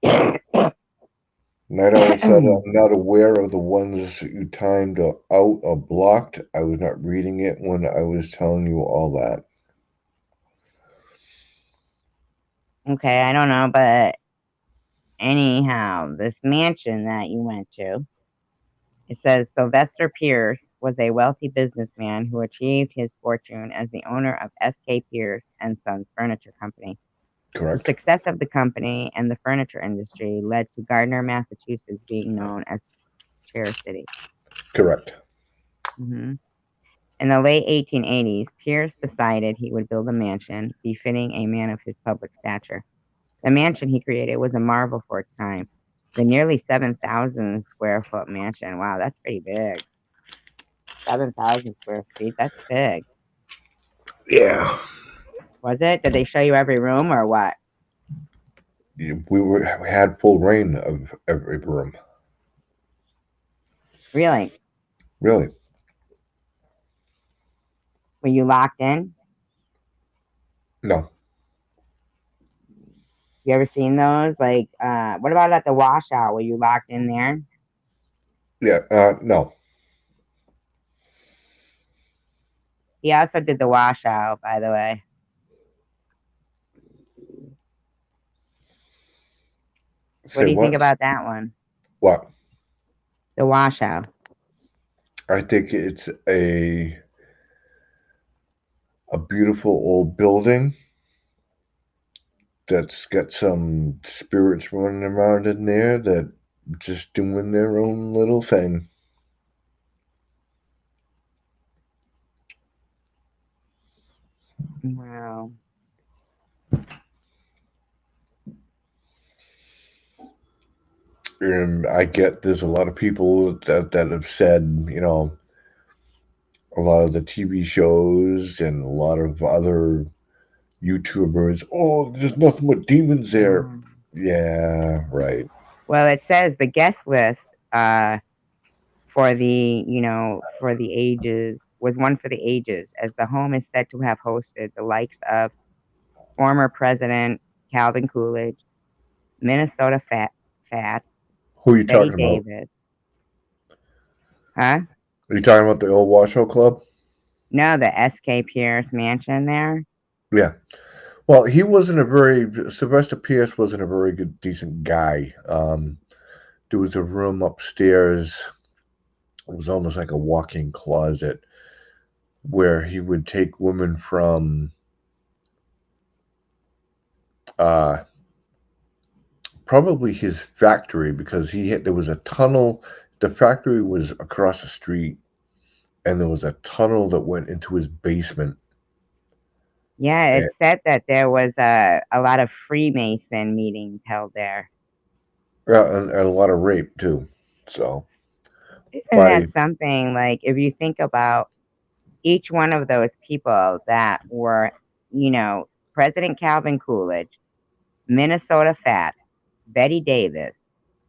Yeah. Night Owl said, I'm not aware of the ones you timed out or blocked. I was not reading it when I was telling you all that. Okay, I don't know, but anyhow, this mansion that you went to, it says Sylvester Pierce was a wealthy businessman who achieved his fortune as the owner of S.K. Pierce and Sons Furniture Company. The Correct? success of the company and the furniture industry led to Gardner, Massachusetts being known as Chair City. Correct. In the late 1880s, Pierce decided he would build a mansion befitting a man of his public stature. The mansion he created was a marvel for its time. The nearly 7,000 square foot mansion. Wow, that's pretty big. 7,000 square feet. That's big. Yeah. Was it? Did they show you every room or what? We had full reign of every room. Really? Really? Were you locked in? No. You ever seen those? Like, what about at the washout? Were you locked in there? Yeah. No. He also did the washout, by the way. What Say do you think what? about that one? What? The washout. I think it's a beautiful old building that's got some spirits running around in there that just doing their own little thing. Wow. And I get there's a lot of people that have said, a lot of the TV shows and a lot of other YouTubers, oh, there's nothing but demons there. Mm. Yeah, right. Well, it says the guest list uh, for for the ages was one for the ages, as the home is said to have hosted the likes of former President Calvin Coolidge, Minnesota Fat, Who are you Betty talking about? Davis, huh? Are you talking about the old Washoe Club? No, the S.K. Pierce mansion there. Yeah. Well, he wasn't a very Sylvester Pierce wasn't a very good, decent guy. There was a room upstairs. It was almost like a walk-in closet where he would take women from uh, probably his factory because there was a tunnel. The factory was across the street, and there was a tunnel that went into his basement. Yeah, And, it said that there was a lot of Freemason meetings held there. and a lot of rape too. So Isn't that by something? Like, if you think about each one of those people that were, President Calvin Coolidge, Minnesota Fat, Betty Davis,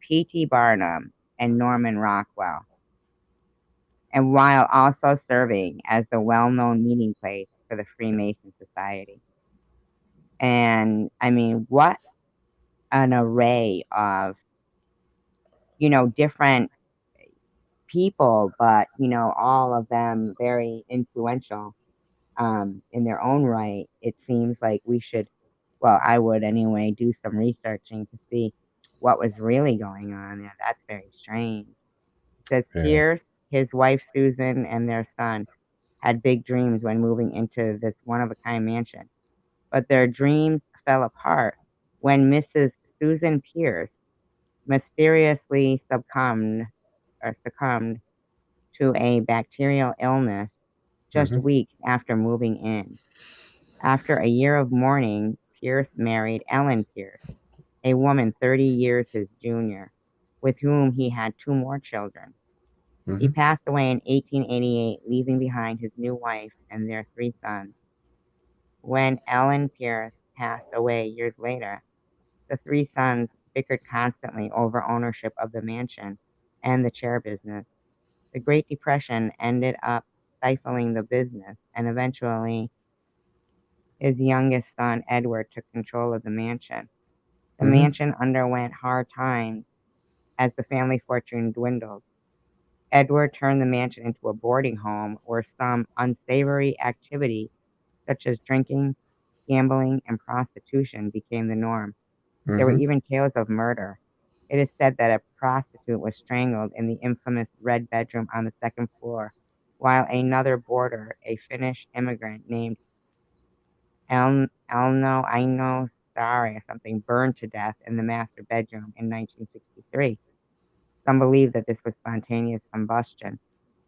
P.T. Barnum, and Norman Rockwell, and while also serving as the well known meeting place for the Freemason Society. And I mean, what an array of, different people, but, all of them very influential in their own right. It seems like we should, well, I would anyway, do some researching to see what was really going on there. That's very strange. It says yeah. Pierce, his wife Susan, and their son had big dreams when moving into this one of a kind mansion, but their dreams fell apart when Mrs. Susan Pierce mysteriously succumbed to a bacterial illness just Hmm. weeks after moving in. After a year of mourning, Pierce married Ellen Pierce, a woman 30 years his junior, with whom he had two more children. He Hmm. passed away in 1888, leaving behind his new wife and their three sons. When Ellen Pierce passed away years later, the three sons bickered constantly over ownership of the mansion and the chair business. The Great Depression ended up stifling the business, and eventually his youngest son, Edward, took control of the mansion. The Hmm. mansion underwent hard times as the family fortune dwindled. Edward turned the mansion into a boarding home where some unsavory activity, such as drinking, gambling, and prostitution, became the norm. There were Hmm. even tales of murder. It is said that a prostitute was strangled in the infamous red bedroom on the second floor, while another boarder, a Finnish immigrant named Elno Aino Sari or something, burned to death in the master bedroom in 1963. Some believe that this was spontaneous combustion,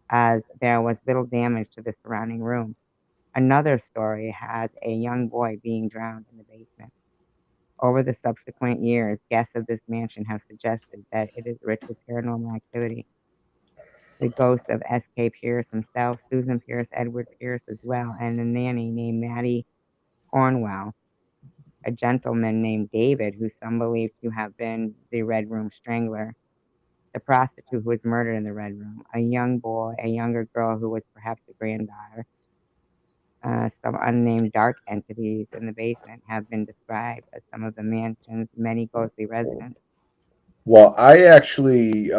as there was little damage to the surrounding room. Another story has a young boy being drowned in the basement. Over the subsequent years, guests of this mansion have suggested that it is rich with paranormal activity. The ghosts of S.K. Pierce himself, Susan Pierce, Edward Pierce as well, and a nanny named Mattie Cornwell, a gentleman named David, who some believe to have been the Red Room Strangler, the prostitute who was murdered in the Red Room, a young boy, a younger girl who was perhaps a granddaughter. Some unnamed dark entities in the basement have been described as some of the mansion's many ghostly residents. Well, I actually,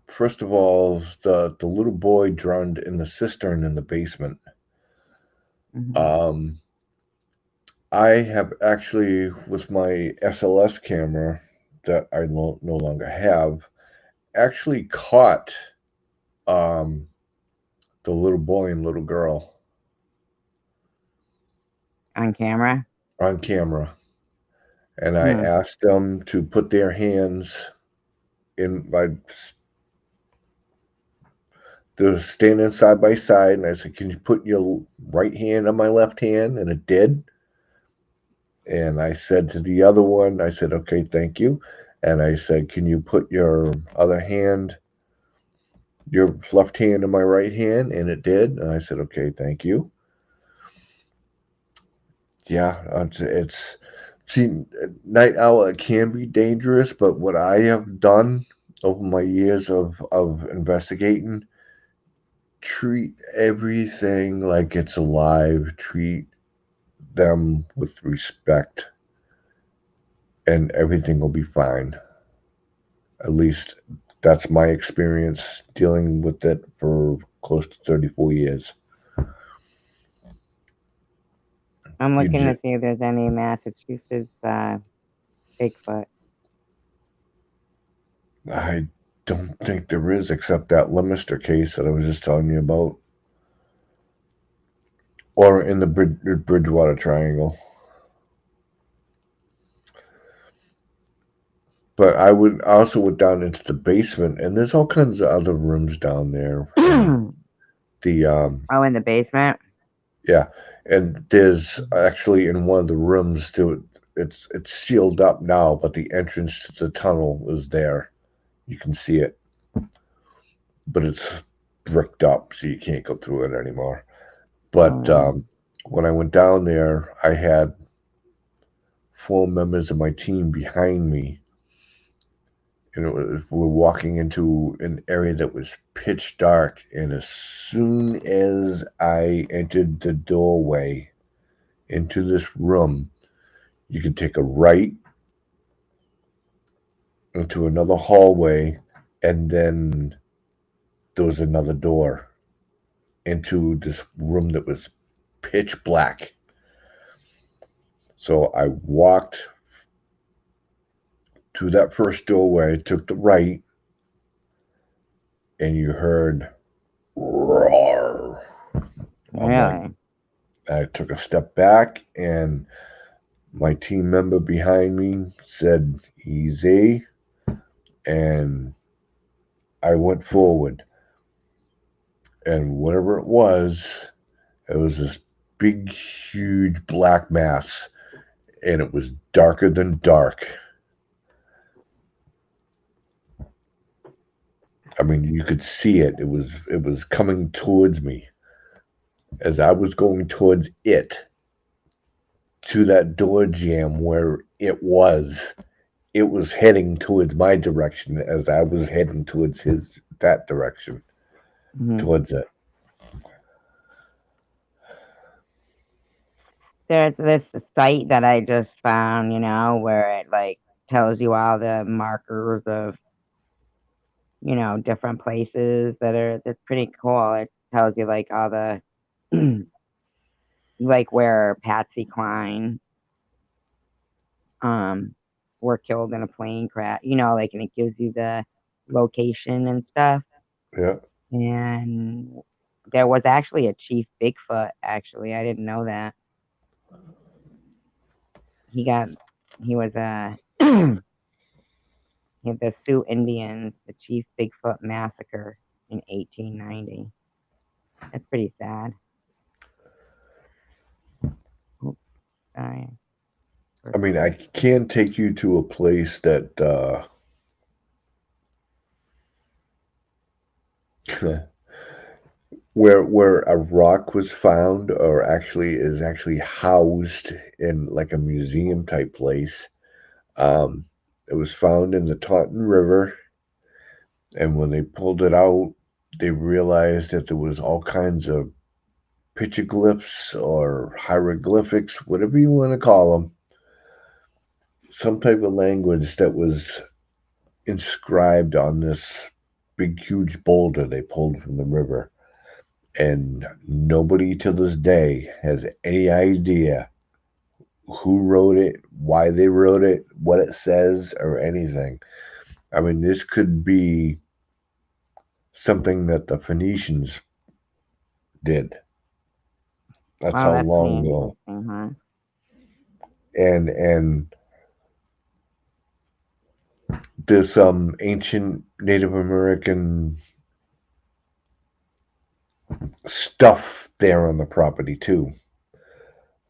first of all, the little boy drowned in the cistern in the basement. Hmm. Um, I have actually, with my SLS camera that I no longer have, actually caught um, the little boy and little girl On camera. on camera. And I Hmm. asked them to put their hands in my. They're standing side by side, and I said, "Can you put your right hand on my left hand?" And it did. And I said to the other one, I said, "Okay, thank you." And I said, "Can you put your other hand, your left hand on my right hand?" And it did. And I said, "Okay, thank you." Yeah, it's see, night owl, it can be dangerous, but what I have done over my years of investigating, treat everything like it's alive, treat them with respect, and everything will be fine. At least that's my experience dealing with it for close to 34 years. I'm You looking to just, see if there's any Massachusetts Bigfoot. I don't think there is, except that Leominster case that I was just telling you about, or in the Bridgewater Triangle. But I also went down into the basement, and there's all kinds of other rooms down there, and Oh, the in the basement. yeah, and there's actually in one of the rooms too. It's sealed up now, but the entrance to the tunnel is there. You can see it, but it's bricked up, so you can't go through it anymore. But Oh, when I went down there, I had 4 members of my team behind me, and we were walking into an area that was pitch dark. And as soon as I entered the doorway into this room, you could take a right into another hallway, and then there was another door into this room that was pitch black. So I walked to that first doorway, took the right, and you heard roar. I'm like, really? I took a step back, and my team member behind me said, "Easy," and I went forward. And whatever it was this big, huge black mass, and it was darker than dark. I mean, you could see it. It was coming towards me. As I was going towards it, to that door jam where it was heading towards my direction as I was heading towards that direction, Hmm. towards it. There's this site that I just found, where it like tells you all the markers of, different places that's pretty cool. It tells you like all the like where Patsy Cline um were killed in a plane crash, like, and it gives you the location and stuff. Yeah, And there was actually a Chief Bigfoot, actually. I didn't know that. He got he was the Sioux Indians, the Chief Bigfoot massacre in 1890. That's pretty sad. Oops, sorry. I mean, I can take you to a place that where a rock was found, or actually is actually housed in like a museum type place. Um, it was found in the Taunton River, and when they pulled it out, they realized that there was all kinds of petroglyphs or hieroglyphics, whatever you want to call them, some type of language that was inscribed on this big, huge boulder they pulled from the river. And nobody to this day has any idea who wrote it, why they wrote it, what it says, or anything. I mean, this could be something that the Phoenicians did. That's Wow, how that's pretty long ago. interesting, huh? And this ancient Native American stuff there on the property too.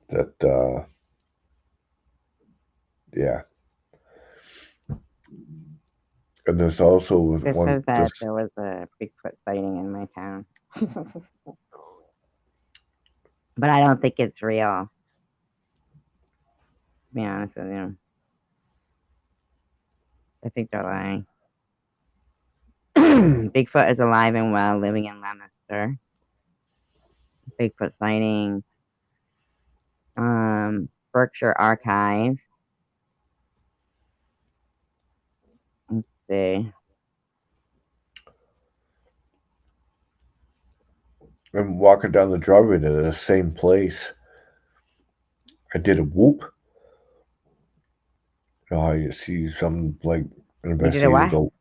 That yeah, and there's also This one says that this there was a Bigfoot sighting in my town. But I don't think it's real, to be honest with you. I think they're lying. Bigfoot is alive and well, living in Leominster. Bigfoot sighting, Berkshire Archives. Let's see. I'm walking down the driveway to the same place. I did a whoop. You know how you see some like You did a investigators what? go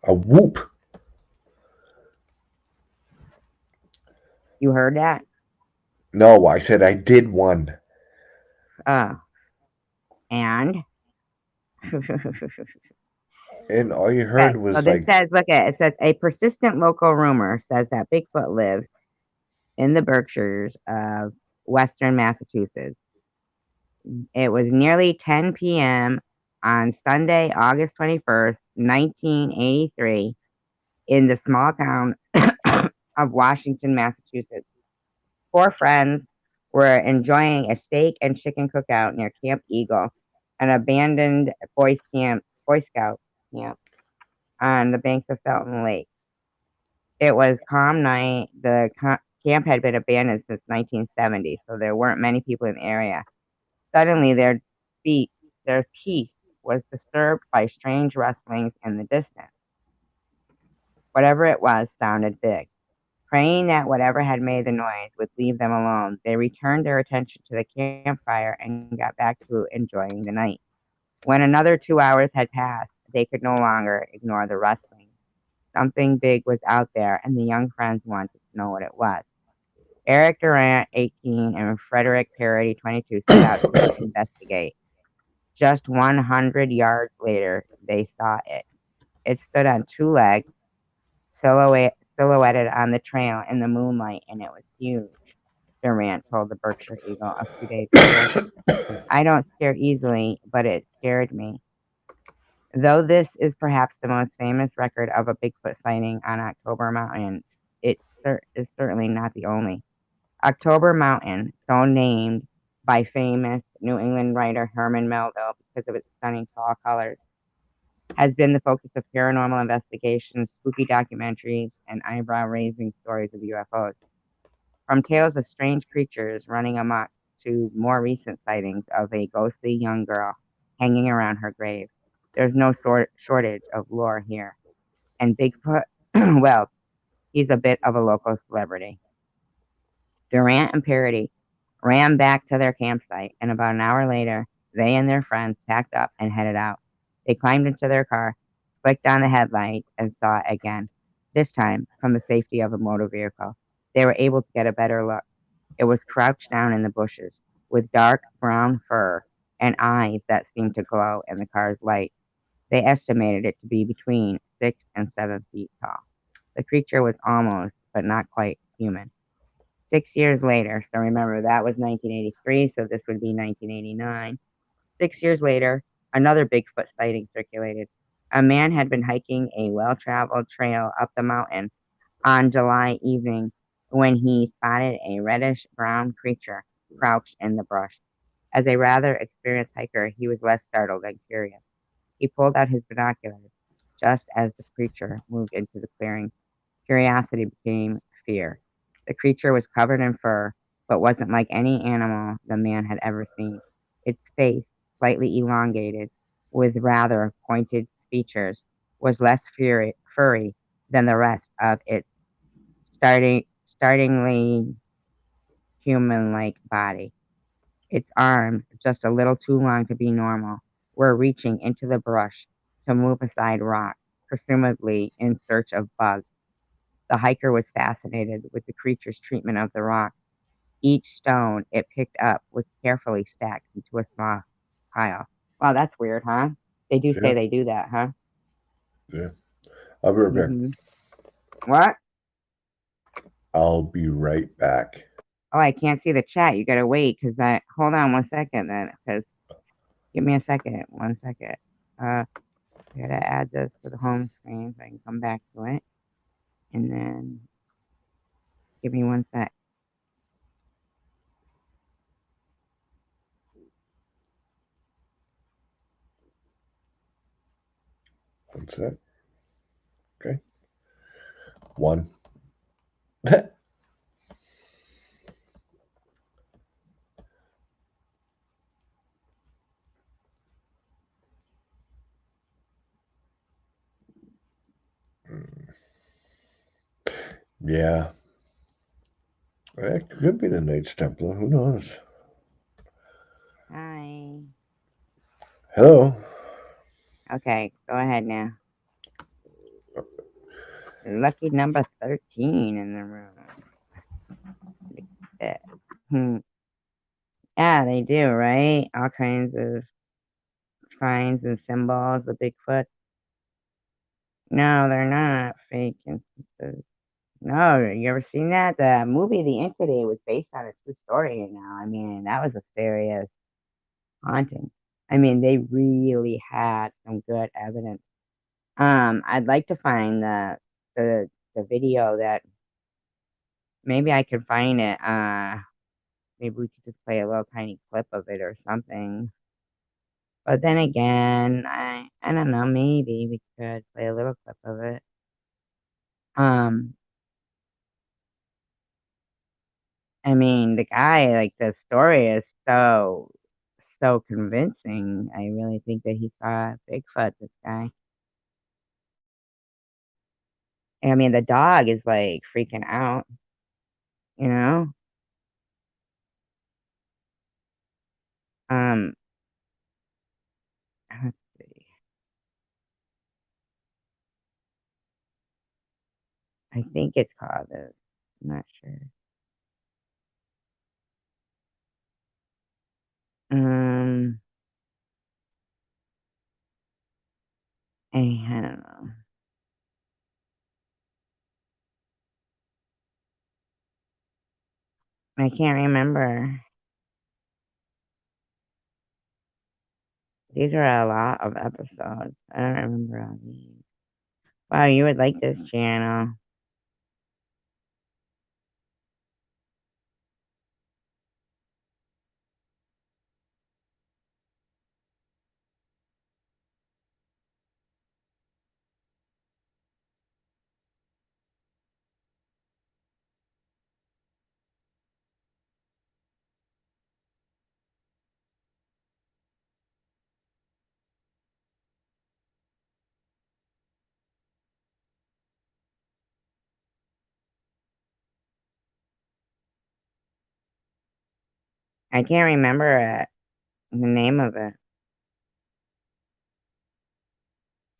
a whoop. You heard that? No, I said I did one. Oh, and And all you heard okay. So was this like, says, look at it. It says a persistent local rumor says that Bigfoot lives in the Berkshires of Western Massachusetts. It was nearly 10 p.m. on Sunday, August 21st, 1983, in the small town of Washington, Massachusetts. Four friends were enjoying a steak and chicken cookout near Camp Eagle, an abandoned Boy Scout camp on the banks of Felton Lake. It was calm night. The camp had been abandoned since 1970, so there weren't many people in the area. Suddenly, beat, their peace was disturbed by strange rustlings in the distance. Whatever it was sounded big. Praying that whatever had made the noise would leave them alone, they returned their attention to the campfire and got back to enjoying the night. When another 2 hours had passed, they could no longer ignore the rustling. Something big was out there, and the young friends wanted to know what it was. Eric Durant, 18, and Frederick Parody, 22, set out to investigate. Just 100 yards later, they saw it. It stood on two legs, silhouetted on the trail in the moonlight, and it was huge, Durant told the Berkshire Eagle a few days later. I don't scare easily, but it scared me. Though this is perhaps the most famous record of a Bigfoot sighting on October Mountain, it is certainly not the only. October Mountain, so named by famous New England writer Herman Melville because of its stunning fall colors, has been the focus of paranormal investigations, spooky documentaries, and eyebrow-raising stories of UFOs. From tales of strange creatures running amok to more recent sightings of a ghostly young girl hanging around her grave, there's no shortage of lore here. And Bigfoot, well, he's a bit of a local celebrity. Durant and Parody ran back to their campsite, and about an hour later, they and their friends packed up and headed out. They climbed into their car, flicked on the headlights, and saw it again, this time from the safety of a motor vehicle. They were able to get a better look. It was crouched down in the bushes, with dark brown fur and eyes that seemed to glow in the car's light. They estimated it to be between 6 and 7 feet tall. The creature was almost, but not quite, human. 6 years later, so remember that was 1983, so this would be 1989. 6 years later, another Bigfoot sighting circulated. A man had been hiking a well traveled trail up the mountain on July evening when he spotted a reddish brown creature crouched in the brush. As a rather experienced hiker, he was less startled than curious. He pulled out his binoculars just as the creature moved into the clearing. Curiosity became fear. The creature was covered in fur, but wasn't like any animal the man had ever seen. Its face, slightly elongated, with rather pointed features, was less furry than the rest of its starting startlingly human-like body. Its arms, just a little too long to be normal, were reaching into the brush to move aside rocks, presumably in search of bugs. The hiker was fascinated with the creature's treatment of the rock. Each stone it picked up was carefully stacked into a small pile. Wow, that's weird, huh? They do say Yeah, they do that, huh? yeah. I'll be right back. Mm-hmm. What? I'll be right back. Oh, I can't see the chat. You gotta wait, cause I hold on 1 second then, cause give me a second, 1 second. I gotta add this to the home screen so I can come back to it, and then give me 1 sec. One sec. Okay. One. Yeah. It could be the Knights Templar. Who knows? Hi. Hello. Okay, go ahead now. Lucky number 13 in the room. Look at that. Yeah, they do, right? All kinds of signs and symbols of Bigfoot. No, they're not fake instances. No, you ever seen that? The movie The Entity was based on a true story, I mean, that was a serious haunting. I mean, they really had some good evidence. I'd like to find the video that maybe I could find it. Maybe we could just play a little tiny clip of it or something. But then again, I don't know, maybe we could play a little clip of it. Um, I mean, the guy, like the story is so convincing. I really think that he saw Bigfoot, this guy. I mean, the dog is like freaking out, you know? Um, let's see. I think it's called this. I'm not sure. Um, I don't know. I can't remember. These are a lot of episodes. I don't remember all these. Wow, you would like this channel. I can't remember the name of it.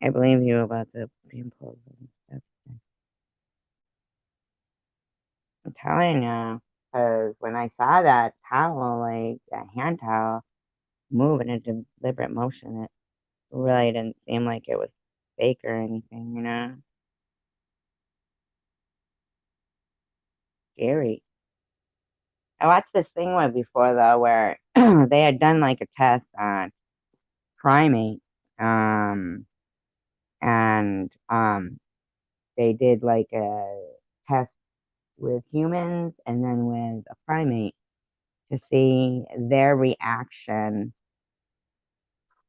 I believe you about the pimples and stuff. I'm telling you, because when I saw that towel, like that hand towel, move in a deliberate motion, it really didn't seem like it was fake or anything. Scary. I watched this thing one before though where they had done like a test on primates, and they did like a test with humans and then with a primate to see their reaction,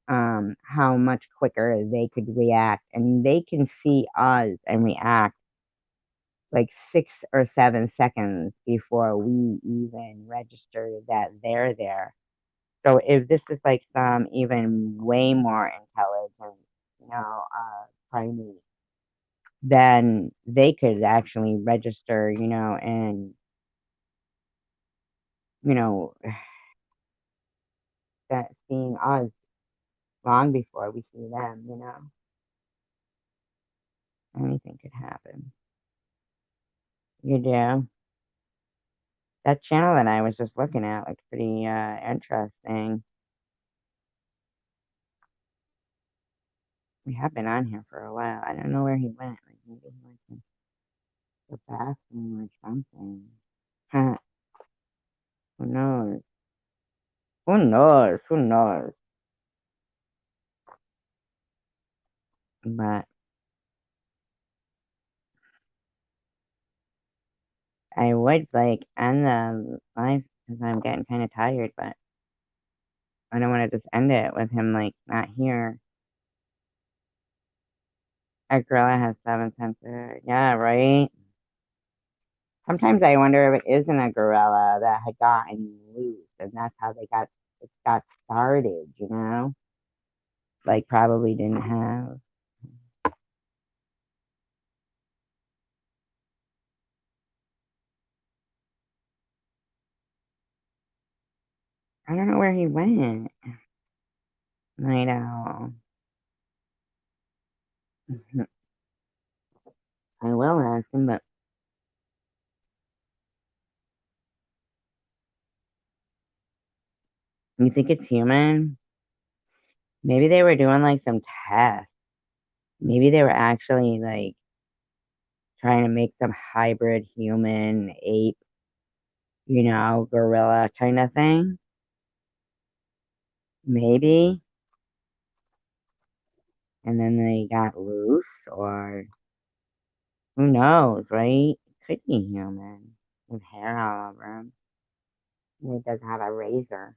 how much quicker they could react. And they can see us and react like 6 or 7 seconds before we even register that they're there. So if this is like some even way more intelligent, primate, then they could actually register, and, you know, that seeing us long before we see them. Anything could happen. You do. That channel that I was just looking at looked pretty interesting. We have been on here for a while. I don't know where he went. Like maybe he went to the bathroom or something. Huh. Who knows? Who knows? Who knows? But I would like end the live because I'm getting kind of tired, but I don't want to just end it with him like not here. A gorilla has 7 senses. Yeah, right. Sometimes I wonder if it isn't a gorilla that had gotten loose, and that's how it got started. Like probably didn't have. I don't know where he went. Night owl. I will ask him, but you think it's human? Maybe they were doing like some tests. Maybe they were actually like trying to make some hybrid human ape, gorilla kind of thing. Maybe. And then they got loose, or who knows, right? Could be human with hair all over him. And he does have a razor,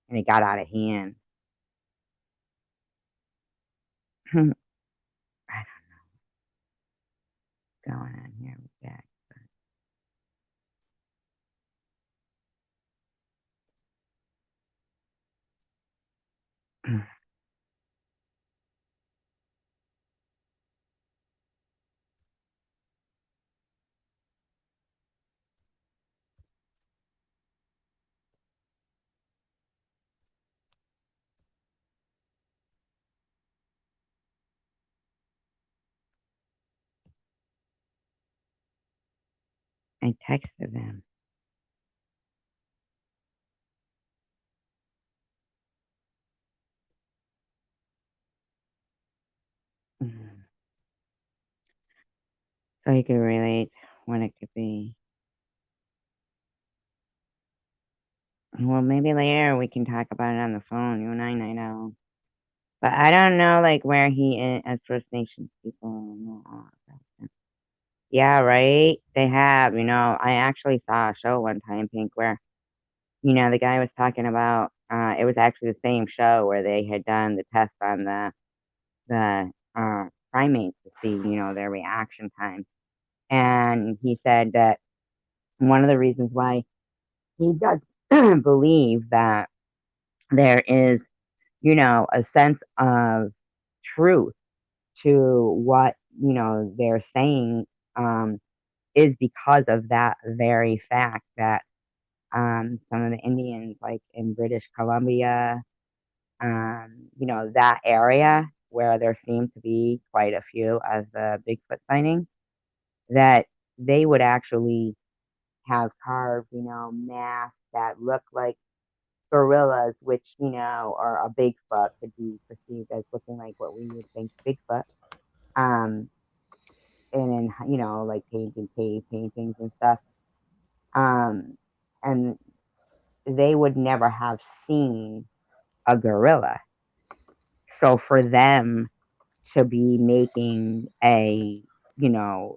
and it got out of hand. I don't know what's going on here with that. I texted him. So he could relate what it could be. Well, maybe later we can talk about it on the phone, you and I know. But I don't know, like, where he is as First Nations people. Yeah, right? They have, I actually saw a show one time, Pink, where, the guy was talking about, it was actually the same show where they had done the test on the primates to see, their reaction time. And he said that one of the reasons why he does believe that there is, a sense of truth to what, they're saying, um, is because of that very fact that some of the Indians, like in British Columbia, that area where there seem to be quite a few of the Bigfoot sightings, that they would actually have carved, masks that look like gorillas, which, or a Bigfoot could be perceived as looking like what we would think Bigfoot. Um, and then, like painting cave paintings and stuff. Um, and they would never have seen a gorilla. So for them to be making a,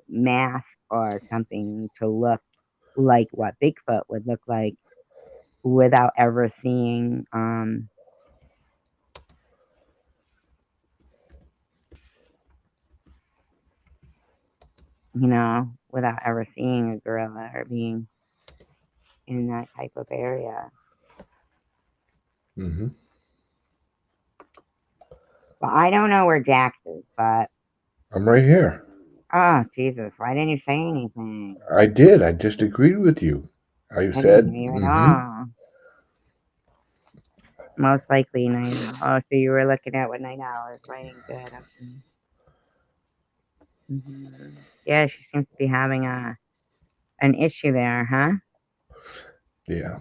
mask or something to look like what Bigfoot would look like without ever seeing, without ever seeing a gorilla or being in that type of area. Mm-hmm. But I don't know where Jax is, but I'm right here. Oh, Jesus. Why didn't you say anything? I did. I just agreed with you. I I didn't said, hear you at mm-hmm. all. Most likely night owl. Oh, so you were looking at what night owl is writing. Good. Okay. Yeah, she seems to be having an issue there, huh? Yeah.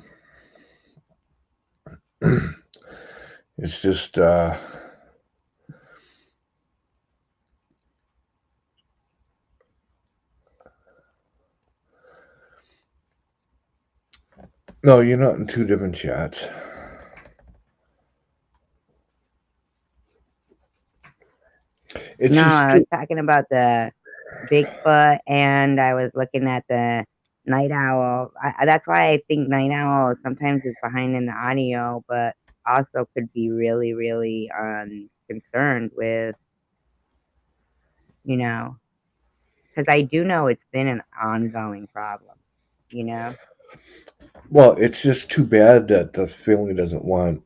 It's just, no, you're not in two different chats. It's No, just, I was talking about the Bigfoot, and I was looking at the night owl. That's why I think night owl sometimes is behind in the audio, but also could be really, really concerned with, you know, because I do know it's been an ongoing problem, you know. well, it's just too bad that the family doesn't want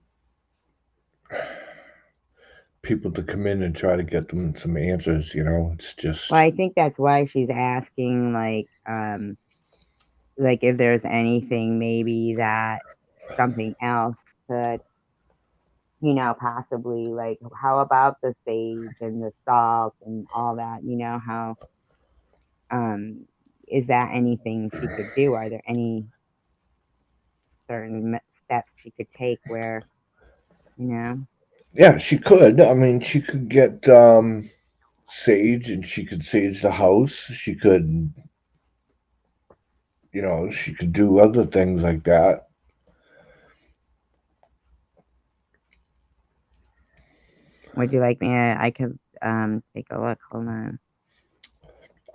people to come in and try to get them some answers. It's Well, just, I think that's why she's asking, like if there's anything maybe that something else could, possibly, like, how about the sage and the salt and all that, how, is that anything she could do? Are there any certain steps she could take where, you know? yeah, she could. I mean, she could get sage and she could sage the house. She could do other things like that. Would you like me I could, take a look. Hold on.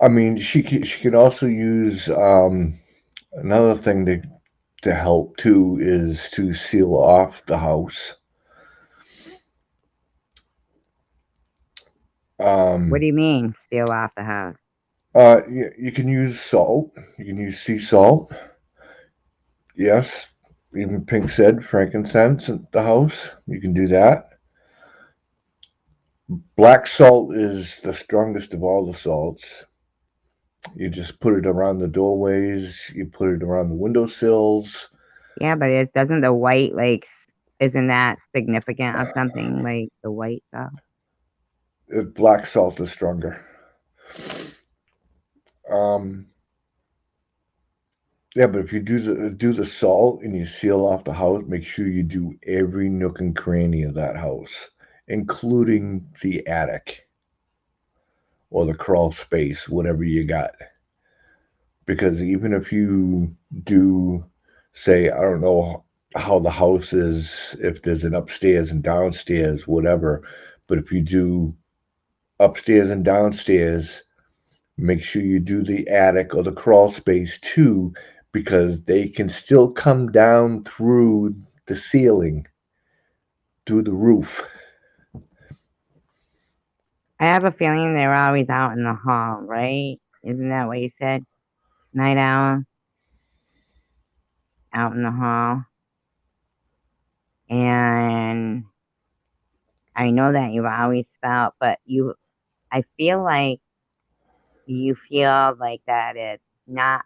I mean, she can also use another thing to help too is to seal off the house. What do Um, you mean, steal off the house? you can use salt. You can use sea salt. Yes, even Pink said frankincense in the house. You can do that. Black salt is the strongest of all the salts. You just put it around the doorways. You put it around the windowsills. Yeah, but it doesn't the white, like, isn't that significant of something, like the white stuff? Black salt is stronger. Um, yeah, but if you do the salt and you seal off the house, make sure you do every nook and cranny of that house, including the attic or the crawl space, whatever you got. Because even if you do, say, I don't know how the house is, if there's an upstairs and downstairs, whatever, but if you do upstairs and downstairs, make sure you do the attic or the crawl space too, because they can still come down through the ceiling, through the roof. I have a feeling they were always out in the hall, right? Isn't that what you said? Night owl out in the hall. And I know that you've always felt, but I feel like you feel like that it's not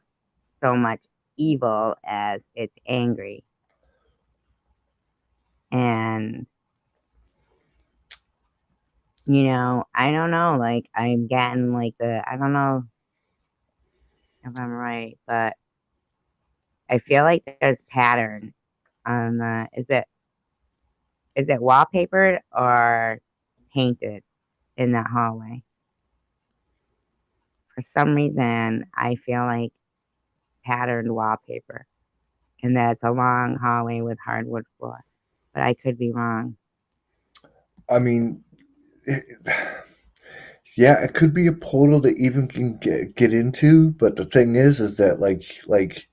so much evil as it's angry. And, I don't know, like, I'm getting like I don't know if I'm right, but I feel like there's pattern on is it wallpapered or painted in that hallway? For some reason, I feel like patterned wallpaper, and that it's a long hallway with hardwood floor. But I could be wrong. I mean, yeah, it could be a portal that even can get into, but the thing is that like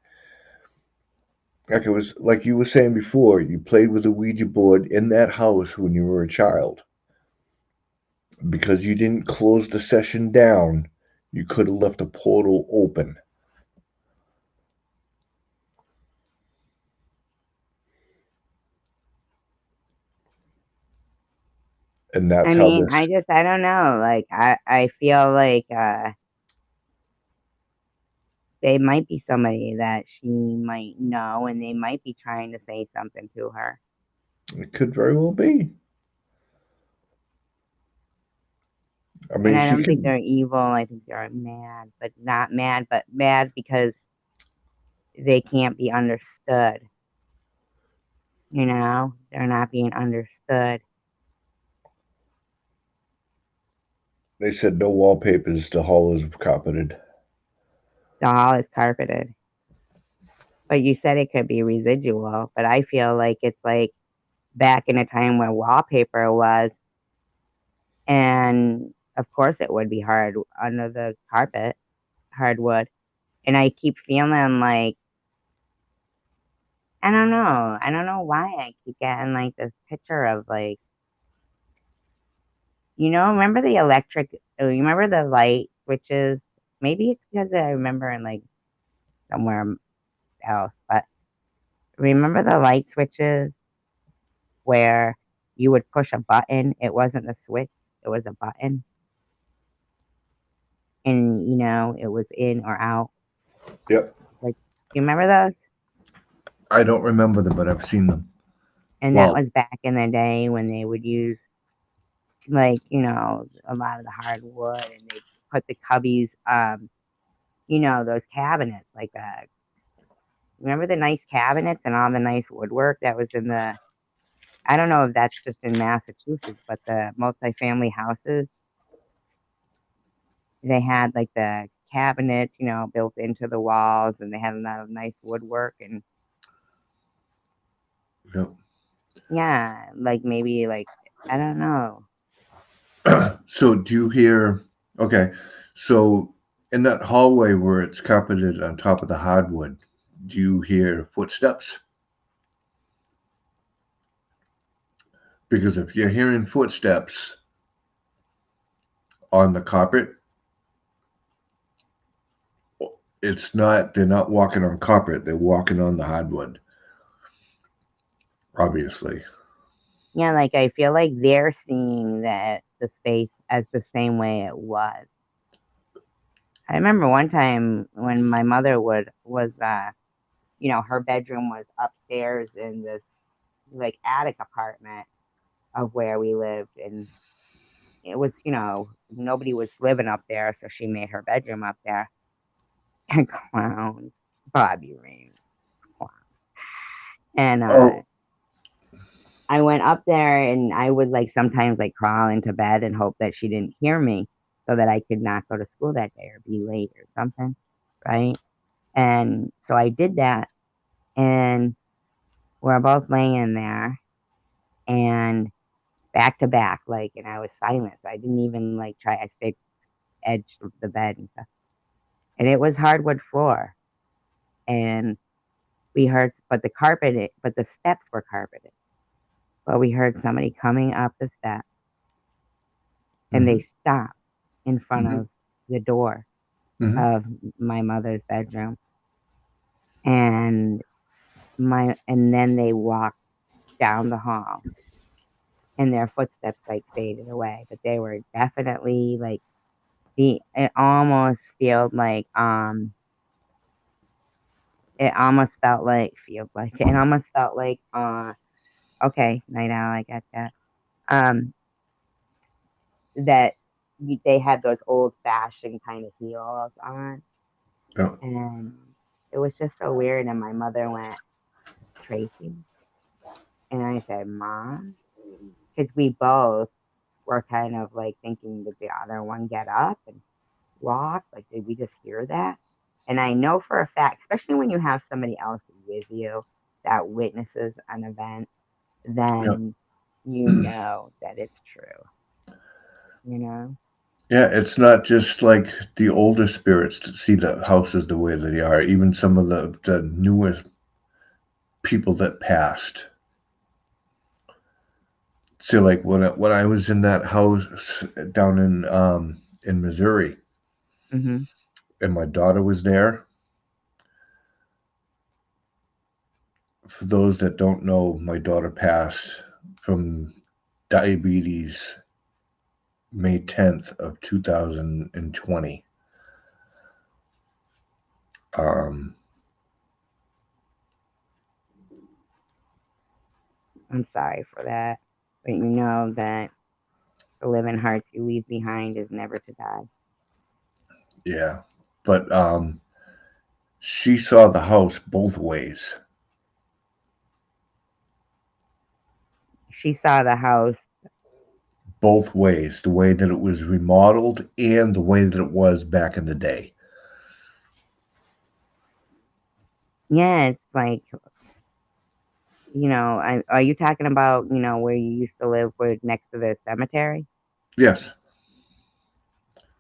it was like you were saying before, you played with a Ouija board in that house when you were a child. Because you didn't close the session down, you could have left a portal open. And that's I how mean, this I don't know. Like, I feel like they might be somebody that she might know, and they might be trying to say something to her. it could very well be. I And mean, I she don't think could. they're evil. I think they're mad, but not mad, but mad because they can't be understood. You know, they're not being understood. They said no wallpapers. The hall is carpeted. The hall is carpeted. But you said it could be residual, but I feel like it's like back in a time when wallpaper was, and of course it would be hard under the carpet, hardwood. And I keep feeling like, I don't know. I don't know why I keep getting like this picture of like, remember the electric, you remember the light switches? Maybe it's because I remember in like somewhere else, but remember the light switches where you would push a button? It wasn't a switch, it was a button. And, it was in or out. Yep. Like, you remember those? I don't remember them, but I've seen them. And that Well, was back in the day when they would use like, a lot of the hardwood and they put the cubbies, those cabinets like that. Remember the nice cabinets and all the nice woodwork that was in the, I don't know if that's just in Massachusetts, but the multifamily houses, they had like the cabinets, built into the walls and they had a lot of nice woodwork and yep. yeah, like maybe like, I don't know. So do you hear? Okay, so in that hallway where it's carpeted on top of the hardwood, do you hear footsteps? Because if you're hearing footsteps on the carpet, it's not. They're not walking on carpet. They're walking on the hardwood. Obviously. Yeah, like I feel like they're seeing that the space as the same way it was. I remember one time when my mother her bedroom was upstairs in this like attic apartment of where we lived, and it was, nobody was living up there, so she made her bedroom up there. And clowns, Bobby Rain, clown. And Oh, I went up there and I would like sometimes like crawl into bed and hope that she didn't hear me so that I could not go to school that day or be late or something. Right. And so I did that and we're both laying there and back to back, like, and I was silent. So I didn't even like try, I stayed edge of the bed and stuff. And it was hardwood floor. And we heard, but the steps were carpeted. But we heard somebody coming up the steps and mm-hmm, they stopped in front mm-hmm, of the door mm-hmm, of my mother's bedroom. And and then they walked down the hall and their footsteps like faded away. But they were definitely like it almost felt like it almost felt like it almost felt like okay, night owl, I got that. Um that they had those old fashioned kind of heels on yeah, and it was just so weird and my mother went, Tracy? And I said, Mom? Because we both were kind of like thinking, did the other one get up and walk? Like, did we just hear that? And I know for a fact, especially when you have somebody else with you that witnesses an event, yeah, then you know that it's true, you know? yeah. It's not just like the older spirits that see the houses the way they are. Even some of the newest people that passed. So like when I was in that house down in Missouri, Hmm. and my daughter was there. For those that don't know, my daughter passed from diabetes May 10th of 2020. Um, I'm sorry for that. But you know that the living hearts you leave behind is never to die. yeah, but she saw the house both ways. She saw the house. Both ways, the way that it was remodeled and the way that it was back in the day. Yeah, it's like, are you talking about, where you used to live with next to the cemetery? Yes.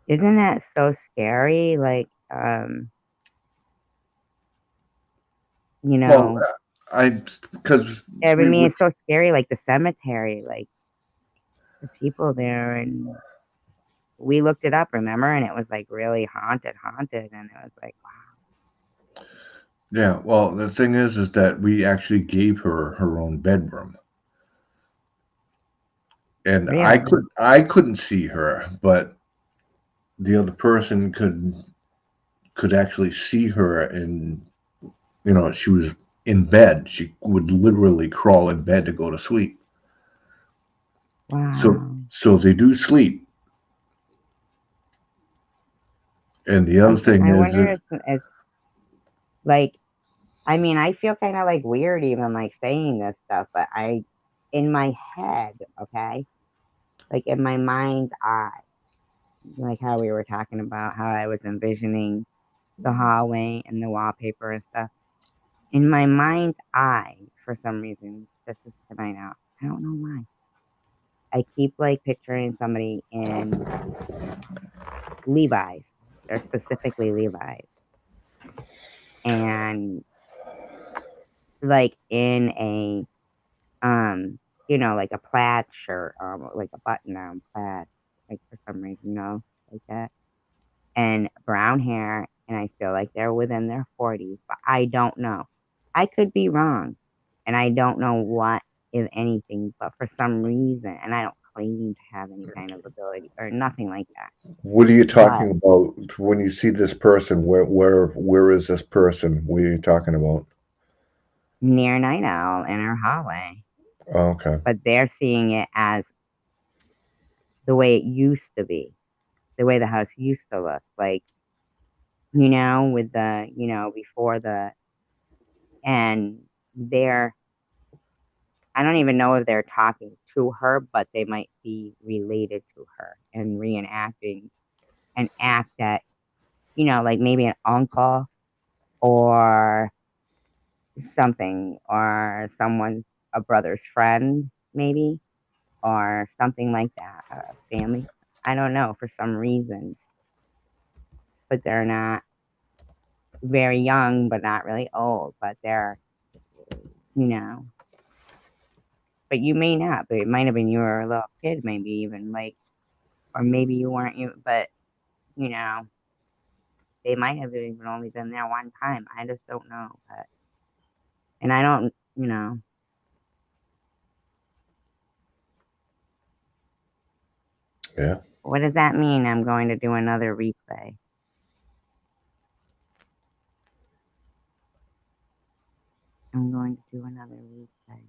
Isn't that so scary? Like, you Well, know, I because I we mean, would it's so scary, like the cemetery, like the people there, and we looked it up, remember? And it was like really haunted, and it was like, yeah. Well, the thing is that we actually gave her her own bedroom, and really? I couldn't see her, but the other person could actually see her, and she was in bed. She would literally crawl in bed to go to sleep. So Wow. so they do sleep. And the other thing I is wonder that if like, I mean, I feel kind of like weird even like saying this stuff, but in my head, okay, like in my mind's eye, like how we were talking about how I was envisioning the hallway and the wallpaper and stuff. In my mind's eye, for some reason, this is tonight out. I don't know why. I keep like picturing somebody in Levi's. They're specifically Levi's. And like in a like a plaid shirt, like a button down plaid, like for some reason, like that. And brown hair, and I feel like they're within their 40s, but I don't know. I could be wrong, and I don't know what, if anything, but for some reason, and I don't claim to have any kind of ability or nothing like that, what are you but talking about when you see this person? Where is this person? What are you talking about? near Night Owl in our hallway, Oh, okay. but they're seeing it as the way it used to be, the way the house used to look, like, with the, before the, and they're, I don't even know if they're talking to her, but they might be related to her and reenacting an act that, like maybe an uncle or something, or someone's, a brother's friend, maybe, or something like that, a family. I don't know, for some reason, but they're not very young, but not really old, but they're, you know, but you may not, but it might have been you were a little kid, maybe even like, or maybe you weren't, but you know, they might have even only been there one time. I just don't know. But and I don't, Yeah. what does that mean? I'm going to do another replay. I'm going to do another replay.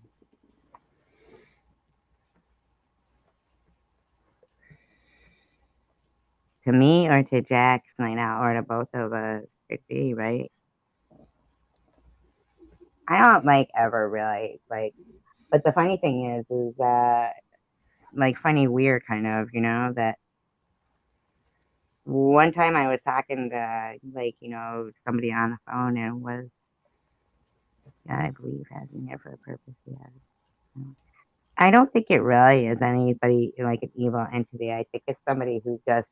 To me or to Jack Snida or to both of us, could be, right? I don't like ever really like, but the funny thing is that like funny, weird kind of, that one time I was talking to like, somebody on the phone and was, yeah, I believe has me here for a purpose. Yeah. I don't think it really is anybody like an evil entity. I think it's somebody who just,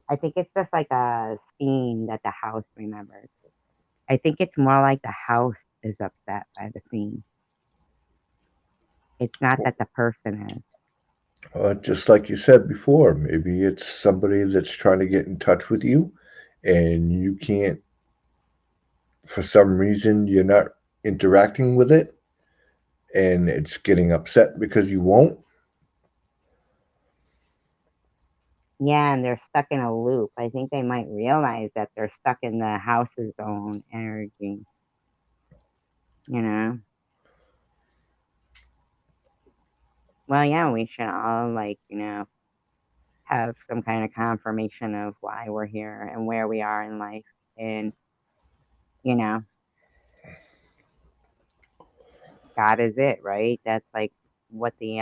I think it's just like a scene that the house remembers. I think it's more like the house is upset by the scene. It's not that the person is. Just like you said before, maybe it's somebody that's trying to get in touch with you, and you can't, for some reason, you're not interacting with it, and it's getting upset because you won't. Yeah, and they're stuck in a loop. I think they might realize that they're stuck in the house's own energy, you know? Well, yeah, we should all, like, have some kind of confirmation of why we're here and where we are in life. And, you know, God is it, right? That's like what the,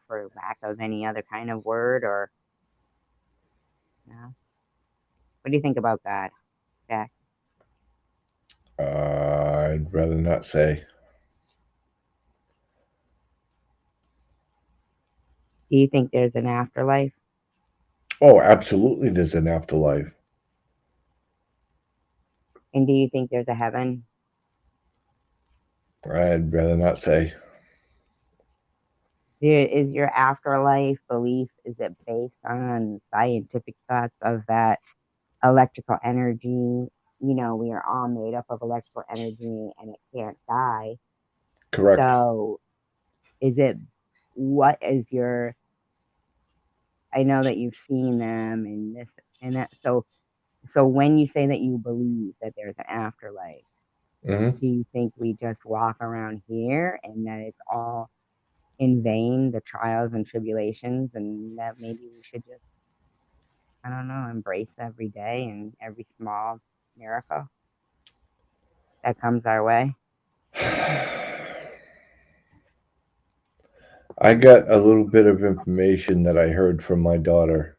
for lack of any other kind of word or, what do you think about God, Jack? I'd rather not say. Do you think there's an afterlife? Oh, absolutely, there's an afterlife. And do you think there's a heaven? I'd rather not say. Is your afterlife belief, is it based on scientific thoughts of that electrical energy? We are all made up of electrical energy and it can't die. Correct. So is it, what is your, I know that you've seen them and this and that. So when you say that you believe that there's an afterlife, Hmm. do you think we just walk around here and that it's all in vain, the trials and tribulations, and that maybe we should just, I don't know, embrace every day and every small miracle that comes our way? I got a little bit of information that I heard from my daughter,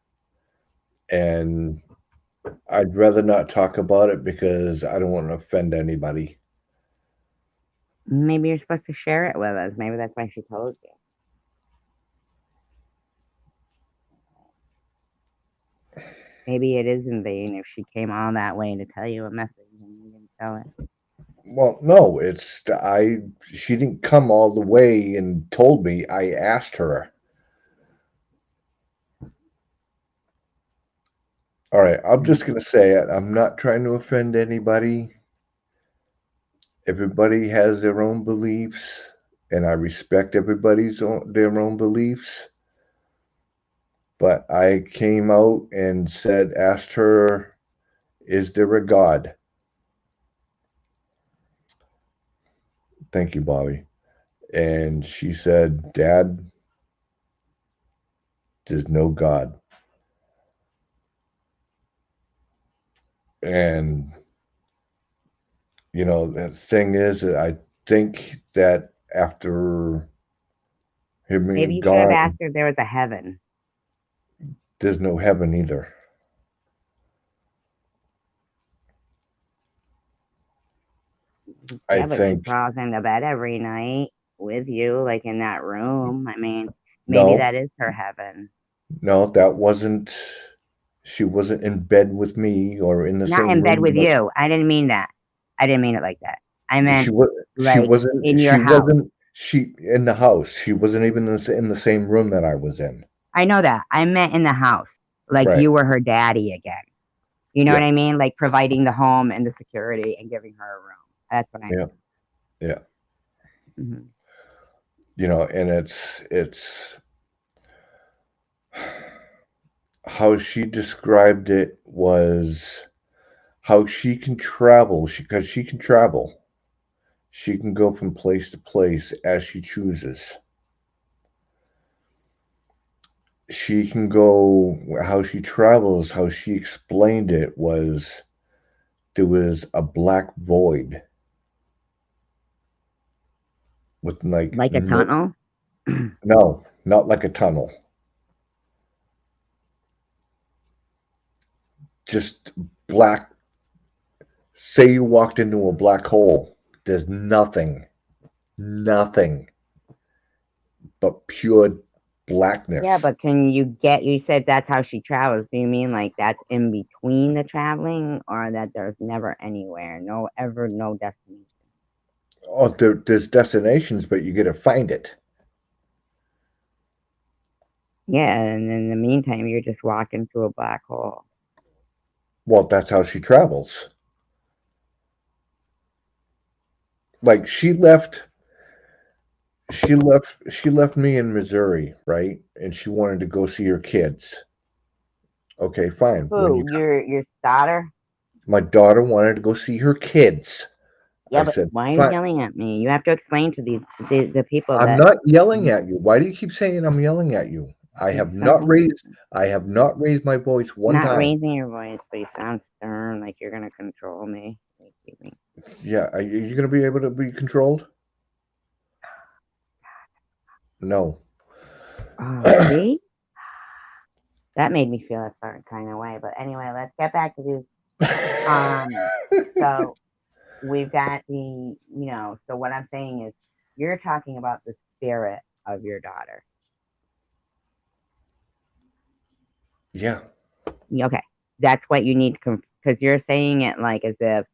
and I'd rather not talk about it because I don't want to offend anybody. Maybe you're supposed to share it with us. Maybe that's why she told you. Maybe it is in vain if she came all that way to tell you a message and you didn't tell it. Well, no, it's I. She didn't come all the way and told me. I asked her. All right, I'm Mm. just gonna say it. I'm not trying to offend anybody. Everybody has their own beliefs, and I respect their own beliefs. But I came out and asked her, "Is there a God?" Thank you, Bobby. And she said, "Dad, there's no God." And the thing is that I think that after him Maybe being you should have asked gone, her if there was a heaven. there's no heaven either. I Yeah, but she think crawls into bed every night with you, like in that room. I mean, maybe no, that is her heaven. no, that wasn't. She wasn't in bed with me or in the Not same in bed room. with you. I didn't mean that. I didn't mean it like that. I She meant was. She like wasn't. in your She house. wasn't. She in the house. She wasn't even in the same room that I was in. I know that. I meant in the house. Like Right. you were her daddy again. You know what Yeah. I mean? Like providing the home and the security and giving her a room. That's what I Yeah. meant. Yeah. Hmm. And it's how she described it was how she can travel. Because she can travel. She can go from place to place as she chooses. She can go how she travels. How she explained it was there was a black void with like Like a tunnel. no, not like a tunnel, just black. Say you walked into a black hole. There's nothing but pure Yeah, blackness. but you said that's how she travels. Do you mean like that's in between the traveling or that there's never anywhere, no destination? Oh, there's destinations, but you got to find it. Yeah, and in the meantime, you're just walking through a black hole. Well, that's how she travels. Like she left me in Missouri, right? And she wanted to go see her kids. Okay, fine. When you Who? Your daughter? My daughter wanted to go see her kids. I Yeah, but said, why are you fine. yelling at me? You have to explain to the people I'm that not yelling you at you. Why do you keep saying I'm yelling at you? you sound I have not raised my voice one not time. raising your voice, but you sound stern, like you're gonna control me. Like, Yeah, are you going to be able to be controlled? No. oh, see, that made me feel a certain kind of way. But anyway, let's get back to this. Um, so we've got so what I'm saying is you're talking about the spirit of your daughter. Yeah. Okay, that's what you need to because you're saying it like as if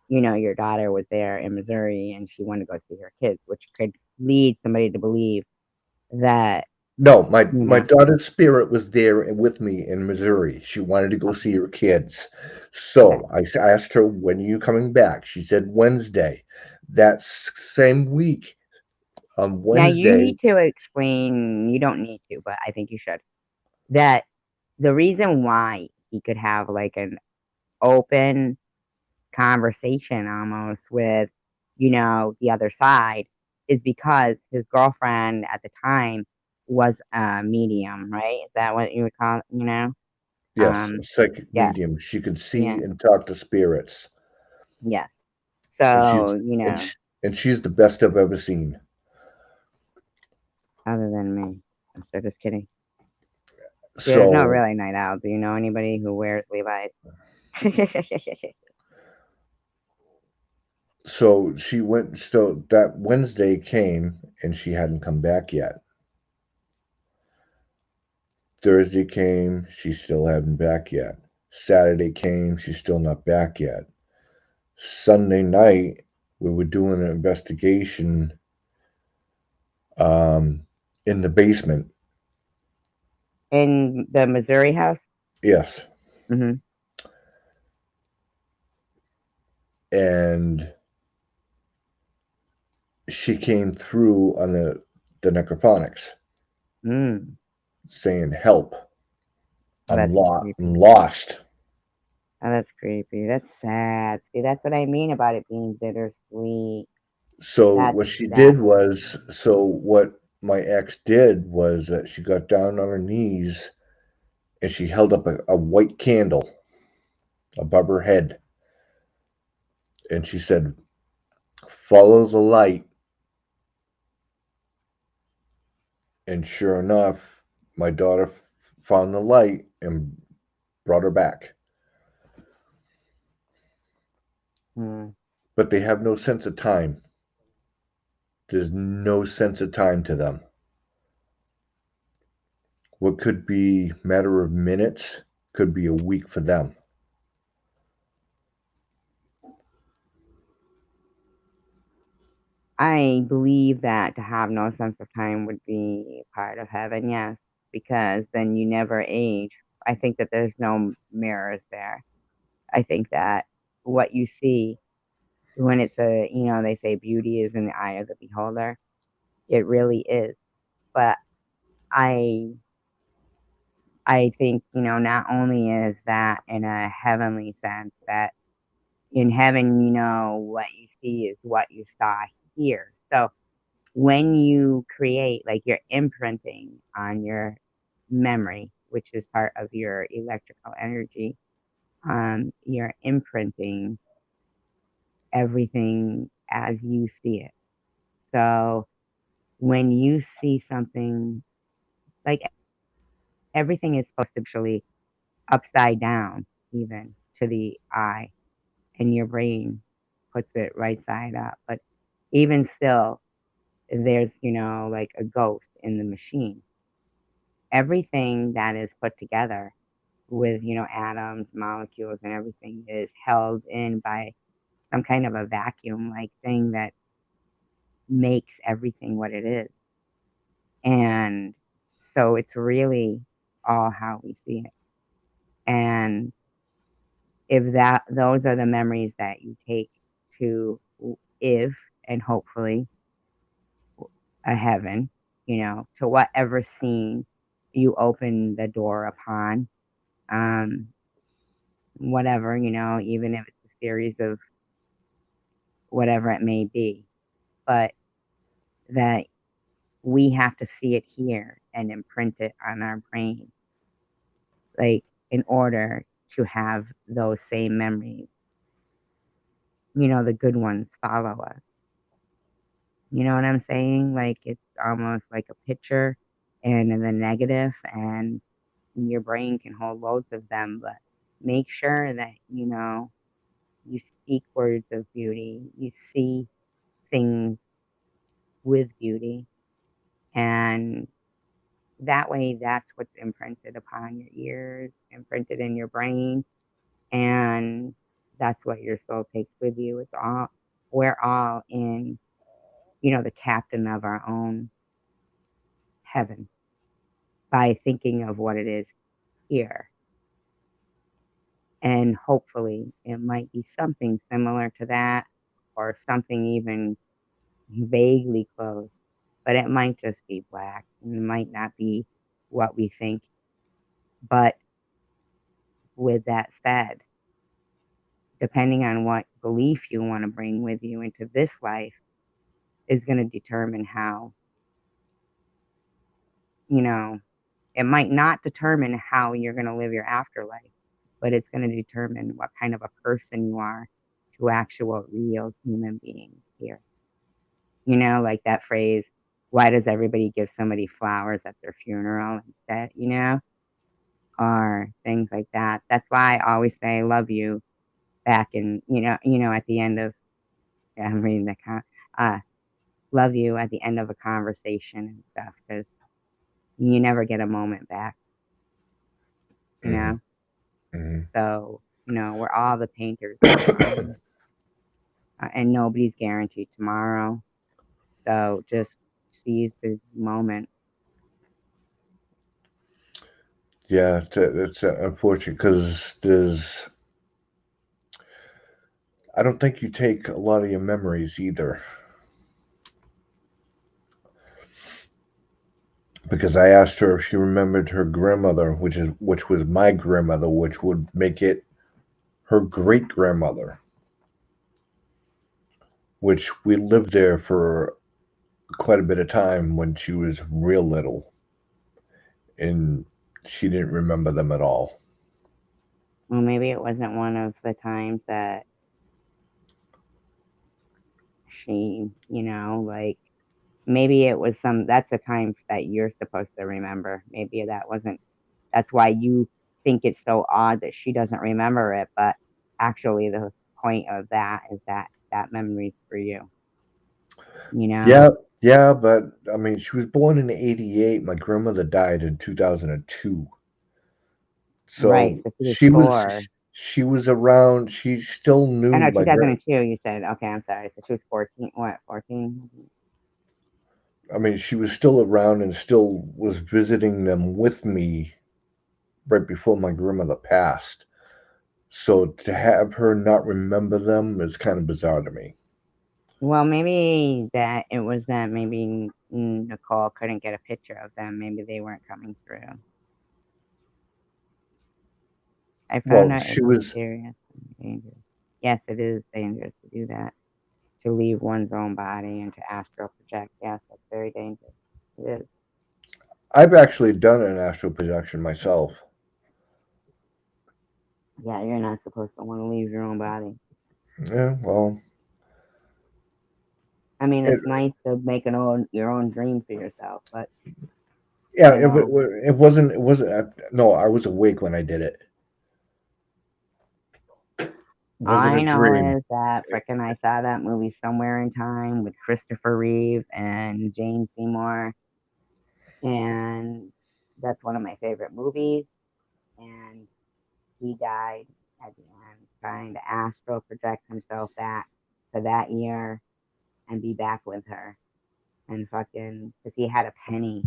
your daughter was there in Missouri and she wanted to go see her kids, which could lead somebody to believe that No, you my know. daughter's spirit was there with me in Missouri. She wanted to go Okay, see her kids. okay. So asked her, when are you coming back? She said Wednesday. That same week, on Now you Wednesday, need to explain. You don't need to, but I think you should. That the reason why he could have like an open conversation almost with, the other side is because his girlfriend at the time was a medium, right? Is that what you would call? yes, a psychic Yeah, medium. She could yeah, see and talk to spirits. yes. And So, she's and she's the best I've ever seen. other than me. I'm so just kidding. There's no So really night out. Do you know anybody who wears Levi's? so that Wednesday came and she hadn't come back yet. Thursday came, she still hadn't back yet. Saturday came, she's still not back yet. Sunday night, we were doing an investigation um, in the basement. In the Missouri house? Yes. Mm-hmm. And she came through on the necrophonics Mm. saying, help. Oh, that's I'm creepy. lost. Oh, that's creepy. That's sad. See, that's what I mean about it being bittersweet. So That's what she did that's was, so what my ex did was that she got down on her knees and she held up a white candle above her head and she said, follow the light. And sure enough, my daughter found the light and brought her back. mm, But they have no sense of time. There's no sense of time to them. What could be a matter of minutes could be a week for them. I believe that to have no sense of time would be part of heaven, yes, because then you never age. I think that there's no mirrors there. I think that what you see when they say beauty is in the eye of the beholder, it really is. But I I think, not only is that in a heavenly sense that in heaven, what you see is what you saw here. So when you create, like you're imprinting on your memory, which is part of your electrical energy, you're imprinting everything as you see it. So when you see something, like everything is supposed to be actually upside down, even to the eye, and your brain puts it right side up. But even still, there's, like a ghost in the machine. Everything that is put together with, atoms, molecules, and everything is held in by some kind of a vacuum like thing that makes everything what it is. And so it's really all how we see it. And if those are the memories that you take to if and hopefully a heaven, to whatever scene you open the door upon, whatever, even if it's a series of whatever it may be, but that we have to see it here and imprint it on our brain, like in order to have those same memories, the good ones follow us. You know what I'm saying? Like it's almost like a picture and then the negative, and your brain can hold loads of them, but make sure that, you speak words of beauty, you see things with beauty, and that way that's what's imprinted upon your ears, imprinted in your brain, and that's what your soul takes with you. We're all in, the captain of our own heaven by thinking of what it is here. And hopefully it might be something similar to that or something even vaguely close, but it might just be black and it might not be what we think. But with that said, depending on what belief you want to bring with you into this life is going to determine how, you know, it might not determine how you're going to live your afterlife, but it's going to determine what kind of a person you are to actual real human beings here. Like that phrase, why does everybody give somebody flowers at their funeral instead, or things like that. That's why I always say I love you back in, at the end of, yeah, I'm reading love you at the end of a conversation and stuff, because you never get a moment back, you Mm-hmm. know? Mm-hmm. So, we're all the painters of our own, and nobody's guaranteed tomorrow. So just seize the moment. Yeah, it's unfortunate because I don't think you take a lot of your memories either. Because I asked her if she remembered her grandmother, which was my grandmother, which would make it her great grandmother, which we lived there for quite a bit of time when she was real little, and she didn't remember them at all. Well, maybe it wasn't one of the times that she, like maybe it was that's a time that you're supposed to remember. Maybe that's why you think it's so odd that she doesn't remember it, but actually the point of that is that memory's for you, you know? Yeah, yeah, but I mean, she was born in '88. My grandmother died in 2002. Right, So so she was 4. she was around. She still I knew know my grand. 2002 you said. Okay, I'm sorry. So she was 14, what, 14? I mean, she was still around and still was visiting them with me right before my grandmother passed. So to have her not remember them is kind of bizarre to me. Well, maybe that it was that maybe Nicole couldn't get a picture of them. Maybe they weren't coming through. I found Well, out she it is was. serious and dangerous. Yes, it is dangerous to do that, to leave one's own body and to astral project. Yes, that's very dangerous. It is. I've actually done an astral projection myself. Yeah, you're not supposed to want to leave your own body. Yeah, well, I mean, it, it's nice to make your own dream for yourself, but yeah, you know, it wasn't. It wasn't. No, I was awake when I did it. It all wasn't I a know dream. is that frickin' I saw that movie Somewhere in Time with Christopher Reeve and Jane Seymour, and that's one of my favorite movies. And he died at the end trying to astral project himself back to that year and be back with her. And fucking, because he had a penny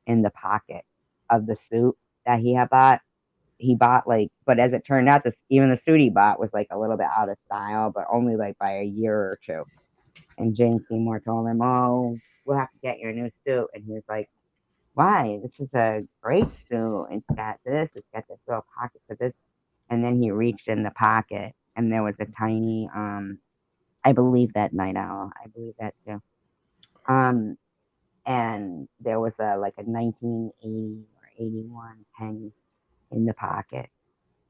in the pocket of the suit that he had bought. He bought like, but as it turned out, even the suit he bought was like a little bit out of style, but only like by a year or two. And Jane Seymour told him, "Oh, we'll have to get you a new suit." And he was like, why? This is a great suit. It's got this. It's got this little pocket for this. And then he reached in the pocket, and there was a tiny, I believe that night owl. I believe that too. Um, and there was a like a 1980 or 81 penny in the pocket,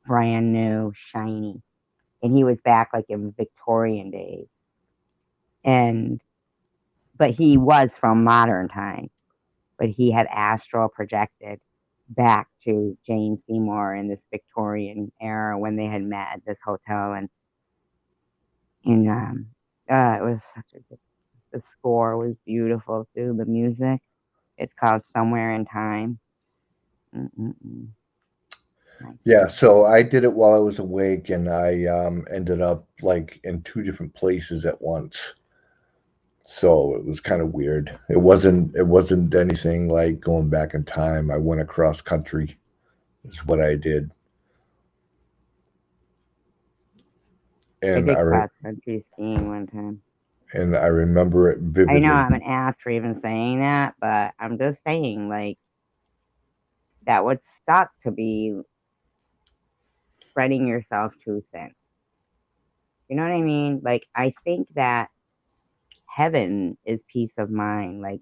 brand new, shiny. And he was back like in Victorian days. And but he was from modern times. But he had astral projected back to Jane Seymour in this Victorian era when they had met at this hotel, and it was such a good. The score was beautiful too. The music. It's called Somewhere in Time. Mm-mm-mm. Nice. Yeah, so I did it while I was awake, and I ended up like in two different places at once. So it was kind of weird. It wasn't anything like going back in time. I went across country is what I did. I And did cross country skiing one time. I remember it I know vividly. I'm an ass for even saying that, but I'm just saying, like, that would suck to be spreading yourself too thin. You know what I mean? Like, I think that heaven is peace of mind. Like,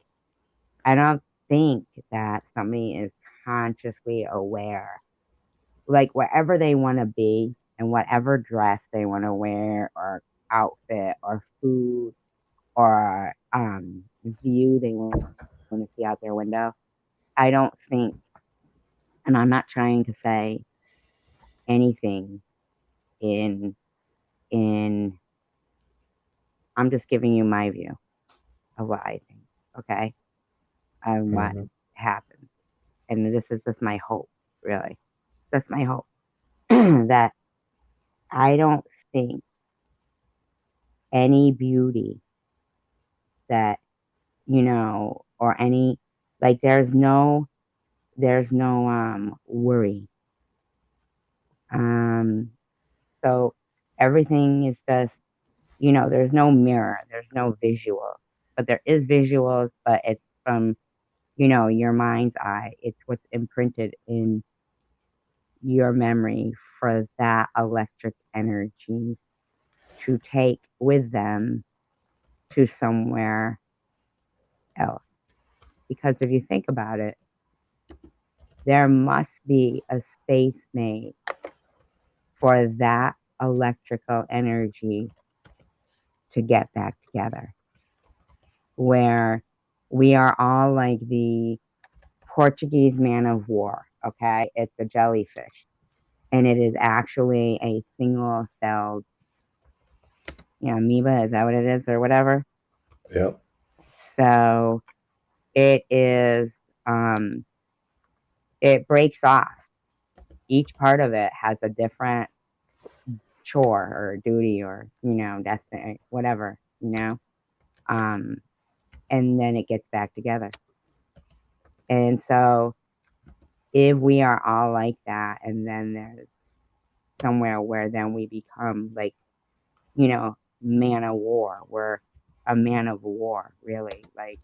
I don't think that somebody is consciously aware. Like, wherever they want to be and whatever dress they want to wear or outfit or food or view they want to see out their window, I don't think, and I'm not trying to say anything in in I'm just giving you my view of what I think, okay? And what Hmm. happens. And this is just my hope, really. That's my hope. That I don't think any beauty that, or any, like, there's no worry. Um so everything is just, there's no mirror, there's no visual. But there is visuals, but it's from, your mind's eye. It's what's imprinted in your memory for that electric energy to take with them to somewhere else. Because if you think about it, there must be a space made for that electrical energy to get back together, where we are all like the Portuguese man of war, okay? It's a jellyfish, and it is actually a single celled, amoeba. Is that what it is, or whatever? Yep. So it is, um, it breaks off. Each part of it has a different chore or duty or, destiny, whatever, um, and then it gets back together. And so if we are all like that, and then there's somewhere where then we become like, man of war. We're a man of war, really. Like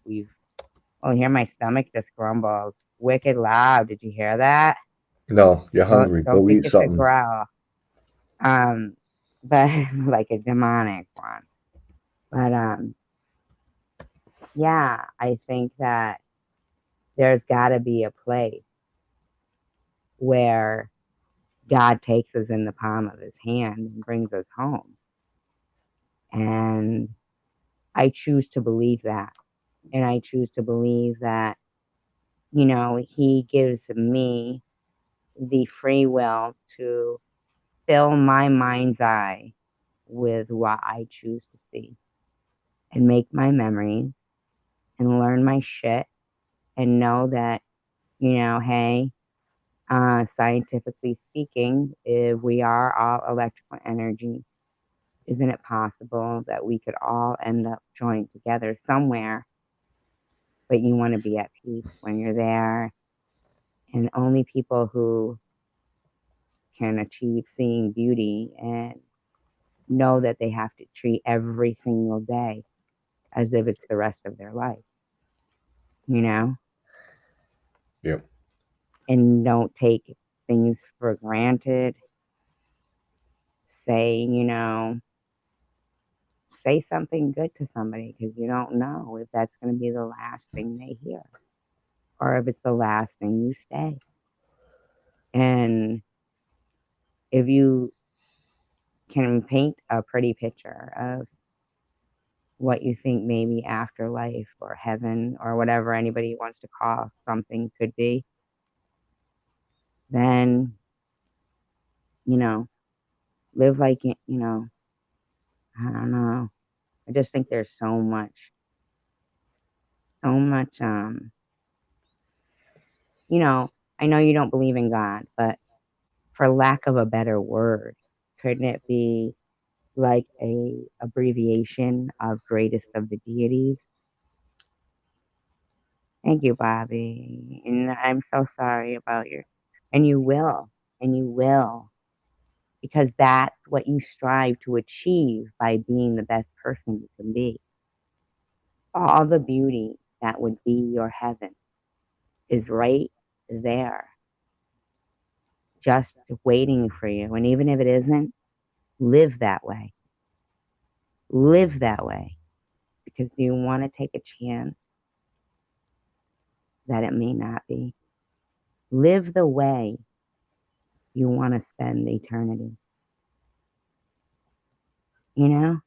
oh, here my stomach just grumbles wicked loud. Did you hear that? No, you're Don't hungry. don't Go think eat it's a something. growl. Um, but like a demonic one. But yeah, I think that there's got to be a place where God takes us in the palm of his hand and brings us home. And I choose to believe that. And I choose to believe that, he gives me the free will to fill my mind's eye with what I choose to see and make my memories and learn my shit and know that, hey, scientifically speaking, if we are all electrical energy, isn't it possible that we could all end up joined together somewhere? But you want to be at peace when you're there. And only people who can achieve seeing beauty and know that they have to treat every single day as if it's the rest of their life, you know? Yep. and don't take things for granted. Say, say something good to somebody because you don't know if that's going to be the last thing they hear or if it's the last thing you say. And if you can paint a pretty picture of what you think maybe afterlife or heaven or whatever anybody wants to call something could be, then, you know, live like it, I don't know. I just think there's so much, you know, I know you don't believe in God, but for lack of a better word, couldn't it be like a abbreviation of greatest of the deities? Thank you, Bobby. And I'm so sorry about and and you will, because that's what you strive to achieve by being the best person you can be. All the beauty that would be your heaven is right there, just waiting for you. And even if it isn't, live that way. Live that way because you want to take a chance that it may not be. Live the way you want to spend eternity, you know?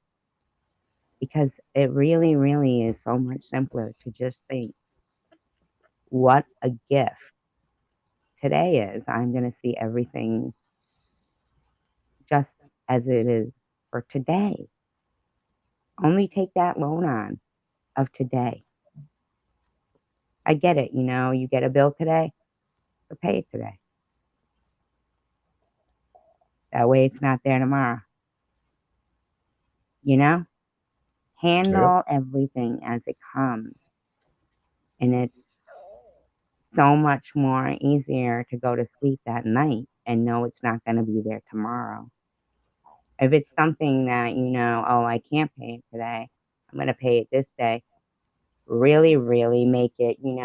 Because it really, really is so much simpler to just think what a gift today is. I'm going to see everything just as it is for today. Only take that loan on of today. I get it, you get a bill today, so pay it today. That way it's not there tomorrow. You know? Yep. Handle everything as it comes. And it's so much more easier to go to sleep that night and know it's not going to be there tomorrow. If it's something that, oh, I can't pay it today, I'm going to pay it this day, really, really make it, make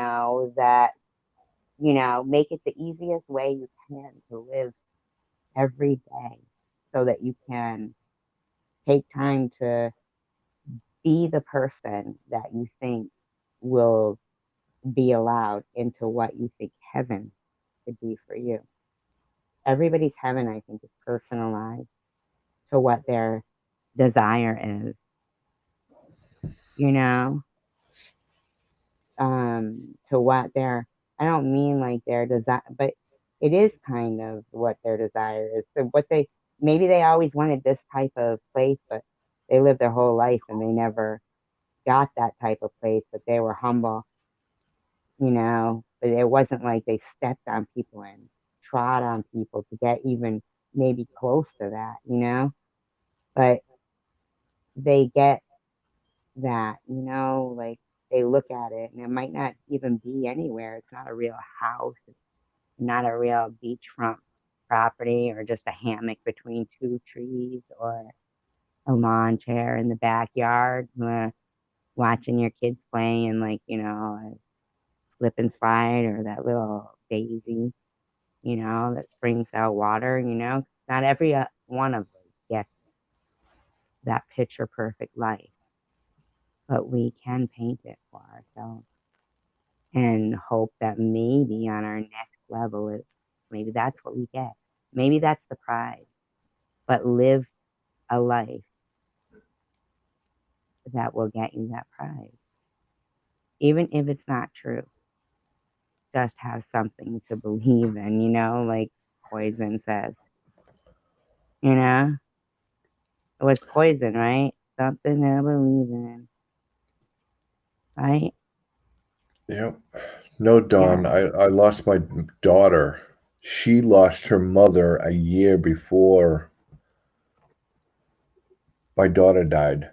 it the easiest way you can to live every day so that you can take time to be the person that you think will be allowed into what you think heaven could be for you. Everybody's heaven, I think, is personalized to what their desire is, you know, to what their, I don't mean like their desire, but it is kind of what their desire is. So maybe they always wanted this type of place, but they lived their whole life and they never got that type of place, but they were humble, but it wasn't like they stepped on people and trod on people to get even maybe close to that, but they get that, like they look at it and it might not even be anywhere. It's not a real house. It's not a real beachfront property or just a hammock between two trees or a lawn chair in the backyard watching your kids playing like, a slip and slide or that little daisy, that springs out water, not every one of us gets that picture perfect life, but we can paint it for ourselves and hope that maybe on our next level, maybe that's what we get. Maybe that's the prize, but live a life that will get you that prize. Even if it's not true, just have something to believe in, like Poison says, you know? It was Poison, right? Something to believe in, right? Yep. No, Yeah. Don, I lost my daughter. She lost her mother a year before my daughter died.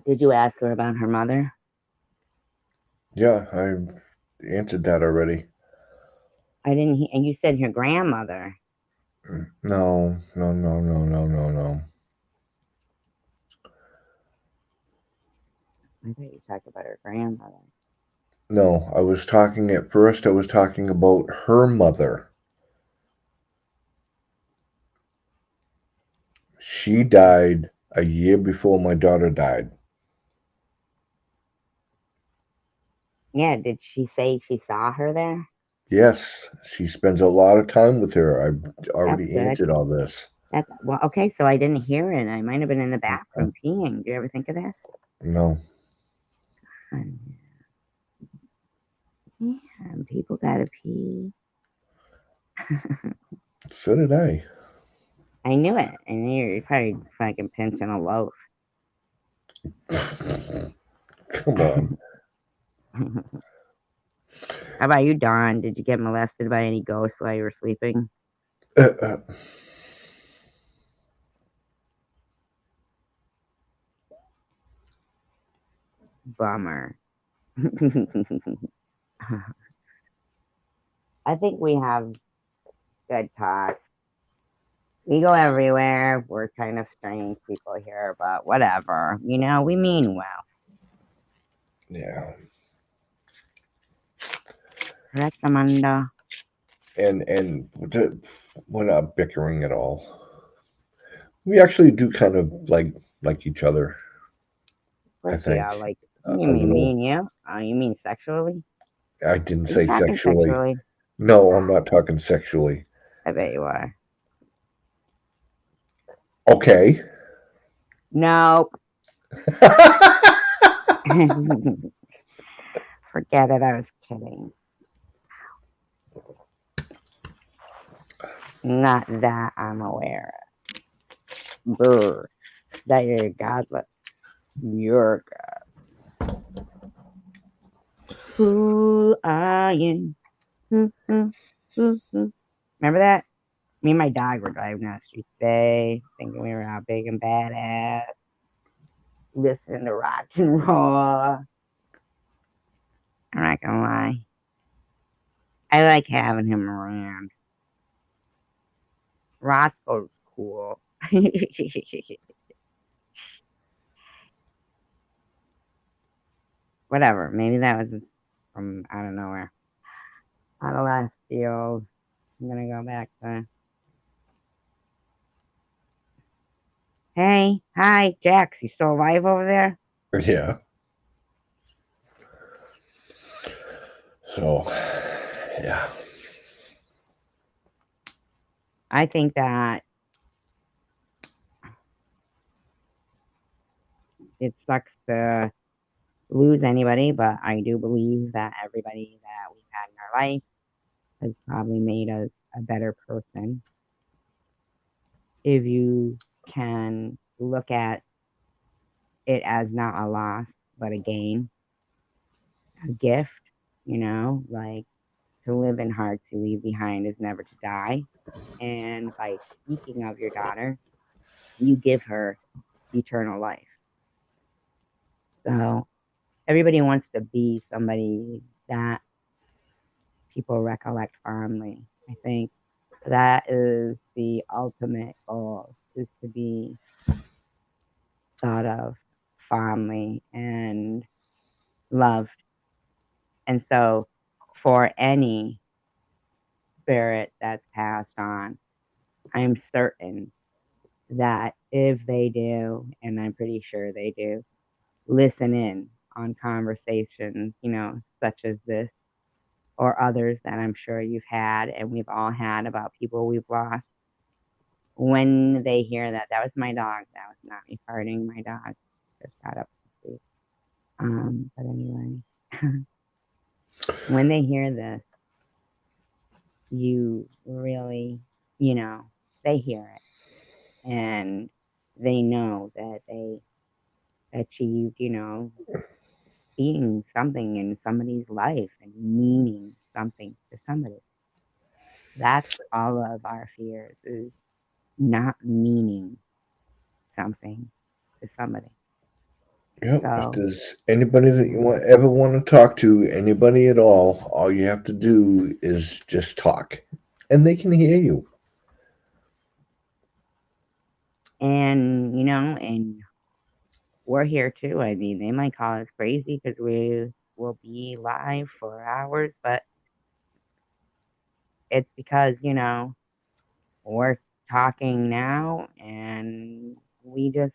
Did you ask her about her mother? Yeah, I answered that already. I didn't hear, and you said her grandmother. No, no, no, no, no, no, no. I thought you talked about her grandmother. No, I was talking at first, I was talking about her mother. She died a year before my daughter died. Yeah, did she say she saw her there? Yes, she spends a lot of time with her. I've That's already good. answered all this. That's well, okay, so I didn't hear it. I might have been in the bathroom peeing. Do you ever think of this? No, Yeah, people gotta pee. so did I. I knew it. I knew you're probably fucking pinching a loaf. Come on. How about you, Dawn? Did you get molested by any ghosts while you were sleeping? Uh, uh, Bummer. I think we have good talk. We go everywhere. We're kind of strange people here, but whatever. You know, we mean well. yeah. Correct, Amanda? And we're not bickering at all. We actually do kind of like each other, Of I course we are. think. Like, A you mean me little. and you? You mean sexually? I didn't Are you say talking sexually. sexually? No, I'm not talking sexually. I bet you are. Okay. Nope. Forget it. I was kidding. Not that I'm aware of. Brr. That you're godless. You're God. Who are you? Remember that? Me and my dog were driving down the street today, thinking we were out big and badass, listening to rock and roll. I'm not gonna lie. I like having him around. Roscoe's cool. Whatever. Maybe that was from out of nowhere. Out of left field. I'm gonna go back to. Hey, hi, Jax. You still alive over there? Yeah. So, yeah. I think that it sucks to lose anybody, but I do believe that everybody that we've had in our life has probably made us a better person. If you can look at it as not a loss, but a gain, a gift, like to live in heart to leave behind is never to die. And by speaking of your daughter, you give her eternal life. So everybody wants to be somebody that people recollect fondly. I think that is the ultimate goal, is to be thought of fondly and loved. And so for any spirit that's passed on, I'm certain that if they do, and I'm pretty sure they do, listen in on conversations, such as this or others that I'm sure you've had and we've all had about people we've lost. When they hear that, that was my dog. That was not me farting. My dog just got up to sleep. But anyway, when they hear this, you really, they hear it and they know that they achieved, being something in somebody's life and meaning something to somebody. That's all of our fears, is not meaning something to somebody. Yep. If So, there's anybody that you ever want to talk to, anybody at all you have to do is just talk, and they can hear you. and we're here too. I mean, they might call us crazy because we will be live for hours, but it's because, we're talking now and we just,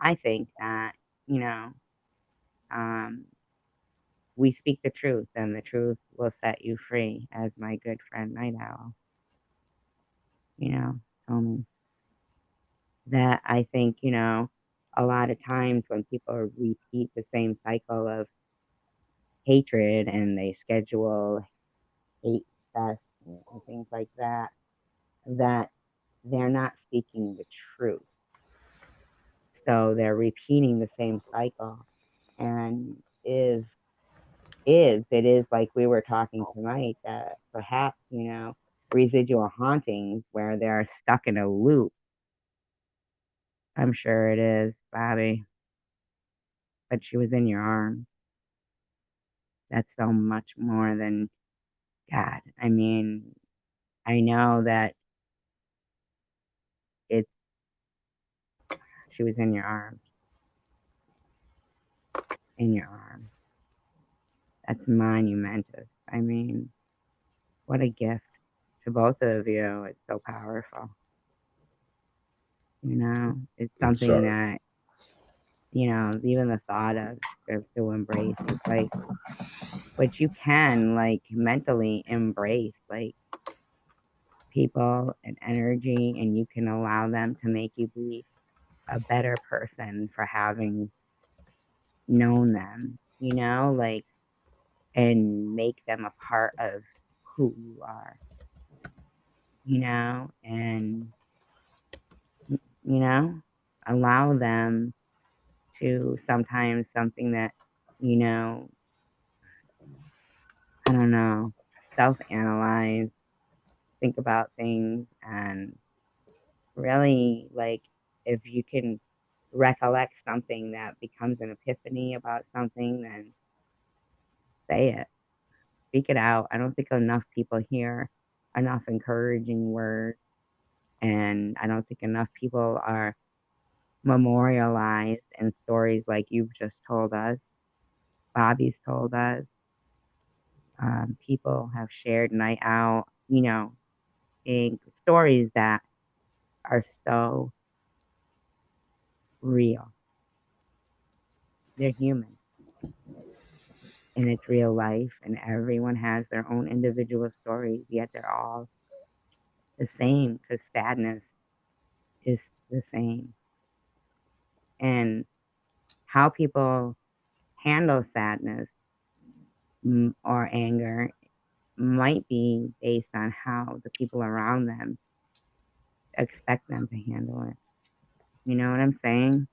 I think that, you know, um, we speak the truth and the truth will set you free, as my good friend Night Owl, told me. That I think, a lot of times when people repeat the same cycle of hatred and they schedule hate fest and things like that, that they're not speaking the truth. So they're repeating the same cycle. And is it is like we were talking tonight that perhaps, residual hauntings where they're stuck in a loop. I'm sure it is, Bobby. But she was in your arms. That's so much more than God. I mean, I know that it's she was in your arms, in your arms. That's monumentous. I mean, what a gift to both of you. It's so powerful. It's I'm something sorry. that, even the thought of to embrace. It's like, but you can like mentally embrace like people and energy, and you can allow them to make you be a better person for having known them, like, and make them a part of who you are, and, you know, allow them to sometimes something that, you know, I don't know, self analyze, think about things, and really, like, if you can recollect something that becomes an epiphany about something, then say it, speak it out. I don't think enough people hear enough encouraging words, and I don't think enough people are memorialized in stories like you've just told us, Bobby's told us. People have shared night out, in stories that are so real. They're human and it's real life, and everyone has their own individual stories, yet they're all the same because sadness is the same. And how people handle sadness or anger might be based on how the people around them expect them to handle it. You know what I'm saying?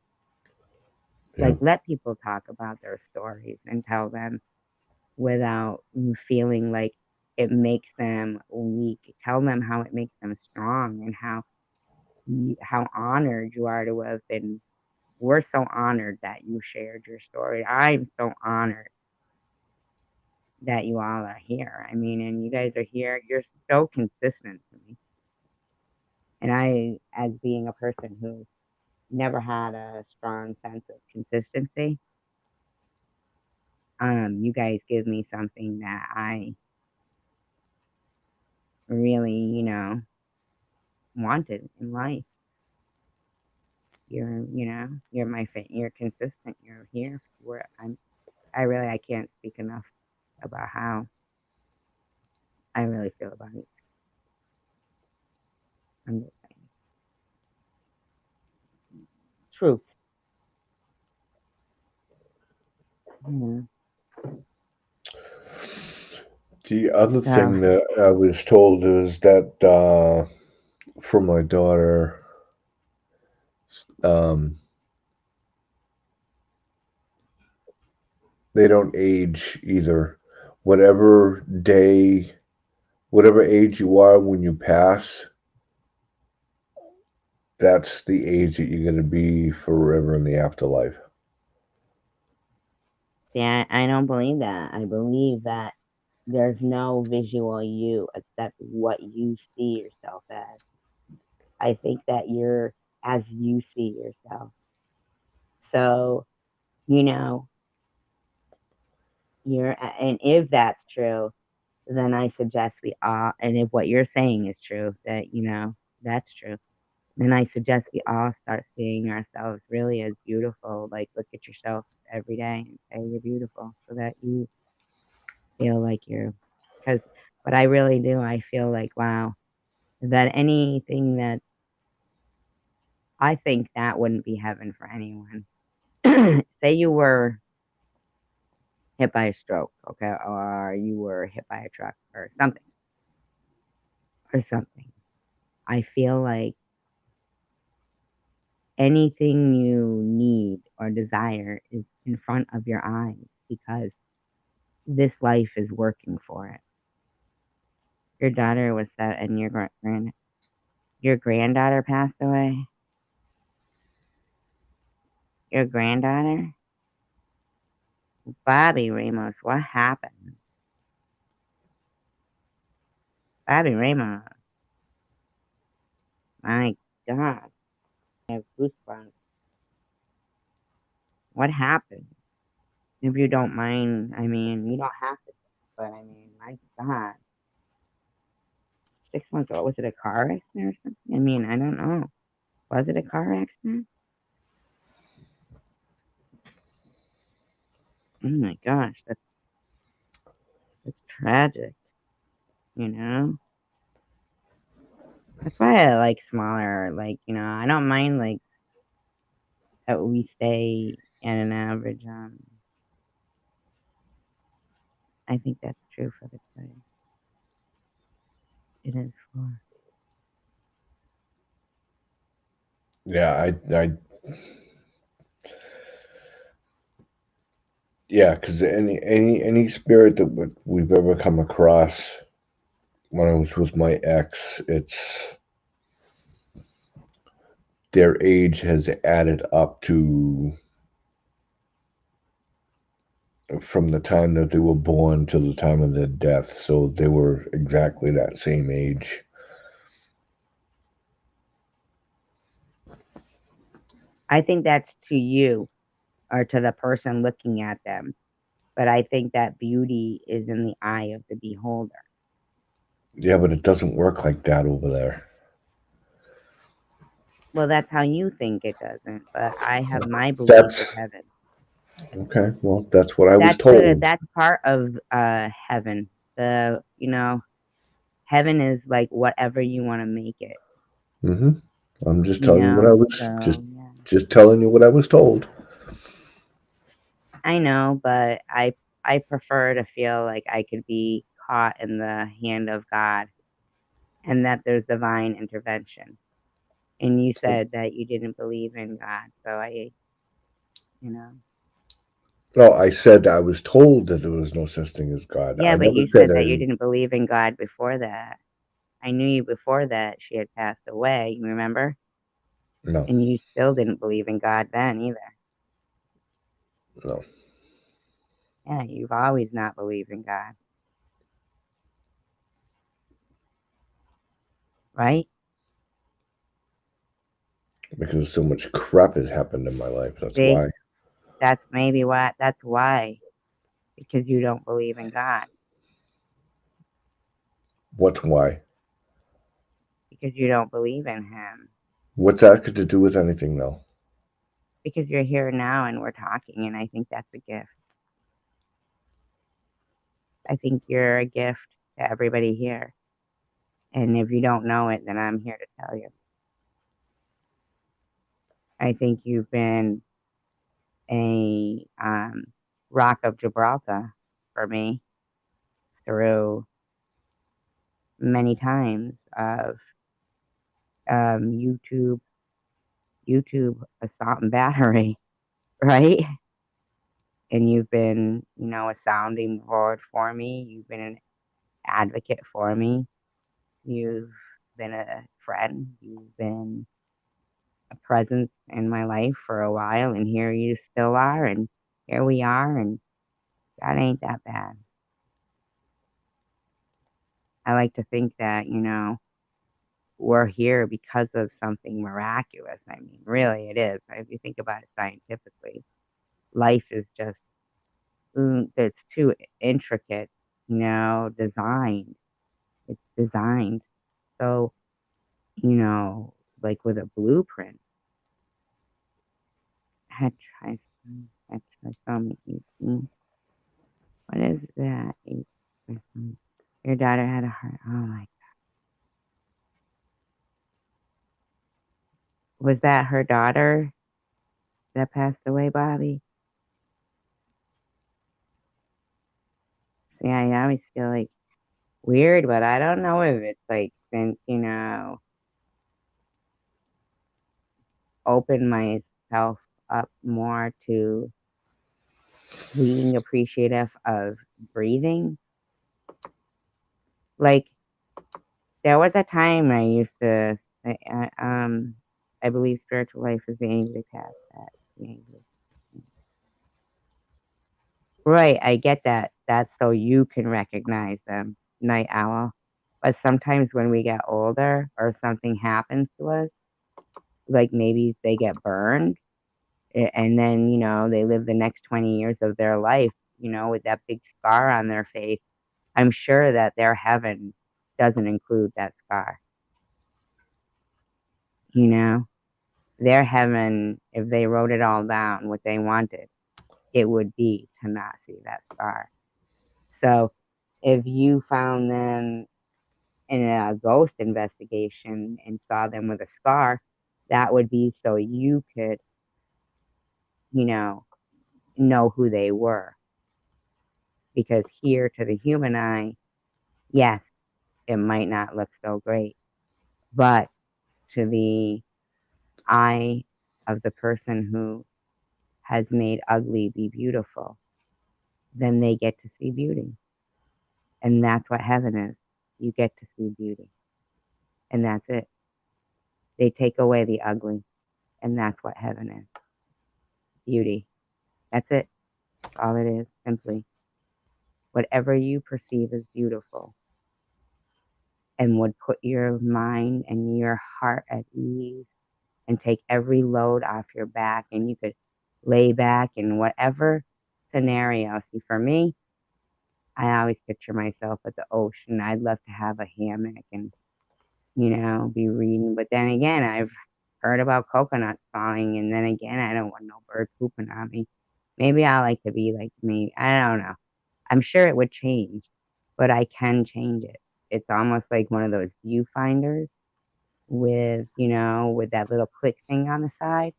Yeah. Like, let people talk about their stories and tell them without feeling like it makes them weak. Tell them how it makes them strong and how honored you are to have been. We're so honored that you shared your story. I'm so honored that you all are here. I mean, and you guys are here. You're so consistent to me. And I, as being a person who never had a strong sense of consistency, you guys give me something that I really, wanted in life. You're my you're consistent. You're here. Where I can't speak enough about how I really feel about it. I'm just saying. Truth. Yeah. The other So thing that I was told is that for my daughter, um, they don't age either. Whatever day, whatever age you are when you pass, that's the age that you're going to be forever in the afterlife. yeah, I don't believe that. I believe that there's no visual you except what you see yourself as. I think that you're as you see yourself. So, you know, And if that's true, then I suggest we all, and if what you're saying is true, that, that's true, then I suggest we all start seeing ourselves really as beautiful. Like, look at yourself every day and say you're beautiful so that you feel like because what I really do, I feel like, wow, that anything that, I think that wouldn't be heaven for anyone. Say you were hit by a stroke, okay, or you were hit by a truck or something. I feel like anything you need or desire is in front of your eyes because this life is working for it. Your daughter was set, and your granddaughter passed away. Your granddaughter, Bobby Ramos. What happened, Bobby Ramos? My God, I have goosebumps. What happened? If you don't mind, I mean, you don't have to, but I mean, my God, 6 months old. Was it a car accident or something? I mean, I don't know. Was it a car accident? Oh my gosh, that's tragic. You know, that's why I like smaller. Like, I don't mind like that we stay at an average. I think that's true for the place. It is for. Yeah, yeah, because any spirit that we've ever come across when I was with my ex, it's their age has added up to from the time that they were born to the time of their death. So they were exactly that same age. I think that's to you or to the person looking at them, but I think that beauty is in the eye of the beholder. Yeah, but it doesn't work like that over there. Well, that's how you think it doesn't, but I have my belief of That's heaven. okay. Well, that's what I was told. That's part of heaven. Heaven is like whatever you want to make it, hmm I'm just telling you what I was So yeah. just telling you what I was told. I know, but I prefer to feel like I could be caught in the hand of God and that there's divine intervention. And you said that you didn't believe in God, so you know. No, I said I was told that there was no such thing as God. Yeah, I but never you said said that you I didn't believe in God before that. I knew you before that she had passed away, you remember? no, And you still didn't believe in God then either. no, Yeah, you've always not believed in God, right? because so much crap has happened in my life. That's See, why. that's why, because you don't believe in God, What's why? because you don't believe in Him, What's that got to do with anything, though? because you're here now and we're talking, and I think that's a gift. I think you're a gift to everybody here. And if you don't know it, then I'm here to tell you. I think you've been a rock of Gibraltar for me through many times of YouTube assault and battery, right? And you've been, a sounding board for me. You've been an advocate for me. You've been a friend. You've been a presence in my life for a while, and here you still are, and here we are, and that ain't that bad. I like to think that, we're here because of something miraculous. I mean, really, it is. If you think about it scientifically, life is just that's too intricate, designed. It's designed. So, like with a blueprint. Heterosome 18. What is that? Your daughter had a heart. Oh my. Was that her daughter that passed away, Bobby? See, I always feel like weird, but I don't know if it's like since, open myself up more to being appreciative of breathing. Like, there was a time I used to, I believe spiritual life is the angry path. The angry. Right, I get that. That's so you can recognize them, night owl. But sometimes when we get older or something happens to us, like maybe they get burned, and then, they live the next 20 years of their life, with that big scar on their face. I'm sure that their heaven doesn't include that scar. You know, their heaven, if they wrote it all down, what they wanted, it would be to not see that scar. So if you found them in a ghost investigation and saw them with a scar, that would be so you could, you know who they were. Because here to the human eye, yes, it might not look so great, but to the eye of the person who has made ugly be beautiful, then they get to see beauty. And that's what heaven is. You get to see beauty. And that's it. They take away the ugly. And that's what heaven is. Beauty. That's it. That's all it is. Simply. Whatever you perceive as beautiful and would put your mind and your heart at ease and take every load off your back, and you could lay back in whatever scenario. See, for me, I always picture myself at the ocean. I'd love to have a hammock and, be reading. But then again, I've heard about coconuts falling, and then again, I don't want no bird pooping on me. Maybe I like to be like me. I don't know. I'm sure it would change, but I can change it. It's almost like one of those viewfinders with that little click thing on the side.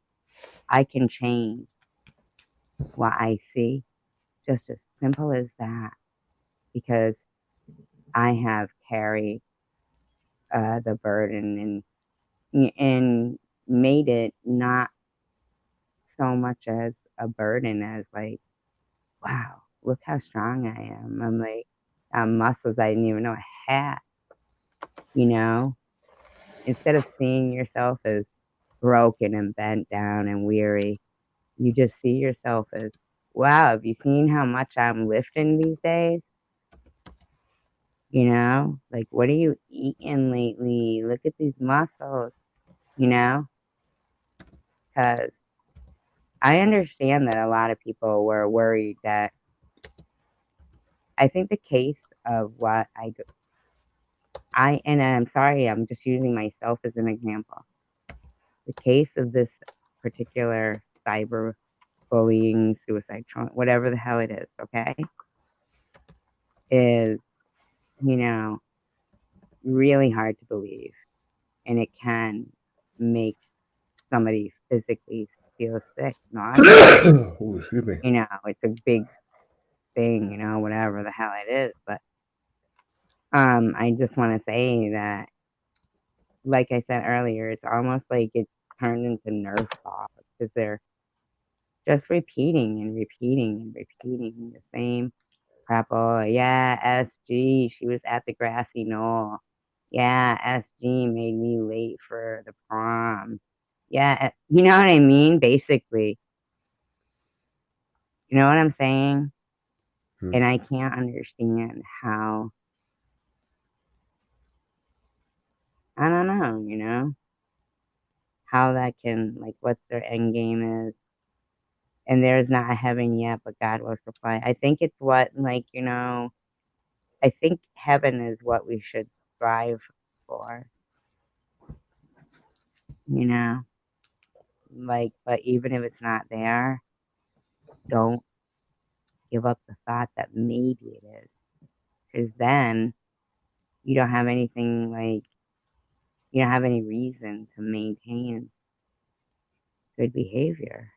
I can change what I see, just as simple as that, because I have carried the burden and made it not so much as a burden as like, wow, look how strong I am. I'm like, muscles I didn't even know I had, you know? Instead of seeing yourself as broken and bent down and weary, you just see yourself as, wow, have you seen how much I'm lifting these days? Like, what are you eating lately? Look at these muscles, you know? Because I understand that a lot of people were worried that I think the case of what and I'm sorry, I'm just using myself as an example. The case of this particular cyber bullying, suicide, trauma, whatever the hell it is, okay, is, really hard to believe. And it can make somebody physically feel sick, nauseous. Oh, excuse me. It's a big thing, whatever the hell it is. But I just want to say that, like I said earlier, it's almost like it's turned into Nerf balls because they're just repeating and repeating and repeating the same crap. Oh, yeah, SG, she was at the grassy knoll. Yeah, SG made me late for the prom. Yeah, you know what I mean? Basically, you know what I'm saying? Hmm. And I can't understand how, I don't know, how that can, like, what their end game is. and there's not a heaven yet, but God will supply. I think it's what, like, I think heaven is what we should strive for, you know? Like, but even if it's not there, don't give up the thought that maybe it is. Because then you don't have anything, like, you don't have any reason to maintain good behavior.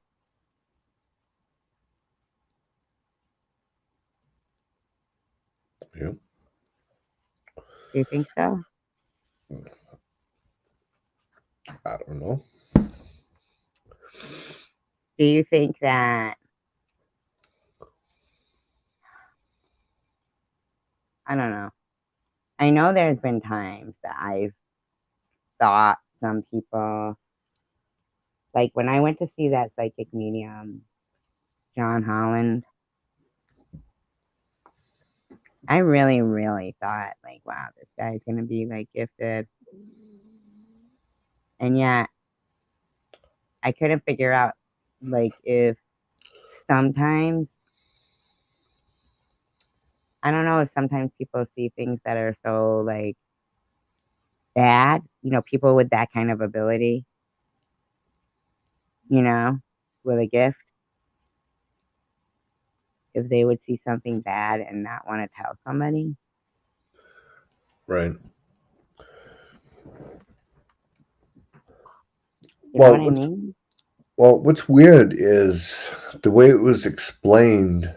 Yep. Do you think so? I don't know. Do you think that, I don't know. I know there's been times that I've thought some people, like when I went to see that psychic medium, John Holland, I really, really thought, like, wow, this guy's going to be, like, gifted. And yet, I couldn't figure out, like, if sometimes, I don't know if sometimes people see things that are so, like, bad, people with that kind of ability, you know, with a gift, if they would see something bad and not want to tell somebody. Right. You know what Well, I mean? what's weird is the way it was explained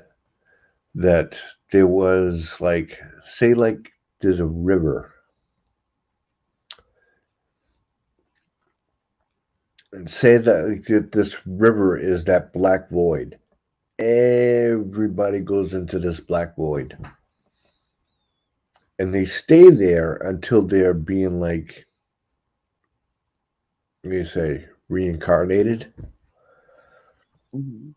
that there was like, say, like there's a river, and say that like, this river is that black void. Everybody goes into this black void, and they stay there until they're being like, what do you say, reincarnated. Hmm.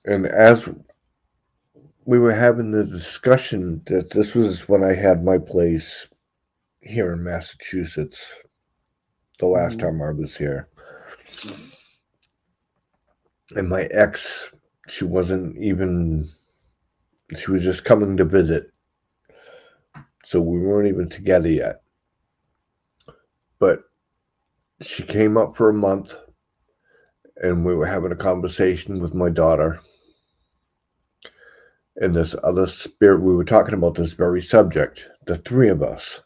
And as we were having the discussion, that this was when I had my place here in Massachusetts the last Hmm. time I was here. And my ex, she wasn't even, she was just coming to visit. So we weren't even together yet. But she came up for a month, and we were having a conversation with my daughter. And this other spirit, we were talking about this very subject, the three of us.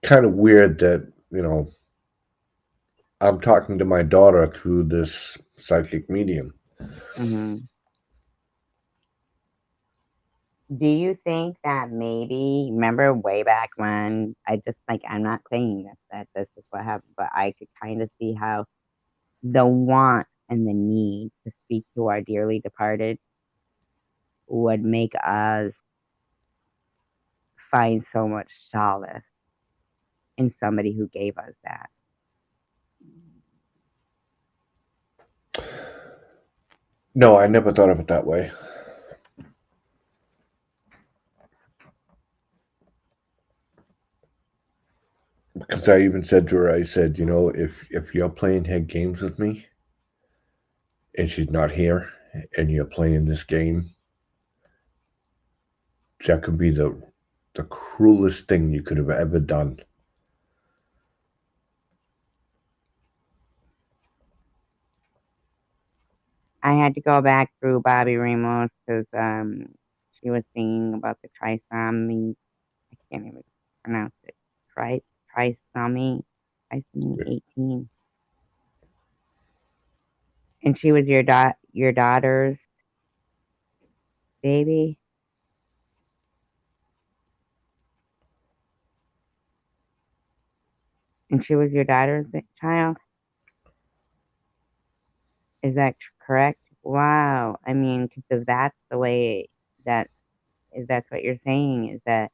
Kind of weird that, I'm talking to my daughter through this psychic medium. Hmm. Do you think that maybe, remember way back when, I just, like, I'm not saying that this is what happened, but I could kind of see how the want and the need to speak to our dearly departed would make us find so much solace in somebody who gave us that. No, I never thought of it that way. Because I even said to her, I said, if you're playing head games with me and she's not here and you're playing this game, that could be the cruelest thing you could have ever done. I had to go back through Bobby Ramos because she was singing about the trisomy. I can't even pronounce it. Tri trisomy, trisomy 18. And she was your daughter's baby, and she was your daughter's child. Is that correct? Wow. I mean, because if that's the way that if that's what you're saying, is that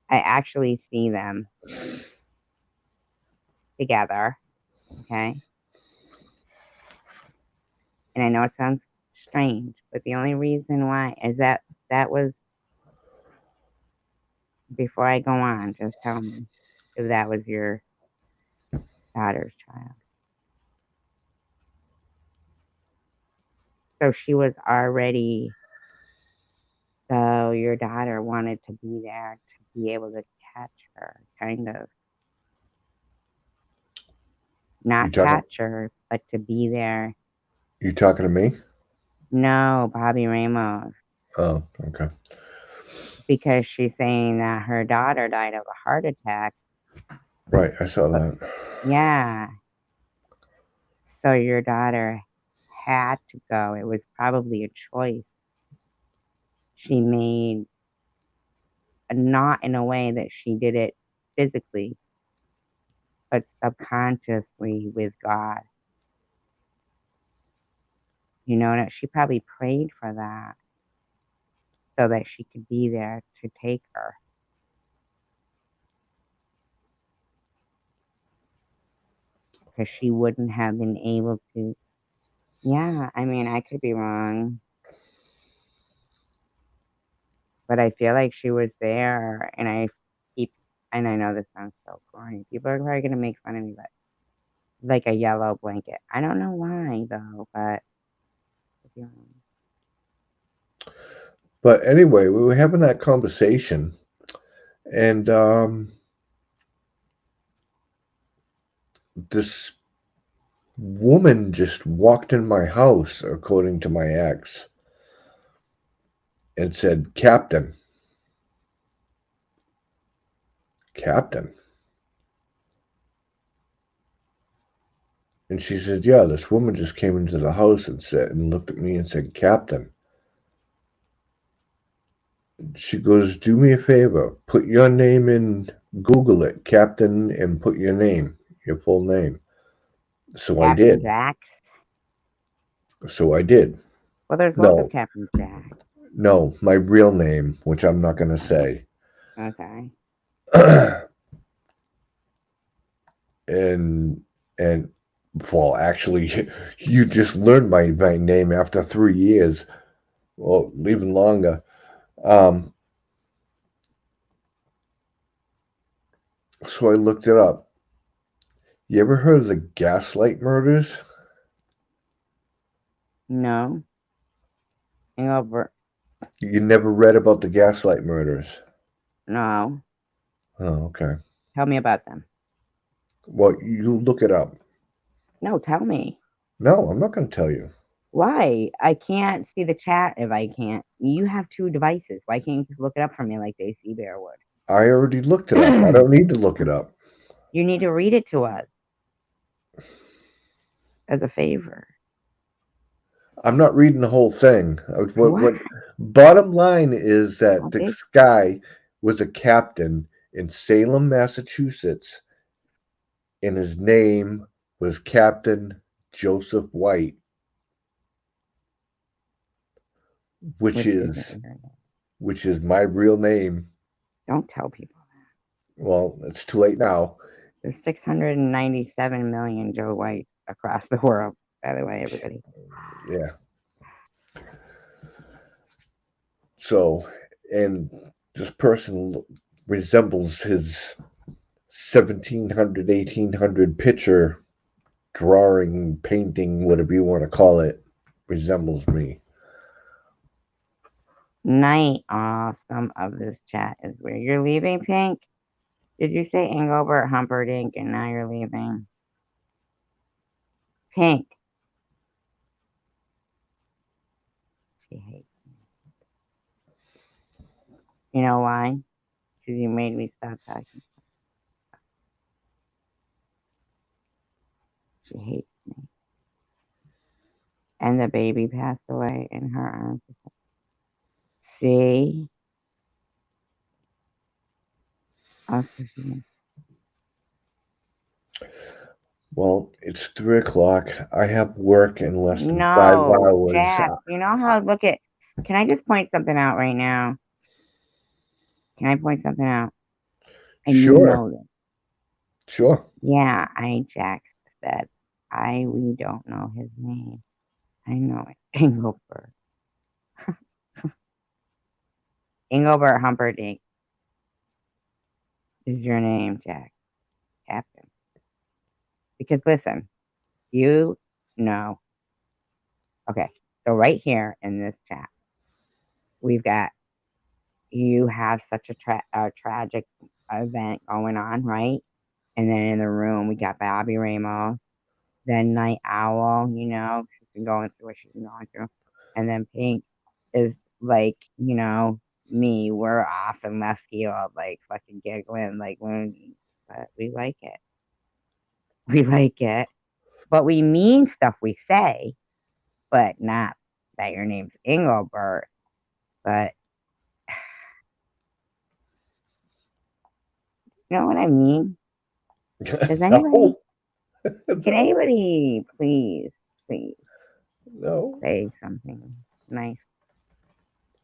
I actually see them together. Okay, and I know it sounds strange, but the only reason why is that was before I go on. Just tell me if that was your daughter's child. So she was already, so your daughter wanted to be there to be able to catch her, kind of. You Not talking? catch her, but to be there. You talking to me? No, Bobby Ramos. Oh, okay. Because she's saying that her daughter died of a heart attack. Right, I saw But that. yeah, so your daughter had to go. It was probably a choice she made, not in a way that she did it physically, but subconsciously with God. You know, that she probably prayed for that so that she could be there to take her. Because she wouldn't have been able to. Yeah, I mean, I could be wrong, but I feel like she was there, and and I know this sounds so corny. People are probably gonna make fun of me, but like a yellow blanket. I don't know why though, but But anyway, we were having that conversation, and this woman just walked in my house, according to my ex, and said, "Captain, Captain." And she said, "Yeah, this woman just came into the house and said and looked at me and said, 'Captain.'" She goes, "Do me a favor, put your name in, Google it, Captain, and put your name, your full name." So I Captain did. Jack. So I did. Well, there's lots of No, Captain Jack. no, my real name, which I'm not going to say. Okay. and and well, actually, you just learned my name after 3 years, well, even longer. Um, so I looked it up. You ever heard of the Gaslight murders? No. Hangover. You never read about the Gaslight murders? No. Oh, okay. Tell me about them. Well, you look it up. No, tell me. No, I'm not going to tell you. Why? I can't see the chat if I can't. You have two devices. Why can't you just look it up for me like JC Bear I already looked it up. I would? don't need to look it up. You need to read it to us as a favor. I'm not reading the whole thing. What? What bottom line is that Okay. this guy was a captain in Salem, Massachusetts, and his name was Captain Joseph White, which Which isn't is your name. which is my real name. Don't tell people. Well, it's too late now. There's 697 million Joe Whites across the world, by the way, everybody. Yeah. So, and this person resembles his 1700, 1800 picture drawing, painting, whatever you want to call it, resembles me. Night off. Some of this chat is where you're leaving, Pink. Did you say Engelbert Humperdinck and now you're leaving? Pink. She hates me. You know why? Because you made me stop talking. She hates me. And the baby passed away in her arms. See? Also, Well, it's 3 o'clock. I have work in less than 5 no, hours. Jack. You know how, look at, can I just point something out right now? Can I point something out? And you Sure, know this. sure. Yeah, Jack said, we don't know his name. I know it. Engelbert. Engelbert Humperdinck is your name, Jack. Captain. Because listen, you know, okay, so right here in this chat, we've got you have such a tragic event going on, right? And then in the room, we got Bobby Ramos, then Night Owl, she's been going through what she's been going through. And then Pink is like, me, we're off in left field, like fucking giggling, like, but we like it. We like it. But we mean stuff we say, but not that your name's Engelbert. But you know what I mean? Does anybody, No. can No. anybody please No. say something nice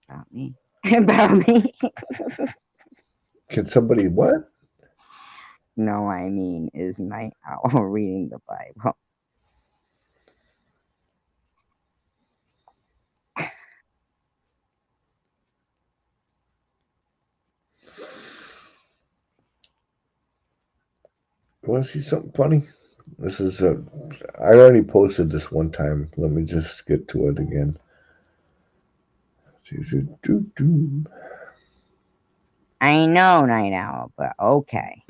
about me? About me? Can somebody what? No, I mean, is Night Owl reading the Bible? Want to see something funny? This is I already posted this one time. Let me just get to it again. I know, Night Owl, but okay.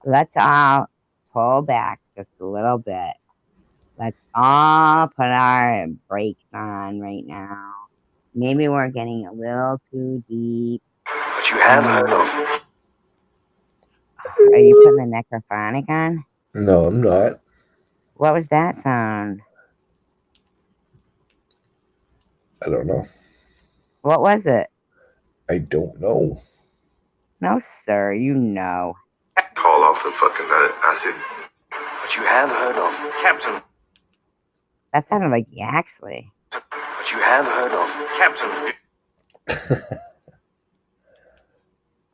Let's all pull back just a little bit. Let's all put our brakes on right now. Maybe we're getting a little too deep. But you have heard of. Are you putting the necrophonic on? No, I'm not. What was that sound? I don't know. What was it? I don't know. No, sir, you know. Fall off the fucking acid. But you have heard of Captain. That sounded like Yaxley. But you have heard of Captain.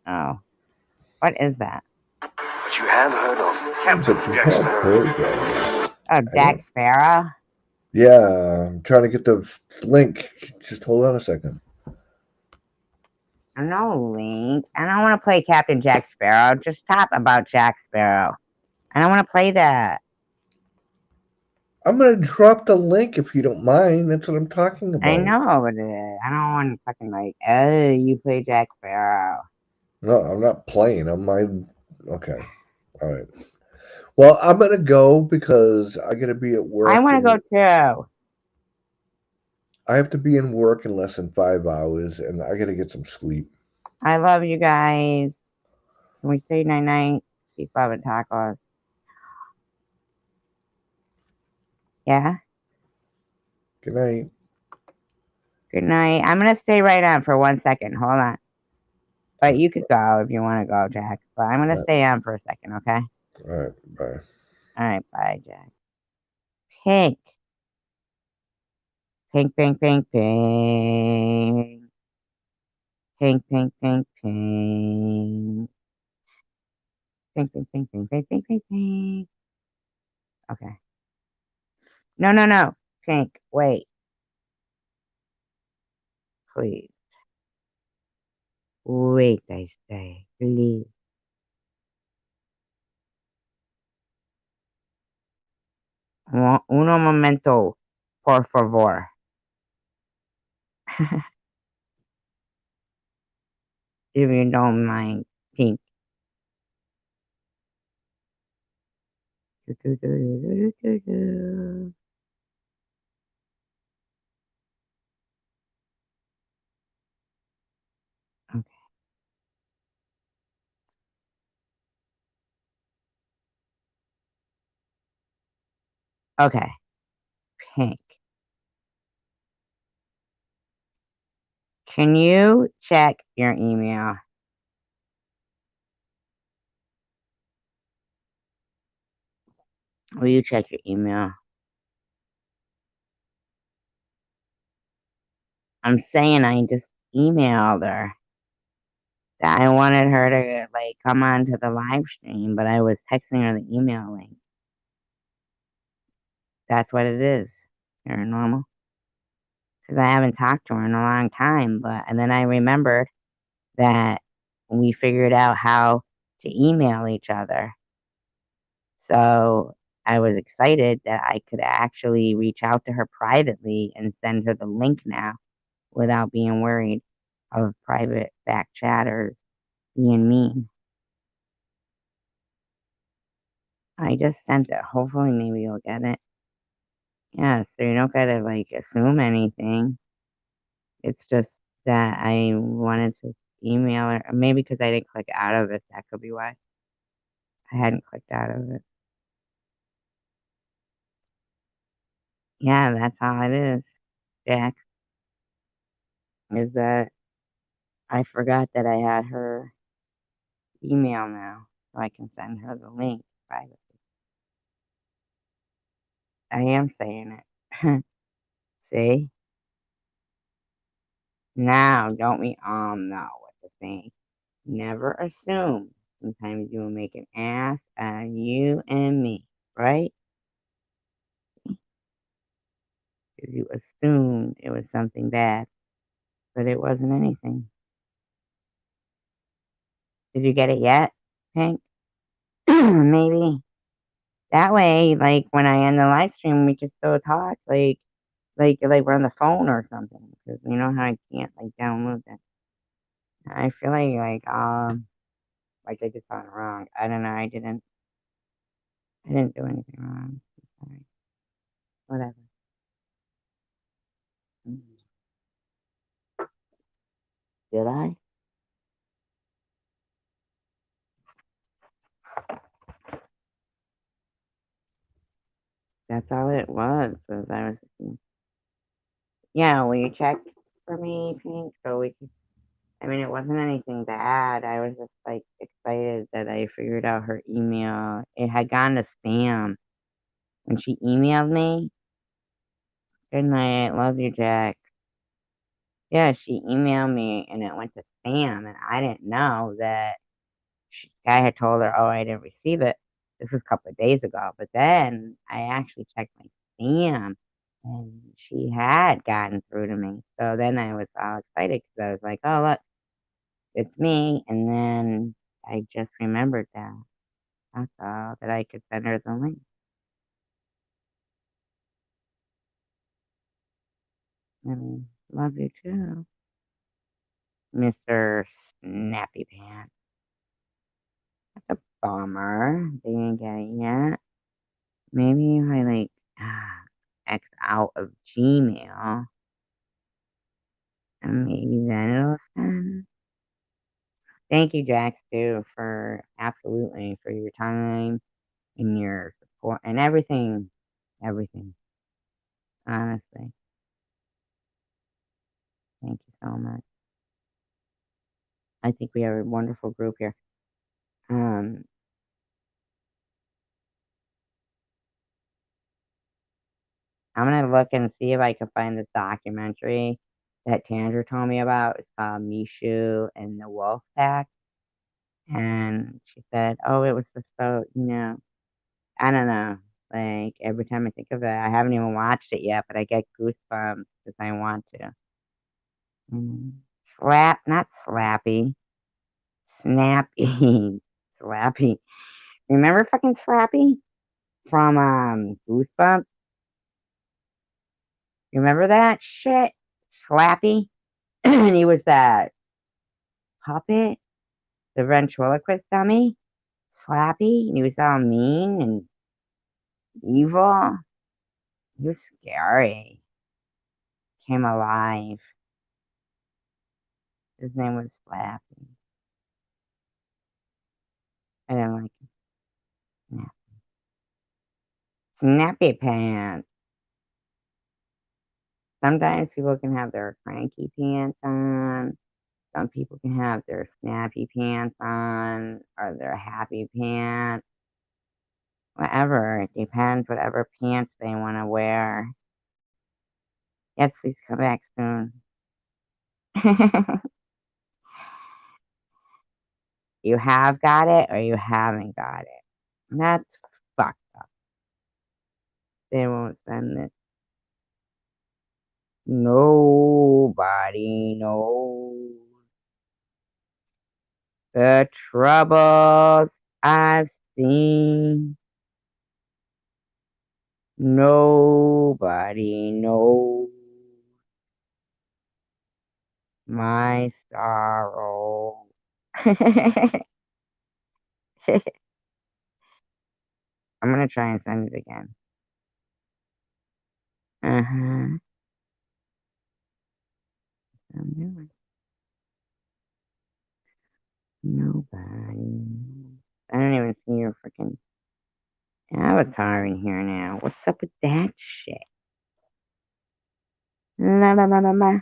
Oh. What is that? But you have heard of Captain Jack Sparrow. Oh, Jack Sparrow? Yeah, I'm trying to get the link. Just hold on a second. No, Link. I don't want to play Captain Jack Sparrow. Just stop about Jack Sparrow. I don't want to play that. I'm going to drop the link if you don't mind. That's what I'm talking about. I know, but I don't want to fucking like, oh, you play Jack Sparrow. No, I'm not playing. Okay. All right. Well, I'm going to go because I got to be at work. I want to go too. I have to be in work in less than 5 hours, and I got to get some sleep. I love you guys. Can we say night-night? Keep loving tacos. Yeah? Good night. Good night. I'm going to stay right on for 1 second. Hold on. But you could go if you want to go, Jack. But I'm going to stay on for a second, okay? All right. Bye. All right. Bye, Jack. Pink. Pink, pink, pink, pink. Pink, pink, pink, pink. Pink, pink, pink, pink, pink, pink, pink, pink. Okay. No, no, no. Pink. Wait. Please. Wait, I say. Please. Uno momento, por favor. If you don't mind, Pink. Okay. Okay. Pink. Can you check your email? Will you check your email? I'm saying I just emailed her that I wanted her to like come on to the live stream, but I was texting her the email link. That's what it is. Paranormal. Because I haven't talked to her in a long time, and then I remembered that we figured out how to email each other. So I was excited that I could actually reach out to her privately and send her the link now without being worried of private back chatters being mean. I just sent it. Hopefully, maybe you'll get it. Yeah, so you don't gotta like assume anything. It's just that I wanted to email her, maybe because I didn't click out of it. That could be why I hadn't clicked out of it. Yeah, that's all it is, Jack. Is that I forgot that I had her email now, so I can send her the link privately. I am saying it. See? Now, don't we all know what to think? Never assume. Sometimes you will make an ass out of you and me, right? Because you assumed it was something bad, but it wasn't anything. Did you get it yet, Pink? Maybe. That way, like when I end the live stream, we can still talk, like we're on the phone or something. Because you know how I can't like download that. I feel like I did something wrong. I don't know. I didn't do anything wrong. Sorry. Whatever. Did I? That's all it was I was. Yeah, will you check for me, Pink? So we can. I mean, it wasn't anything bad. I was just like excited that I figured out her email. It had gone to spam when she emailed me. Good night. Love you, Jack. Yeah, she emailed me and it went to spam, and I didn't know that I had told her, oh, I didn't receive it. This was a couple of days ago. But then I actually checked my spam and she had gotten through to me. So then I was all excited because I was like, oh, look, it's me. And then I just remembered that. That's all, that I could send her the link. I mean, love you too, Mr. Snappy Pants. That's a bummer. They didn't get it yet. Maybe if I like X out of Gmail, and maybe then it'll send. Thank you, Jax, too, for absolutely for your time and your support and everything, everything. Honestly, thank you so much. I think we have a wonderful group here. Um, I'm gonna look and see if I can find this documentary that Tandra told me about. It's called Mishu and the Wolf Pack. And she said, oh, it was just so, I don't know. Like every time I think of it, I haven't even watched it yet, but I get goosebumps because I want to. Not slappy, snappy, slappy. Remember fucking Slappy from Goosebumps? You remember that shit? Slappy, and he was that puppet, the ventriloquist dummy. Slappy, and he was all mean and evil. He was scary. Came alive. His name was Slappy. I didn't like him. Snappy pants. Sometimes people can have their cranky pants on. Some people can have their snappy pants on or their happy pants. Whatever. It depends whatever pants they want to wear. Yes, please come back soon. You have got it or you haven't got it. That's fucked up. They won't send it. Nobody knows the troubles I've seen. Nobody knows my sorrow. I'm gonna try and send it again. Uh-huh. I'm doing. Nobody. I don't even see your freaking avatar in here now. What's up with that shit? La la la la la.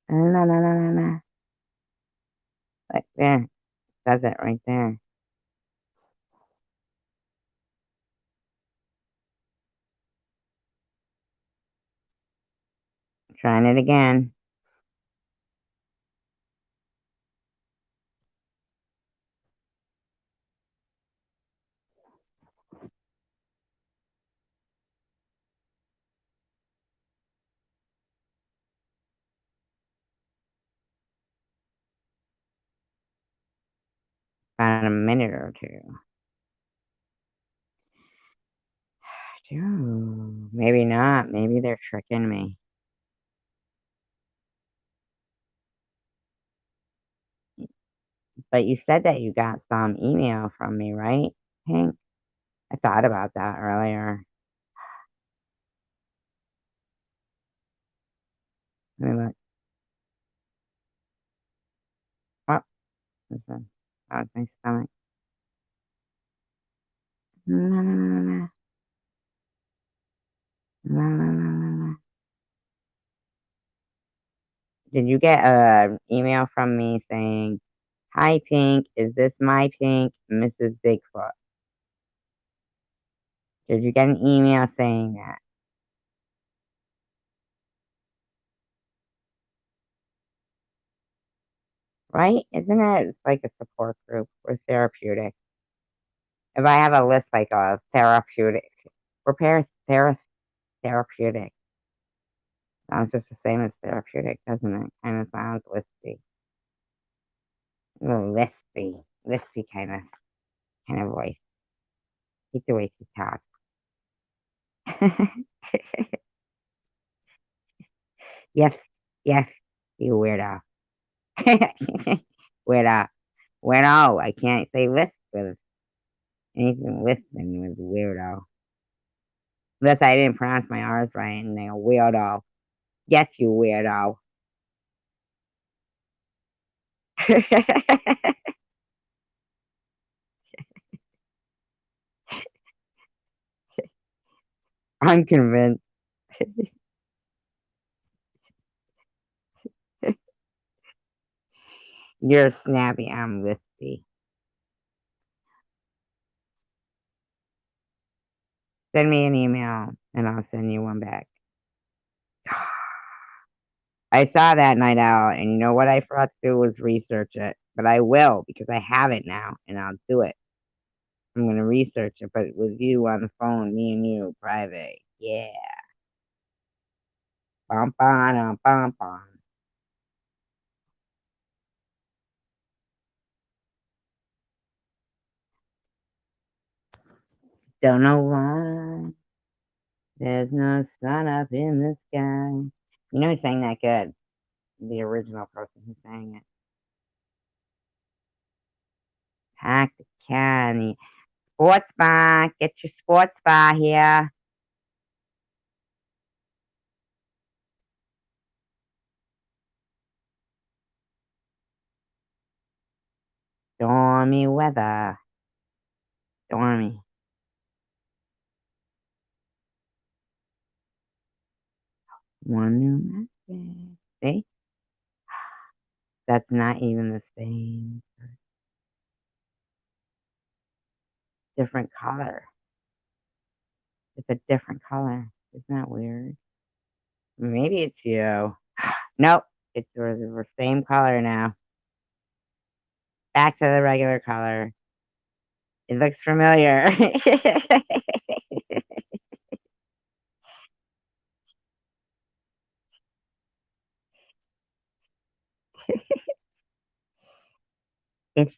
La la la la la. Like there. Says it right there. Trying it again. About a minute or two. Dude, maybe not. Maybe they're tricking me. But you said that you got some email from me, right, Hank? I thought about that earlier. Let me look. Oh, listen. That was my stomach. La, la, la, la. La, la, la, la, la. Did you get an email from me saying, "Hi, Pink. Is this my Pink, Mrs. Bigfoot?" Did you get an email saying that? Right? Isn't it it's like a support group or therapeutic? If I have a list like a therapeutic, repair therapeutic. Sounds just the same as therapeutic, doesn't it? Kind of sounds listy. A little listy kind of voice. Hate the way she talks. Yes, yes, you weirdo. Weirdo. Weirdo. I can't say list with anything listening with weirdo. Unless I didn't pronounce my R's right and they go weirdo. Yes, you weirdo. I'm convinced. You're snappy, I'm listy. Send me an email and I'll send you one back. I saw that Night Owl, and you know what I forgot to do was research it. But I will because I have it now, and I'll do it. I'm gonna research it, but with you on the phone, me and you, private. Yeah. Bum bum bum bum. Don't know why there's no sun up in the sky. You know he sang that good. The original person who sang it. Pack the candy. Sports bar. Get your sports bar here. Stormy weather. Stormy. One new message. See? That's not even the same. Different color. It's a different color. Isn't that weird? Maybe it's you. Nope. It's the same color now. Back to the regular color. It looks familiar. it's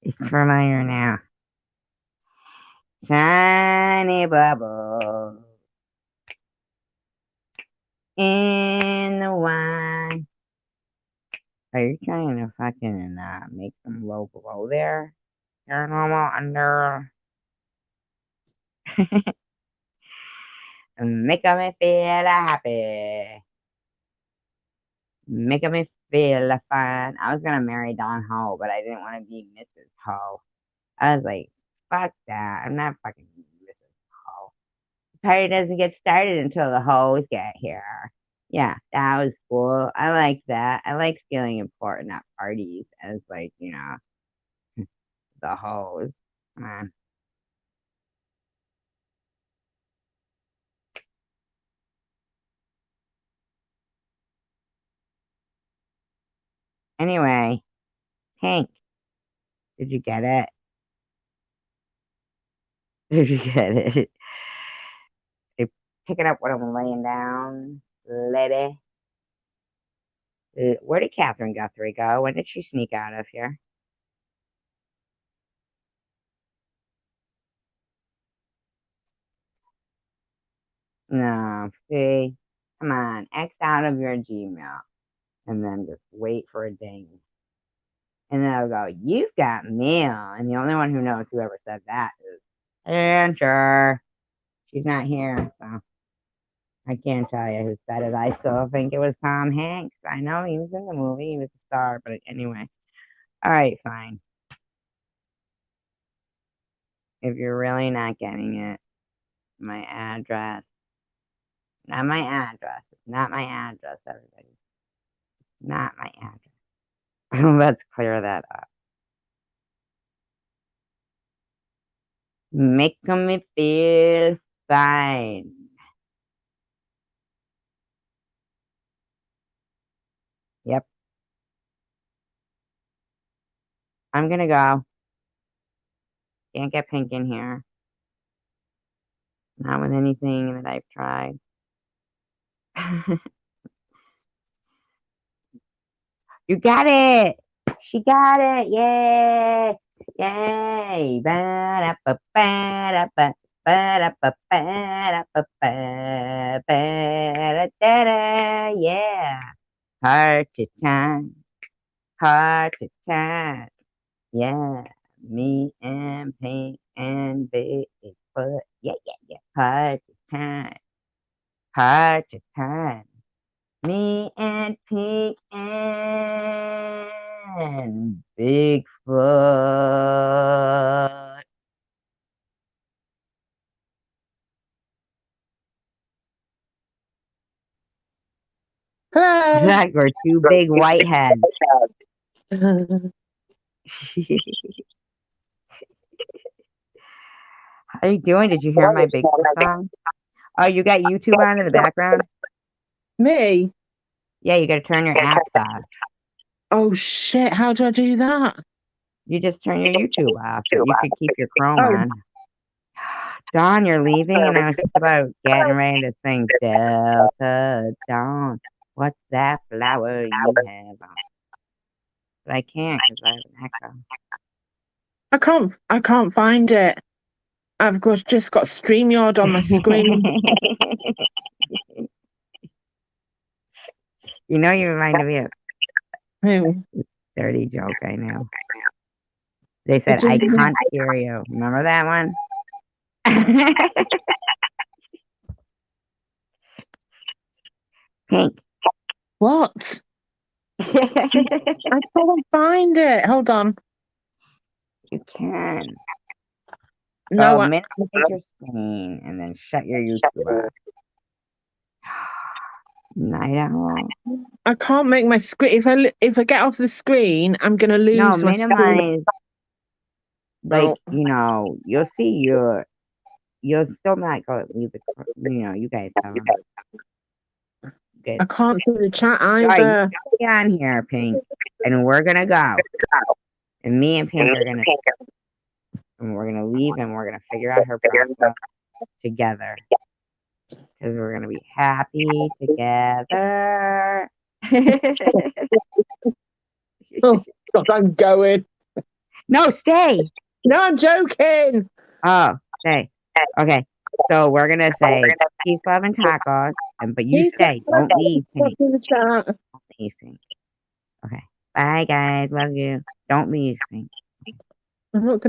it's familiar now. Tiny bubble in the wine. Are you trying to fucking make them low below there? Paranormal under. Make me feel happy. Make me feel fine. I was gonna marry Don Ho, but I didn't want to be Mrs. Ho. I was like, fuck that. I'm not fucking Mrs. Ho. The party doesn't get started until the hoes get here. Yeah, that was cool. I like that. I like feeling important at parties as like, the hoes. Come on. Anyway, Pink, did you get it? Did you get it? You picking up what I'm laying down, lady? Where did Catherine Guthrie go? When did she sneak out of here? No, see? Come on, X out of your Gmail and then just wait for a ding. And then I'll go, you've got mail. And the only one who knows whoever said that is Andrew. She's not here, so I can't tell you who said it. I still think it was Tom Hanks. I know he was in the movie, he was a star, but anyway. All right, fine. If you're really not getting it, my address. Not my address. It's not my address, everybody. Not my address. Let's clear that up. Make me feel fine. Yep. I'm gonna go. Can't get Pink in here. Not with anything that I've tried. You got it! She got it! Yay! Yay! Ba-da-ba-ba-da-ba, ba-da-ba-ba-da-ba-ba, ba-da-da-da. Yeah! Heart to time. Heart to time. Yeah. Me and Pink and Bigfoot. Yeah, yeah, yeah. Heart to time. Heart to time. Me and Pink and Bigfoot. Hello. Like we're two big whiteheads. How are you doing? Did you hear my Bigfoot song? Oh, you got YouTube on in the background? Me? Yeah, you got to turn your apps off. Oh shit! How do I do that? You just turn your YouTube off, but you could keep your Chrome on. Dawn, you're leaving, and I was just about getting ready to sing Delta Dawn. What's that flower you have on? But I can't because I have an echo. I can't find it. Just got StreamYard on my screen. You know, you remind me of Who? dirty joke. I know. They said I can't hear you. Remember that one? Pink. What? I can't find it. Hold on. You can. No, minimize your screen and then shut your YouTube off. Night owl. I can't make my screen. If I get off the screen, I'm gonna lose No, my minimize. screen. Like you'll see you'll still not go leave the. You guys have them. Good. I can't see the chat either. Right, stay on here, Pink, and we're gonna go. And me and Pink are gonna. And we're gonna leave, and we're gonna figure out her problem together. Because we're gonna be happy together. Oh God, I'm going. No, stay. No, I'm joking. Oh, Stay. Okay. So we're gonna say peace, love, and tacos, but you stay. Don't leave, Penny. Don't leave, Penny. Okay. Bye, guys. Love you. Don't leave, Penny. I'm not